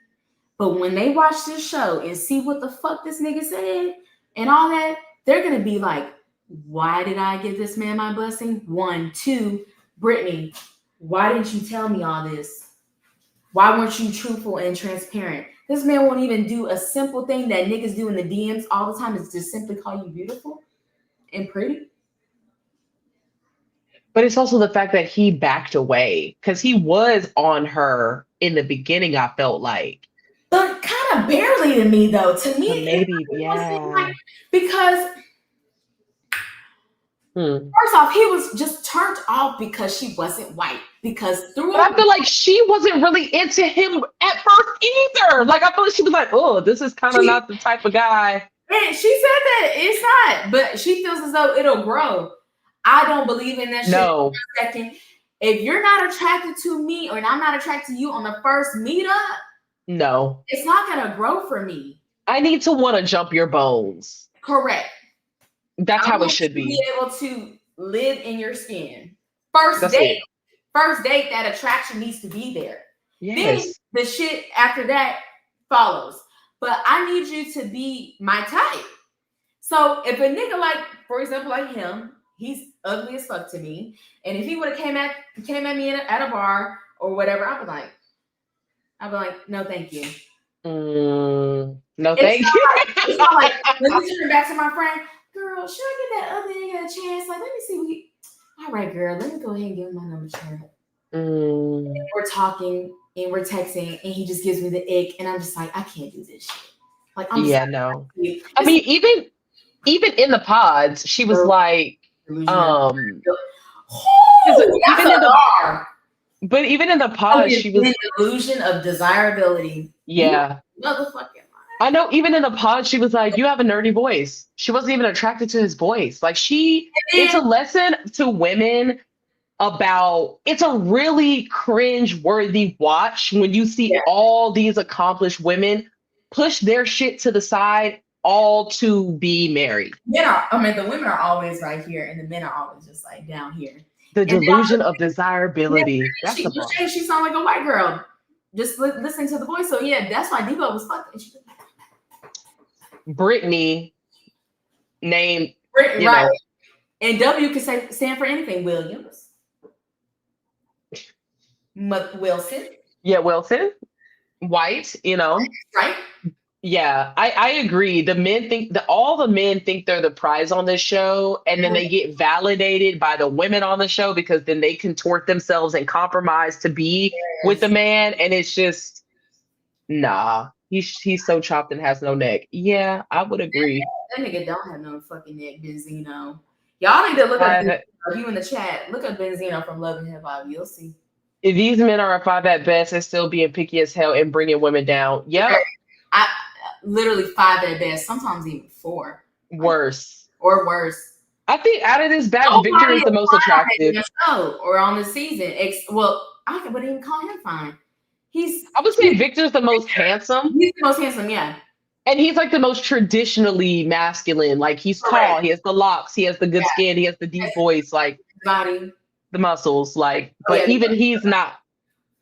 But when they watch this show and see what the fuck this nigga said and all that, they're going to be like, why did I give this man my blessing? 1, 2, Brittany, why didn't you tell me all this? Why weren't you truthful and transparent? This man won't even do a simple thing that niggas do in the DMs all the time, is just simply call you beautiful and pretty.
But it's also the fact that he backed away because he was on her in the beginning, I felt like.
But kind of barely to me, though. To me,
maybe, yeah.
Like, because first off, he was just turned off because she wasn't white. But
I feel like she wasn't really into him at first either. Like, I feel like she was like, oh, this is kind of not the type of guy.
And she said that it's not, but she feels as though it'll grow. I don't believe in that shit for a second. If you're not attracted to me or I'm not attracted to you on the first meetup,
no,
it's not gonna grow for me.
I need to want to jump your bones.
Correct.
That's how it should be.
Be able to live in your skin. First date, that attraction needs to be there.
Yes.
Then the shit after that follows. But I need you to be my type. So if a nigga like, for example, like him, he's ugly as fuck to me. And if he would have came at me at a bar or whatever, I'd be like, no, thank you.
No, thank you.
It's not like, let me turn back to my friend. Girl, should I get that other nigga a chance? Like, let me see. All right, girl, let me go ahead and give him my number. We're talking and we're texting, and he just gives me the ick, and I'm just like, I can't do this shit. Like, no. I mean,
even in the pods, she was like, but even in the pods, she was
illusion of desirability.
Yeah.
Motherfucking.
I know, even in the pod, she was like, you have a nerdy voice. She wasn't even attracted to his voice. Like, it's a lesson to women about, it's a really cringe-worthy watch when you see all these accomplished women push their shit to the side all to be married.
The women are always right here, and the men are always just like down here.
The
And
delusion of desirability. That's the bar.
she sound like a white girl. Just listening to the voice. So yeah, that's why Debo was fucking.
Brittany named
Brittany, right? And W can stand for anything. Williams, Wilson.
Yeah, Wilson. White.
Right.
Yeah, I agree. The men think all the men think they're the prize on this show, and then they get validated by the women on the show because then they contort themselves and compromise to be with the man, and it's just nah. He's so chopped and has no neck. Yeah, I would agree.
That nigga don't have no fucking neck, Benzino. Y'all need to look up you in the chat. Look up Benzino from Love and Hip Hop. You'll see.
If these men are a 5 at best and still being picky as hell and bringing women down, yep.
I literally 5 at best, sometimes even 4.
Worse.
Or worse.
I think out of this batch, Victor is the most attractive.
Or on the season. I wouldn't even call him fine.
I would say Victor's the most handsome.
He's the most handsome, yeah.
And he's like the most traditionally masculine. Like he's tall, he has the locks, he has the good skin, he has the deep voice, like
body,
the muscles, like. But even he's not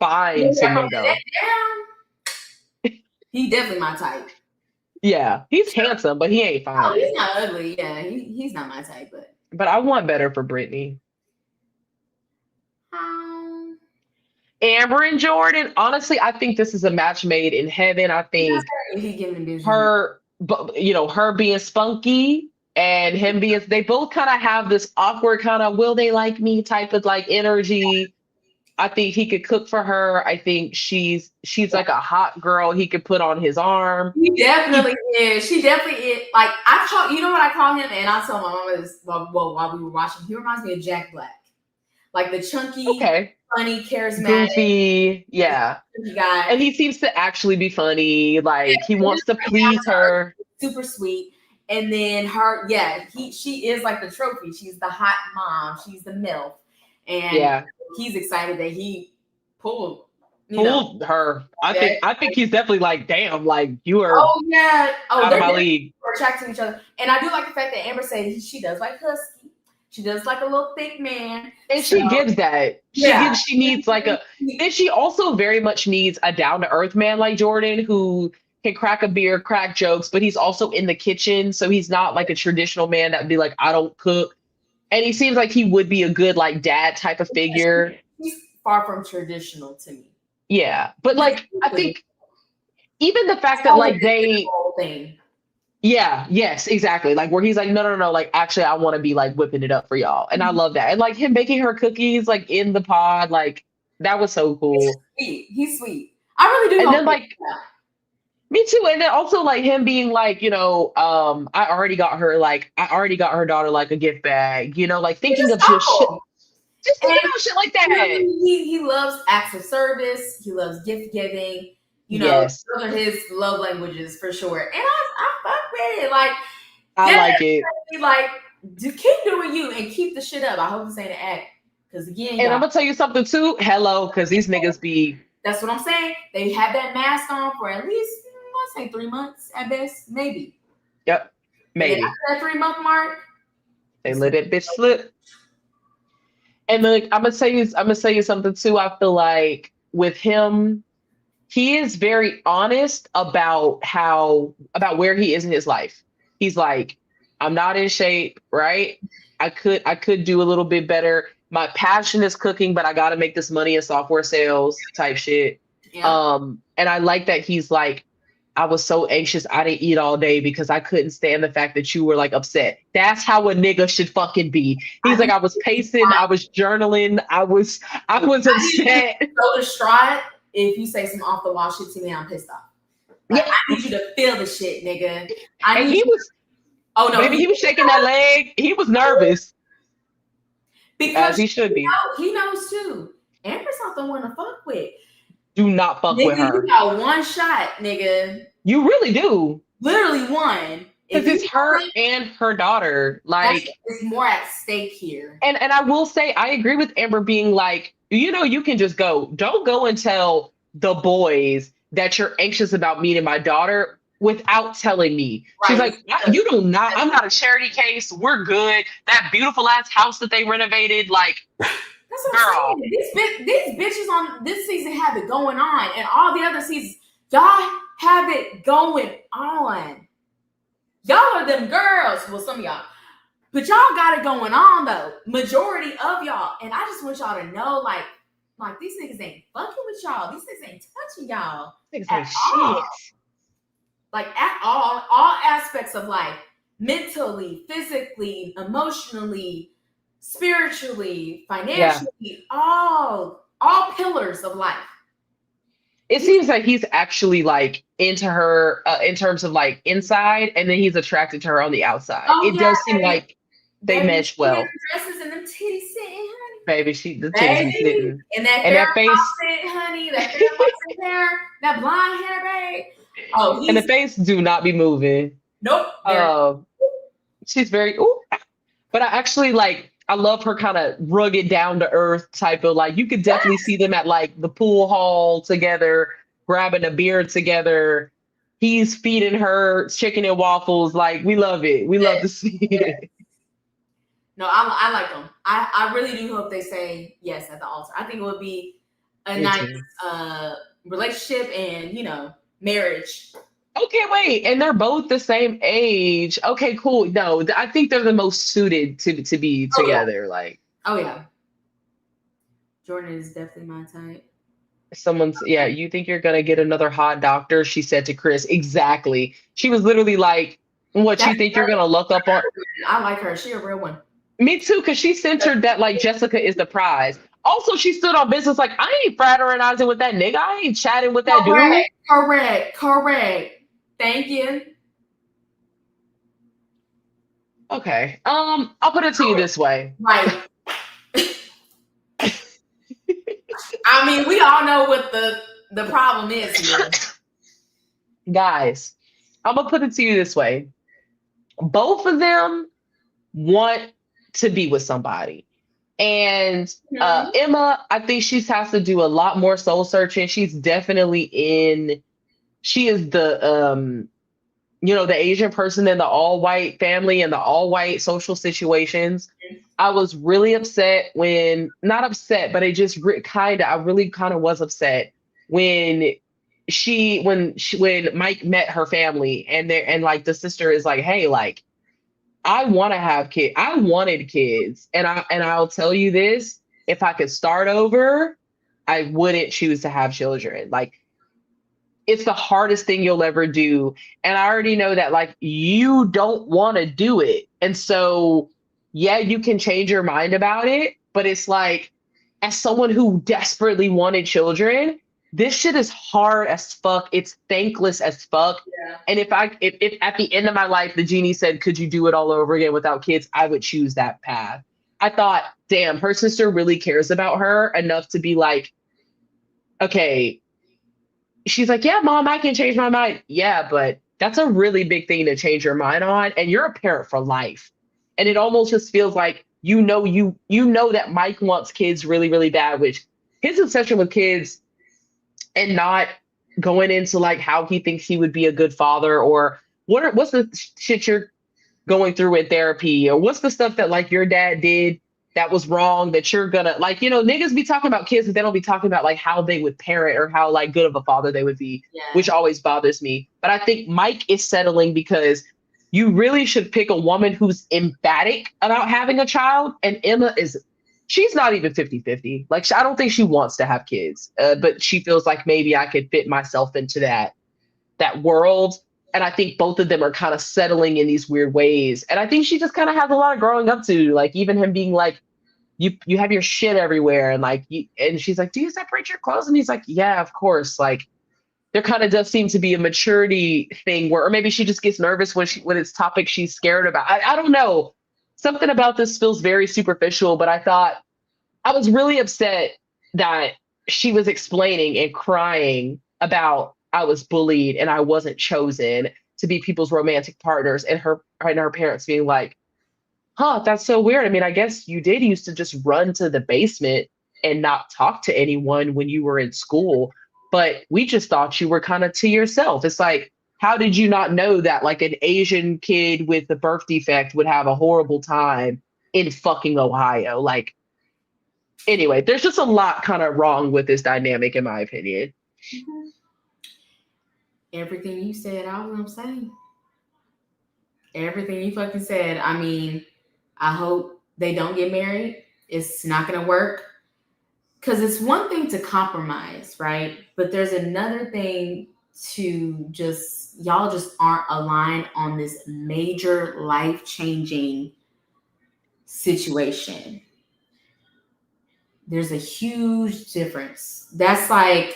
fine to me though.
He definitely my type.
Yeah, he's handsome, but he ain't fine.
Oh, he's not ugly. Yeah, he's not my type,
but I want better for Brittany. Amber and Jordan. Honestly, I think this is a match made in heaven. I think her being spunky and him being, they both kind of have this awkward kind of will they like me type of like energy. I think he could cook for her. I think she's like a hot girl he could put on his arm.
He definitely is. She definitely is. Like you know what I call him? And I told my mama this while we were watching. He reminds me of Jack Black. Like the chunky, funny, charismatic,
goofy, yeah,
guy.
And he seems to actually be funny. Like he wants to please her.
Super sweet. And then she is like the trophy. She's the hot mom. She's the MILF. And he's excited that he pulled
her. I think he's definitely like, damn, like you are out of my league.
We're attracting each other. And I do like the fact that Amber said she does like husky. She does like a little thick man.
And she gives that. She needs like and she also very much needs a down-to-earth man like Jordan who can crack a beer, crack jokes, but he's also in the kitchen. So he's not like a traditional man that would be like, I don't cook. And he seems like he would be a good like dad type of figure.
He's far from traditional to me.
Yeah. But like, I think even the fact that like they... Yeah, yes, exactly. Like where he's like, no. Like, actually, I want to be like whipping it up for y'all. And I love that. And like him making her cookies like in the pod, like that was so cool.
He's sweet. I really do.
And then like, me too. And then also like him being like, I already got her daughter like a gift bag, like thinking of just shit like that.
He loves acts of service. He loves gift giving. Those are his love languages for sure. And I fuck with it. Like,
I like it.
Like, keep doing you and keep the shit up. I hope this ain't an act. Because again,
and I'm gonna tell you something too. Hello, because these niggas be.
That's what I'm saying. They have that mask on for at least, let's say 3 months at best, maybe.
Yep, maybe.
After that 3-month mark,
they let that bitch slip. And like, I'm gonna tell you something too. I feel like with him. He is very honest about where he is in his life. He's like, I'm not in shape, right? I could do a little bit better. My passion is cooking, but I got to make this money in software sales type shit. Yeah. And I like that he's like, I was so anxious I didn't eat all day because I couldn't stand the fact that you were like upset. That's how a nigga should fucking be. He's like, I was pacing, I was journaling, I was upset.
So distraught. If you say some off the wall shit to me, I'm pissed off. Like, I need you to feel the shit, nigga.
He was shaking that leg. He was nervous.
Because
as he should be.
He knows too. Amber's not the one to fuck with.
Do not fuck with her.
You got one shot, nigga.
You really do.
Literally one.
Because it's her and her daughter. Like,
it's more at stake here.
And I will say, I agree with Amber being like, you can just go. Don't go and tell the boys that you're anxious about meeting my daughter. without telling me. She's
Right.
like, you do not, I'm not a charity case. We're good. That beautiful ass house that they renovated, like,
That's what
girl.
I'm saying. These bitches on this season have it going on, and all the other seasons, y'all have it going on. Y'all are them girls. Well, some of y'all, but y'all got it going on though. Majority of y'all, and I just want y'all to know, like these niggas ain't fucking with y'all. These niggas ain't touching y'all at all. Like at all aspects of life, mentally, physically, emotionally, spiritually, financially, all pillars of life.
It seems like he's actually like into her in terms of like inside, and then he's attracted to her on the outside. It does seem like they mesh well.
Dresses and them titties sitting, honey.
Baby, the titties be sitting.
And that face, honey, that fair hair, that blonde hair, babe. Oh,
and the face do not be moving.
Nope.
She's very but I actually like, I love her kind of rugged, down to earth type of, like, you could definitely see them at like the pool hall together, grabbing a beer together. He's feeding her chicken and waffles. Like, we love it. We love to see it.
No, I like them. I really do hope they say yes at the altar. I think it would be a nice relationship and, marriage.
Okay, wait, and they're both the same age. Okay, cool. No, I think they're the most suited to be together.
Jordan is definitely my type.
You think you're gonna get another hot doctor? She said to Chris. Exactly. She was literally like, "What you think you're gonna look up on?"
I like her. She a real one.
Me too, because she centered that like Jessica is the prize. Also, she stood on business like, I ain't fraternizing with that nigga. I ain't chatting with that dude.
Correct. Thank you.
Okay. I'll put it to you this way.
Right. I mean, we all know what the problem is here.
Guys, I'm gonna put it to you this way. Both of them want to be with somebody. And Emma, I think she has to do a lot more soul searching. She's definitely she is the the Asian person in the all white family and the all white social situations. I was really upset not upset, but it just I really kind of was upset when Mike met her family and like the sister is like, hey, like, I want to have kids. I wanted kids. And I'll tell you this, if I could start over, I wouldn't choose to have children. Like, it's the hardest thing you'll ever do. And I already know that, like, you don't want to do it. And so, yeah, you can change your mind about it. But it's like, as someone who desperately wanted children, this shit is hard as fuck. It's thankless as fuck.
Yeah.
And if at the end of my life, the genie said, could you do it all over again without kids? I would choose that path. I thought, damn, her sister really cares about her enough to be like, okay. She's like, yeah, mom, I can change my mind. Yeah, but that's a really big thing to change your mind on. And you're a parent for life. And it almost just feels like, you know that Mike wants kids really, really bad, which his obsession with kids and not going into like how he thinks he would be a good father, or what's the shit you're going through in therapy, or what's the stuff that like your dad did that was wrong that you're gonna like, niggas be talking about kids, but they don't be talking about like how they would parent or how like good of a father they would be, which always bothers me. But I think Mike is settling because you really should pick a woman who's emphatic about having a child. And Emma she's not even 50-50. Like, I don't think she wants to have kids, but she feels like maybe I could fit myself into that world. And I think both of them are kind of settling in these weird ways. And I think she just kind of has a lot of growing up to, like, even him being like, you have your shit everywhere. And like, and she's like, do you separate your clothes? And he's like, yeah, of course. Like, there kind of does seem to be a maturity thing or maybe she just gets nervous when it's topics she's scared about. I don't know. Something about this feels very superficial, but I thought I was really upset that she was explaining and crying about I was bullied and I wasn't chosen to be people's romantic partners, and her parents being like, huh, that's so weird. I mean, I guess you did used to just run to the basement and not talk to anyone when you were in school, but we just thought you were kind of to yourself. It's like, how did you not know that like an Asian kid with a birth defect would have a horrible time in fucking Ohio? Like, anyway, there's just a lot kind of wrong with this dynamic, in my opinion.
Mm-hmm. Everything you said, I was gonna say. Everything you fucking said. I mean, I hope they don't get married. It's not gonna work. Because it's one thing to compromise, right? But there's another thing to just, y'all just aren't aligned on this major life changing situation. There's a huge difference. That's like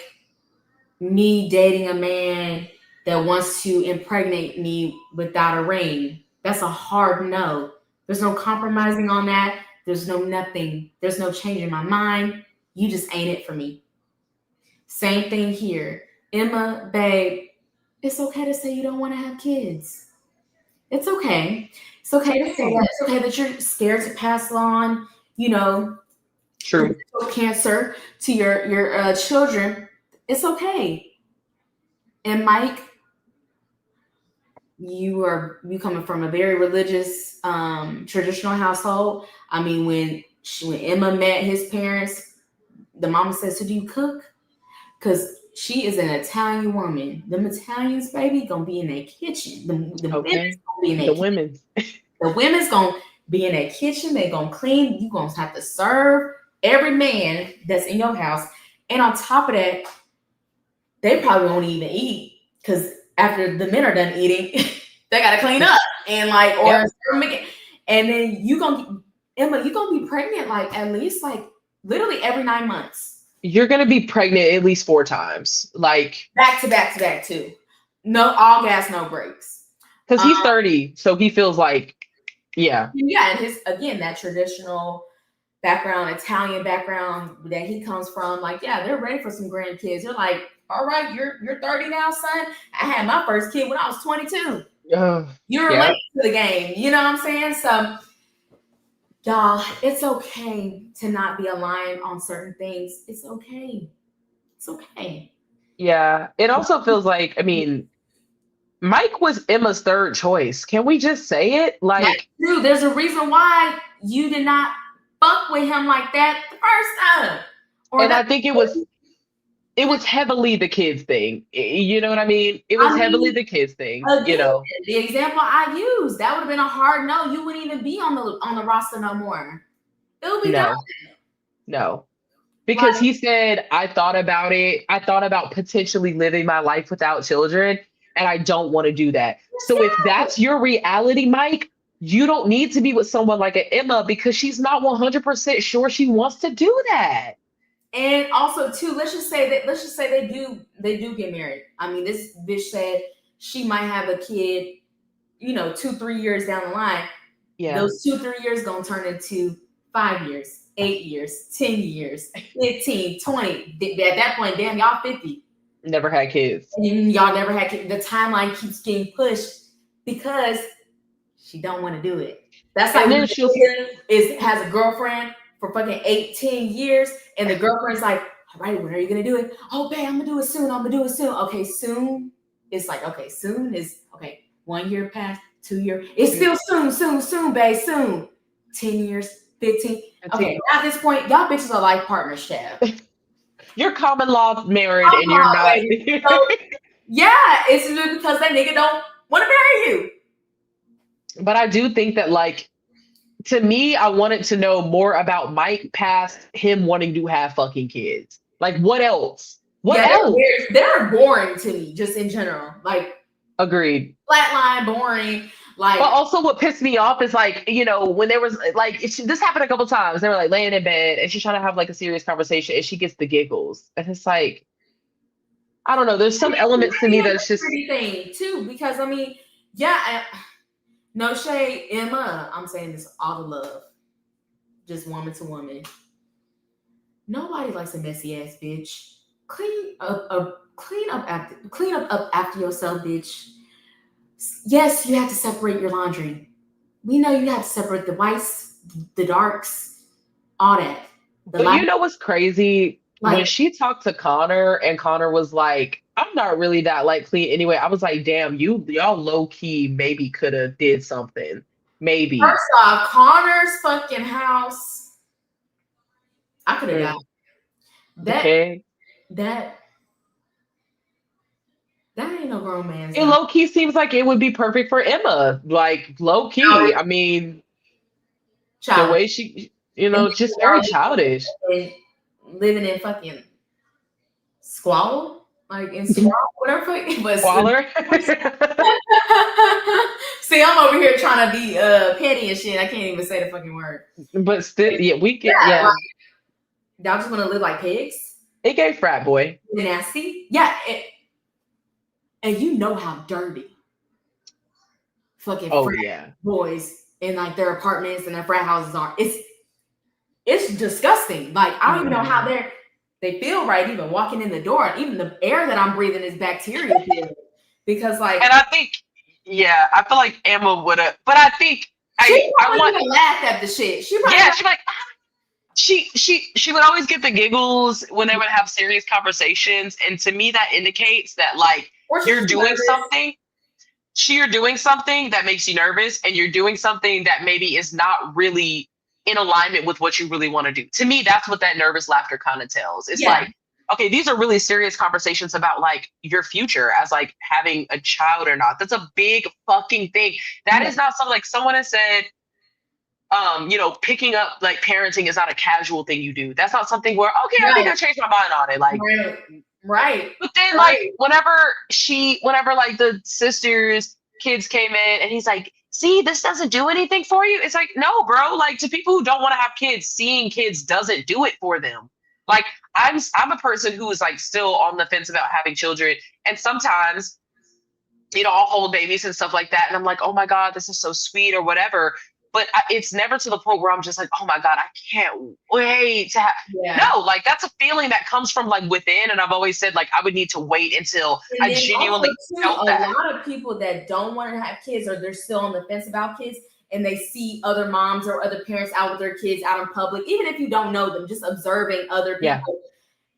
me dating a man that wants to impregnate me without a ring. That's a hard no. There's no compromising on that. There's no nothing. There's no changing my mind. You just ain't it for me. Same thing here. Emma, babe, it's okay to say you don't want to have kids. It's okay. It's okay to say that. It's okay that you're scared to pass on,
True.
cancer to your children. It's okay. And Mike, you coming from a very religious, traditional household. I mean, when Emma met his parents, the mama says, "So do you cook?" Because she is an Italian woman. Them Italians, baby, gonna be in their kitchen. The women's gonna be in their kitchen. They gonna clean. You gonna have to serve every man that's in your house. And on top of that, they probably won't even eat because after the men are done eating, they gotta clean up and and then Emma, you gonna be pregnant like at least like literally every 9 months.
You're gonna be pregnant at least 4 times, like
back to back too. No, all gas, no brakes.
Because he's 30, so he feels like,
and his that traditional background, Italian background that he comes from, like, they're ready for some grandkids. They're like, all right, you're 30 now, son. I had my first kid when I was 22. You're late to the game. You know what I'm saying? So, y'all, it's okay to not be aligned on certain things. It's okay. It's okay.
Yeah. It also feels like, I mean, Mike was Emma's third choice. Can we just say it? Like,
dude, there's a reason why you did not fuck with him like that the first time.
I think it was heavily the kids thing. You know what I mean? It was heavily the kids thing.
Again, the example I used, that would have been a hard no. You wouldn't even be on the roster no more. It would be done.
No. Because he said, I thought about it. I thought about potentially living my life without children, and I don't want to do that. So if that's your reality, Mike, you don't need to be with someone like an Emma because she's not 100% sure she wants to do that.
And also, too, let's just say they do get married. I mean, this bitch said she might have a kid, 2-3 years down the line. Yeah. Those 2-3 years gonna turn into 5 years. 8 years, 10 years, 15, 20. At that point, damn, y'all 50.
Never had kids.
And y'all never had kids. The timeline keeps getting pushed because she don't want to do it. That's like when she has a girlfriend for fucking 8-10 years, and the girlfriend's like, all right, when are you gonna do it? Oh, babe, I'm gonna do it soon. Okay, soon. It's like, okay, soon is okay. 1 year past, 2 years. It's still soon, babe, soon. 10 years, 15. Okay, at this point, y'all bitches are like partners, Chad.
You're common law married and you're not.
So, it's because that nigga don't want to marry you.
But I do think that, like, to me, I wanted to know more about Mike past him wanting to have fucking kids. Like, what else? What else?
They're boring to me, just in general. Like,
agreed.
Flatline, boring. Like,
but also what pissed me off is like, when there was like, this happened a couple times. They were like laying in bed and she's trying to have like a serious conversation and she gets the giggles. And it's like, I don't know. There's some elements to me that's just
pretty thing too, because I mean, no shade, Emma. I'm saying this all the love, just woman to woman. Nobody likes a messy ass bitch. Clean up after yourself, bitch. Yes, you have to separate your laundry. We know you have to separate the whites, the darks, all that.
But you know what's crazy? Like, when she talked to Connor and Connor was like, I'm not really that like clean anyway. I was like, damn, y'all low key maybe could have did something. Maybe.
First off, Connor's fucking house. I could have
Mm,
died. That
okay.
that that ain't no grown man's
It
house.
low key seems like it would be perfect for Emma. Like low key. I mean, the
Child.
way she,
And then
just very
y'all
childish.
living in fucking squalor, like in squalor, whatever. But
Squalor.
see, I'm over here trying to be petty and shit. I can't even say the fucking word.
But still, yeah, we get,
Yeah,
yeah.
like y'all just want to live like pigs,
It gave frat boy.
nasty. Yeah, and you know how dirty fucking
Oh
frat
yeah.
boys in like their apartments and their frat houses are. It's disgusting. Like I don't even know how
Mhm.
they feel right even walking in the door. Even the air that I'm breathing is bacteria filled. Because like
And I think, yeah, I feel like Emma would have, but I think
she
I
probably
want,
even laughed at the shit. She probably
yeah, she like she would always get the giggles when they would have serious conversations, and to me that indicates that like
or she's
you're
just
doing
nervous.
something, you're doing something that makes you nervous, and you're doing something that maybe is not really in alignment with what you really want to do. To me, that's what that nervous laughter kind of tells. It's
Yeah.
like, okay, these are really serious conversations about like your future as like having a child or not. That's a big fucking thing. That
Yeah.
is not something like someone has said, picking up like parenting is not a casual thing you do. That's not something where, okay, I think
Right.
I changed my mind on it. Like,
Right. Right.
but then like
Right.
whenever like the sisters kids came in and he's like, see, this doesn't do anything for you. It's like, no, bro. Like to people who don't want to have kids, seeing kids doesn't do it for them. Like I'm a person who is like still on the fence about having children, and sometimes I'll hold babies and stuff like that. And I'm like, oh my God, this is so sweet or whatever. But it's never to the point where I'm just like, oh my God, I can't wait to have.
Yeah.
No, like that's a feeling that comes from like within. And I've always said, like, I would need to wait until
And
I
then also
genuinely
too,
felt
a
that.
lot of people that don't want to have kids or they're still on the fence about kids and they see other moms or other parents out with their kids out in public, even if you don't know them, just observing other
Yeah.
people,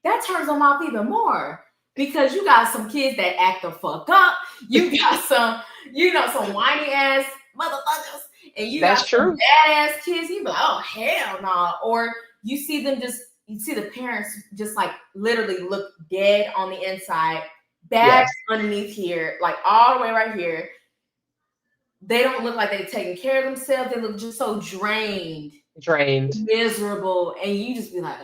that turns them off even more. Because you got some kids that act the fuck up. You got some whiny ass motherfuckers, and you got
That's
some
true.
badass kids. You be like, oh hell no. Nah. Or you see the parents just like literally look dead on the inside, bags
Yes.
underneath here, like all the way right here. They don't look like they're taking care of themselves. They look just so drained,
Drained.
miserable, and you just be like,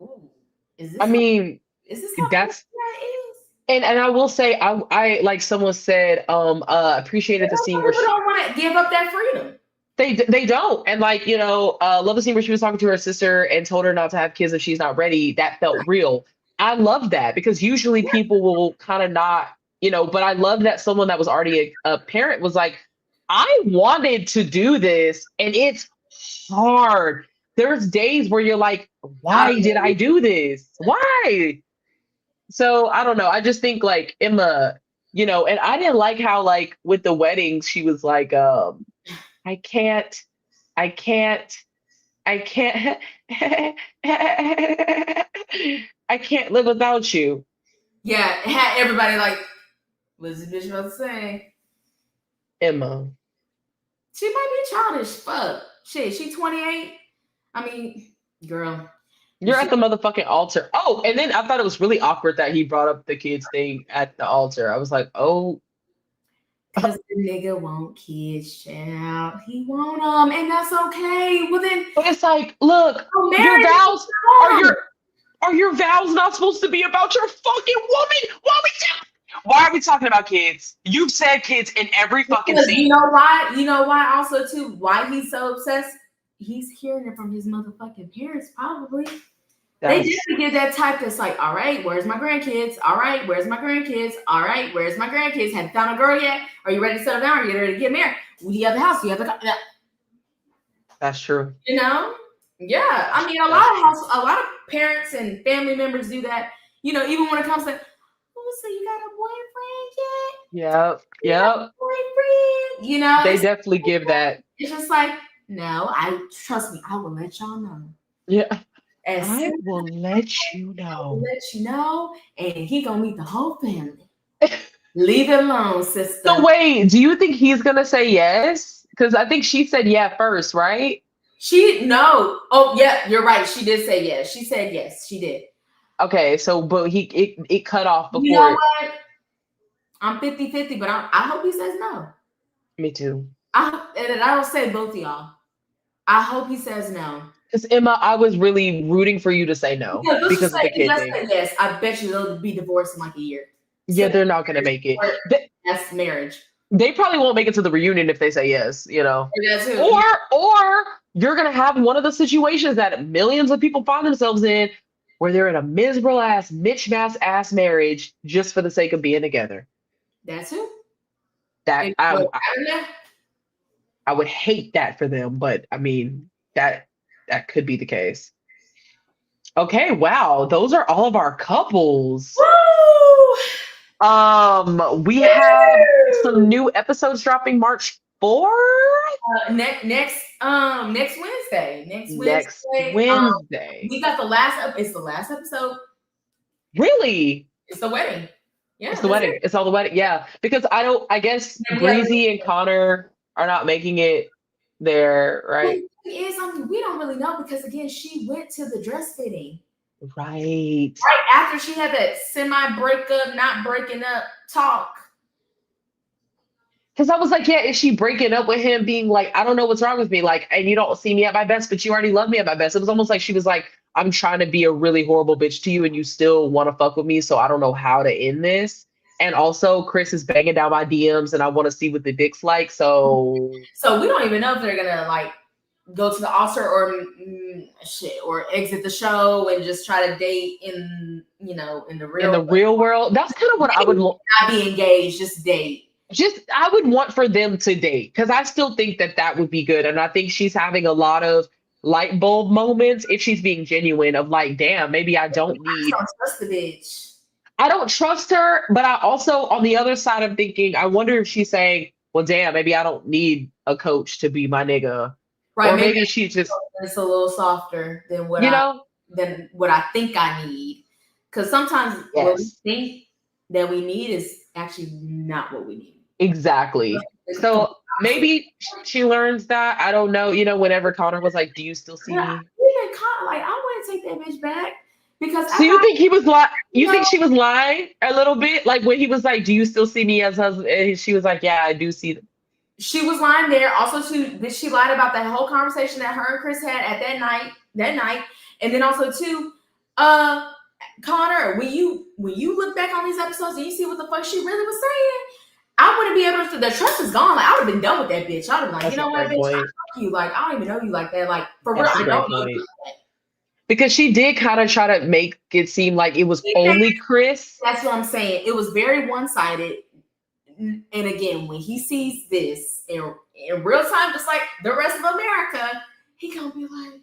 ooh, is
I
this
mean,
is this how
that's
that is?
and I will say I like someone said, appreciated the scene
Some
where
people don't want to give up that freedom.
they don't. And like, love the scene where she was talking to her sister and told her not to have kids if she's not ready. That felt real. I love that because usually
Yeah.
people will kind of not, but I love that someone that was already a parent was like, I wanted to do this and it's hard. There's days where you're like,
I
why
don't
did I
know.
do this? Why? So I don't know. I just think like Emma, and I didn't like how like with the weddings, she was like, I can't, I can't, I can't, I can't live without you.
Yeah, it had everybody like, what's this bitch about to say?
Emma.
She might be childish. Fuck. Shit, she 28. I mean, girl.
You're at the motherfucking altar. Oh, and then I thought it was really awkward that he brought up the kids thing at the altar. I was like, oh,
Because the nigga want kids, child. He want them, and that's okay. Well, then,
but it's like, look,
oh,
your
marriage
vows are
is
your vows not supposed to be about your fucking woman? Why are we talking about kids? You've said kids in every fucking
because you
scene.
know why? You know why also too? Why he's so obsessed? He's hearing it from his motherfucking parents, probably. They
That's
just get that type that's like, all right, where's my grandkids? All right, where's my grandkids? All right, where's my grandkids? Have you found a girl yet? Are you ready to settle down? Are you ready to get married? Do you have a house? Do you have a
that's true.
you know? Yeah. I mean, a
That's true.
lot of parents and family members do that. You know, even when it comes to, oh, so you got a boyfriend yet?
Yep.
You got
Yep.
a boyfriend? You know,
They definitely give that.
it's just like, no, I trust me, I will let y'all know.
Yeah. I will let you
I will
know.
let you know, and he gonna meet the whole family. Leave it alone, sister.
So wait, do you think he's gonna say yes? Because I think she said yeah first, right?
She no. Oh yeah, you're right. She did say yes. She said yes. She did.
Okay, so but it cut off
You know
before.
what? I'm 50-50, but I hope he says no.
Me too.
And I don't say both of y'all. I hope he says no.
Because Emma, I was really rooting for you to say no
Because let's just
because of
say
the
if he
kid
does
thing.
say yes, I bet you they'll be divorced in like a year.
Yeah,
So
they're not gonna make it.
that's marriage.
They probably won't make it to the reunion if they say yes, you know.
Or that too.
Or you're gonna have one of the situations that millions of people find themselves in where they're in a miserable ass, mismatched ass marriage just for the sake of being together.
That too.
That
And, but I don't know.
I would hate that for them, but I mean that could be the case. Okay, wow, those are all of our couples.
Woo!
We have some new episodes dropping March 4th.
Next Wednesday. Next
Next
Wednesday.
Wednesday.
We got the last it's the last episode.
Really?
It's the wedding. Yeah,
It's the
that's
wedding.
it.
It's all the wedding. Yeah, because I guess
And we have
Breezy and Connor are not making it there,
well,
right?
the thing is, we don't really know because again, she went to the dress fitting
Right.
right after she had that semi breakup, not breaking up talk.
Because I was like, yeah, is she breaking up with him being like, I don't know what's wrong with me? Like, and you don't see me at my best, but you already love me at my best. It was almost like she was like, I'm trying to be a really horrible bitch to you and you still want to fuck with me. So I don't know how to end this. And also, Chris is banging down my DMs and I want to see what the dick's like. So
So we don't even know if they're gonna like go to the altar or shit or exit the show and just try to date in in the
in
real
the real world, that's kind of what I would
not be engaged, just date.
I would want for them to date because I still think that that would be good. And I think she's having a lot of light bulb moments if she's being genuine of like, damn, maybe I don't
I just
need,
don't trust the bitch.
I don't trust her. But I also, on the other side of thinking, I wonder if she's saying, well, damn, maybe I don't need a coach to be my nigga.
Right?
Or
Maybe
maybe she just,
it's a little softer
you know,
than what I think I need. Because sometimes what we
yes,
think that we need is actually not what we need.
exactly.
It's the
So maybe she learns that. I don't know. You know, whenever Connor was like, do you still see
yeah,
me?
even like I want to take that bitch back because
So you think he was lying?
you
You think
know,
she was lying a little bit? Like when he was like, "Do you still see me as husband?" And she was like, "Yeah, I do see."
she was lying there. Also, too, that she lied about that whole conversation that her and Chris had at that night, and then also too, Connor, when you look back on these episodes and you see what the fuck she really was saying, I wouldn't be able to. The trust is gone. Like I would have been done with that bitch. I'd have been like,
That's
you
a
know what,
great
bitch, I
point.
fuck you. Like I don't even know you like that. Like for real,
That's a
I
great
don't know
point
you like
because she did kind of try to make it seem like it was
that.
only Chris.
That's what I'm saying. It was very one sided. And again, when he sees this in real time, just like the rest of America, he gonna be like,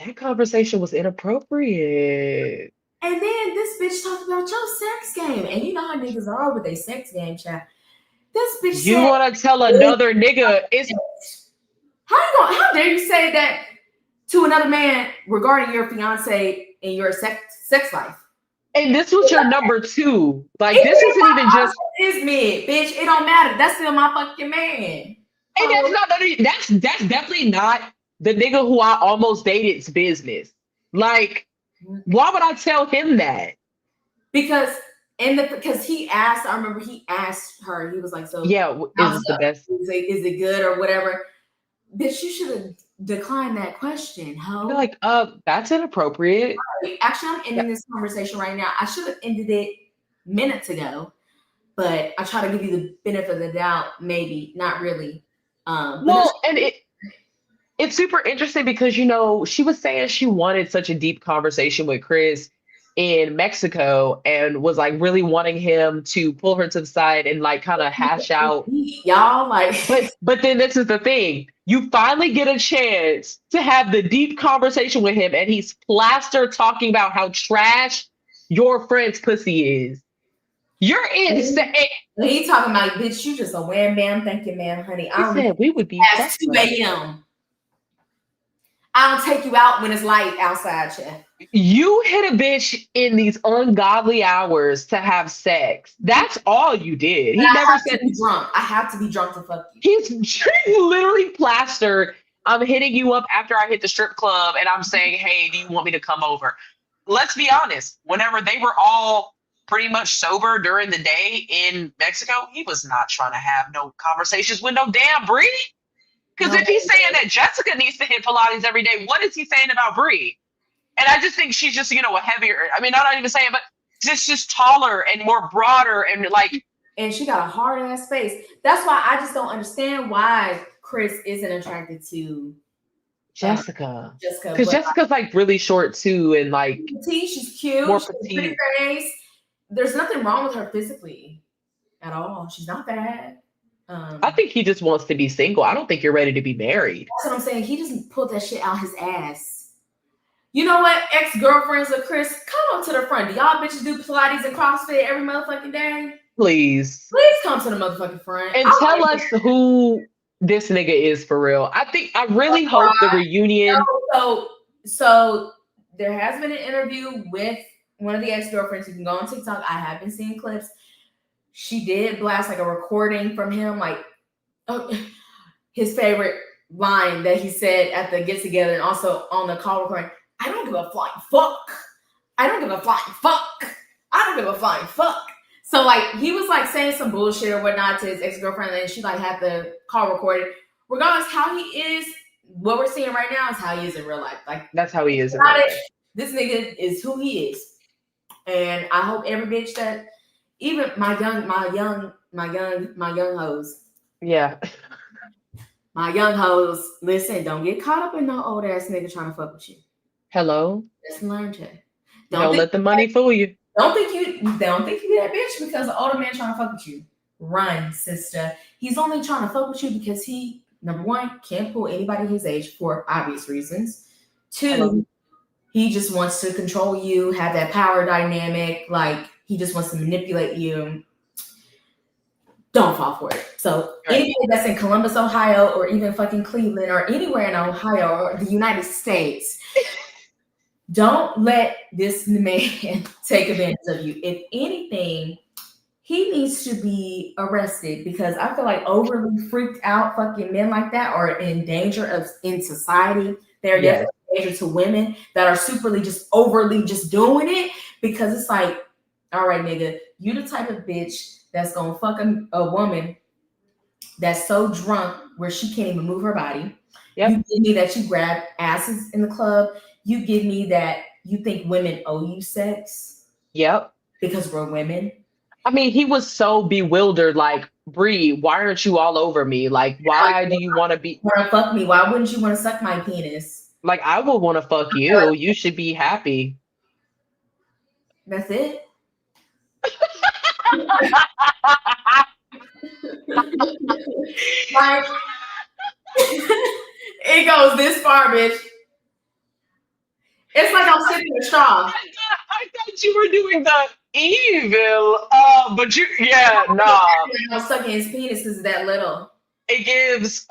That conversation was inappropriate.
and then this bitch talked about your sex game. And you know how niggas are with their sex game, chat. This bitch
You
said,
want to tell another nigga it's
how dare you say that to another man regarding your fiance and your sex life?
and this was your number two. Like
Even
this
if
isn't even
my
just.
husband is mid, bitch. It don't matter. That's still my fucking man.
And that's
Oh,
not that's definitely not the nigga who I almost dated's business. Like, why would I tell him that?
because because he asked, I remember he asked her, he was like, so
Yeah, is
how's
this the
it?
best?
Is it good or whatever? Bitch, you should have declined that question,
You're
ho.
like, that's inappropriate.
Actually, I'm
Yeah.
ending this conversation right now. I should have ended it minutes ago, but I try to give you the benefit of the doubt, maybe, not really. But
Well, and it's super interesting because she was saying she wanted such a deep conversation with Chris in Mexico and was like really wanting him to pull her to the side and like kind of hash out.
y'all like
But then this is the thing. You finally get a chance to have the deep conversation with him and he's plaster talking about how trash your friend's pussy is. You're insane.
he talking about bitch, you just a wham bam, thank you, ma'am, honey. I
He
don't even
said we would be
past 2
fucking.
a.m. I don't take you out when it's light outside, Chef.
You hit a bitch in these ungodly hours to have sex. That's all you did.
But
He
I
never
have
said
to be drunk. I have to be drunk to fuck you.
he's literally plastered. I'm hitting you up after I hit the strip club and I'm saying, hey, do you want me to come over? Let's be honest. Whenever they were all pretty much sober during the day in Mexico, he was not trying to have no conversations with no damn Bree. Because
No,
if he's saying that Jessica needs to hit Pilates every day, what is he saying about Bree? And I just think she's just, a heavier. I mean, I'm not even saying, but just taller and more broader and like.
And she got a hard ass face. That's why I just don't understand why Chris isn't attracted to
Jessica.
Jessica.
Because Jessica's like really short too, and like
petite, she's cute,
more
she's
petite.
pretty face. There's nothing wrong with her physically at all. She's not bad.
I think he just wants to be single. I don't think you're ready to be married.
That's what I'm saying. He just pulled that shit out his ass. You know what? Ex-girlfriends of Chris, come up to the front. Do y'all bitches do Pilates and CrossFit every motherfucking day?
Please
come to the motherfucking front
and tell us who this nigga is for real. I really hope the reunion.
So there has been an interview with one of the ex-girlfriends. You can go on TikTok. I have been seeing clips. She did blast like a recording from him, like his favorite line that he said at the get together and also on the call recording. I don't give a flying fuck. I don't give a flying fuck. I don't give a flying fuck. So like he was like saying some bullshit or whatnot to his ex-girlfriend, and she like had the call recorded. Regardless how he is, what we're seeing right now is how he is in real life. Like
that's how he is in real life.
This nigga is who he is. And I hope every bitch that even my young hoes.
Yeah.
My young hoes, listen, don't get caught up in no old ass nigga trying to fuck with you.
Hello?
Just learn to.
Don't let the money fool you.
Don't think you that bitch because the older man trying to fuck with you. Run, sister. He's only trying to fuck with you because he, number one, can't pull anybody his age for obvious reasons. Two, he just wants to control you, have that power dynamic, like he just wants to manipulate you. Don't fall for it. So anybody that's in Columbus, Ohio, or even fucking Cleveland, or anywhere in Ohio or the United States, don't let this man take advantage of you. If anything, he needs to be arrested because I feel like overly freaked out fucking men like that are in danger in society. They're definitely in danger to women that are superly just overly just doing it because it's like, all right, nigga, you the type of bitch that's gonna fuck a woman that's so drunk where she can't even move her body. Yep. You give me that you grab asses in the club. You give me that you think women owe you sex.
Yep.
Because we're women.
I mean, he was so bewildered, like, Bree, why aren't you all over me? Like, why do you want to be...
Want to fuck me? Why wouldn't you want to suck my penis?
Like, I would want to fuck you. You should be happy.
That's it. Like, it goes this far, bitch. It's like I'm sipping a straw.
I thought you were doing the evil, but you,
I'm sucking his penis because it's that little.
It gives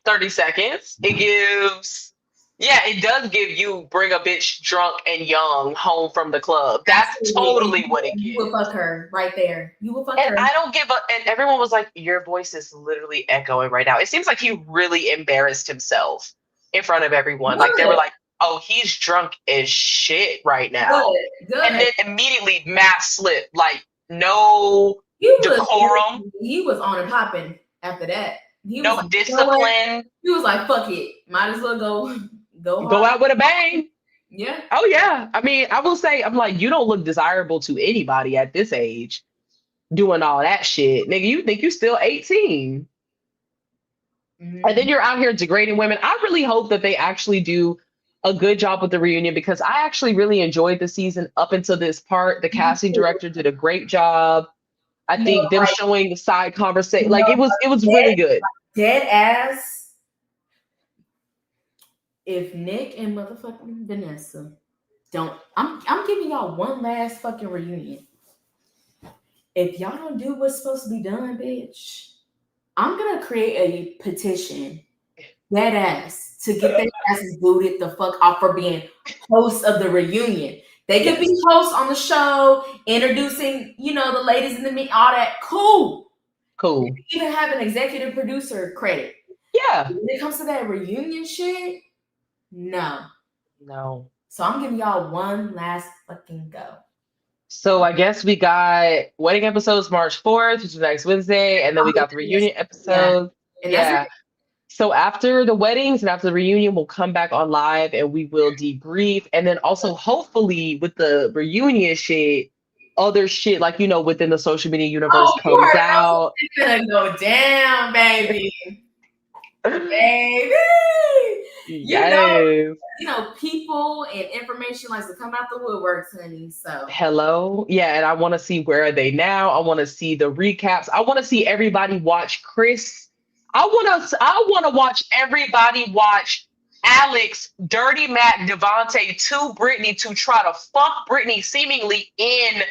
30 seconds. It gives, it does give you bring a bitch drunk and young home from the club. That's totally what it gives.
You will fuck her right there. You will fuck her.
I don't give a, and everyone was like, your voice is literally echoing right now. It seems like he really embarrassed himself in front of everyone. Like they were like, oh, he's drunk as shit right now. Good. And then immediately mask slip, like no decorum.
He was on and popping after that. He
no
was
discipline.
He was like, fuck it. Might as well
go out with a bang.
Yeah.
Oh yeah. I mean, I will say, I'm like, you don't look desirable to anybody at this age doing all that shit. Nigga, you think you still 18. Mm-hmm. And then you're out here degrading women. I really hope that they actually do a good job with the reunion because I actually really enjoyed the season up until this part. The casting director did a great job. I think them showing the side conversation, like it was really good.
Dead ass. If Nick and motherfucking Vanessa don't, I'm giving y'all one last fucking reunion. If y'all don't do what's supposed to be done, bitch, I'm gonna create a petition Dead ass to get their asses booted the fuck off for being hosts of the reunion. They could be
Yes.
hosts on the show, introducing, the ladies in the meet, all that. Cool. They
Cool.
could even have an executive producer credit.
Yeah.
When it comes to that reunion shit, no.
No.
So I'm giving y'all one last fucking go.
So I guess we got wedding episodes March 4th, which is next Wednesday, and then
I'm
we got the
looking this,
reunion
yeah,
episode.
and that's it.
Yeah. So after the weddings and after the reunion, we'll come back on live and we will debrief. And then also hopefully with the reunion shit, other shit like within the social media universe
Oh, you
comes
already know
out.
it's gonna go down, baby. Baby. You know,
Yes.
people and information likes to come out the woodworks, honey. So
Hello. Yeah, and I want to see where are they now. I want to see the recaps. I want to see everybody watch Chris. I want to watch everybody watch Alex, Dirty Mac, Devontae to Brittany to try to fuck Brittany seemingly in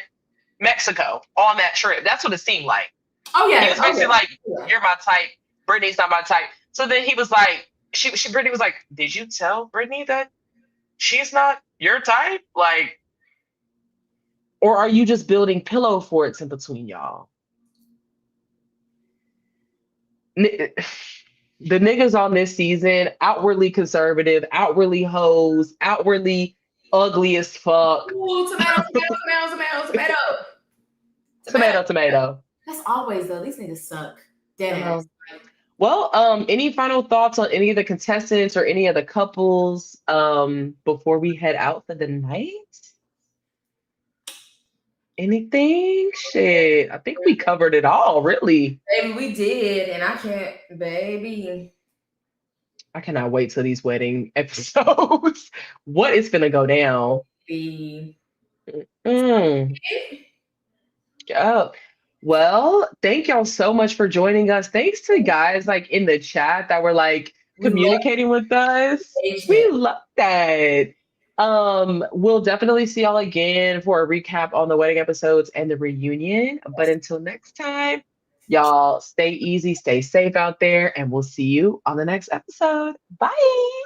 Mexico on that trip. That's what it seemed like.
oh
He
yeah,
was
oh
basically like,
yeah.
"You're my type. Brittany's not my type." So then he was like, Brittany was like, "Did you tell Brittany that she's not your type?" Like, or are you just building pillow forts in between y'all? N- The niggas on this season, outwardly conservative, outwardly hoes, outwardly ugly as fuck.
Ooh, tomato, tomato, tomato, tomato, tomato, tomato.
Tomato, tomato.
That's always though. These niggas suck. Dead ass.
Well, any final thoughts on any of the contestants or any of the couples before we head out for the night? Anything? Shit, I think we covered it all, really.
Baby, we did, and I can't, baby.
I cannot wait till these wedding episodes. What is gonna go down?
Be
Mm, yeah. Well, thank y'all so much for joining us. Thanks to guys like in the chat that were like
we love
communicating with us.
engagement.
We love that. We'll definitely see y'all again for a recap on the wedding episodes and the reunion. But until next time, y'all stay easy, stay safe out there, and we'll see you on the next episode. Bye.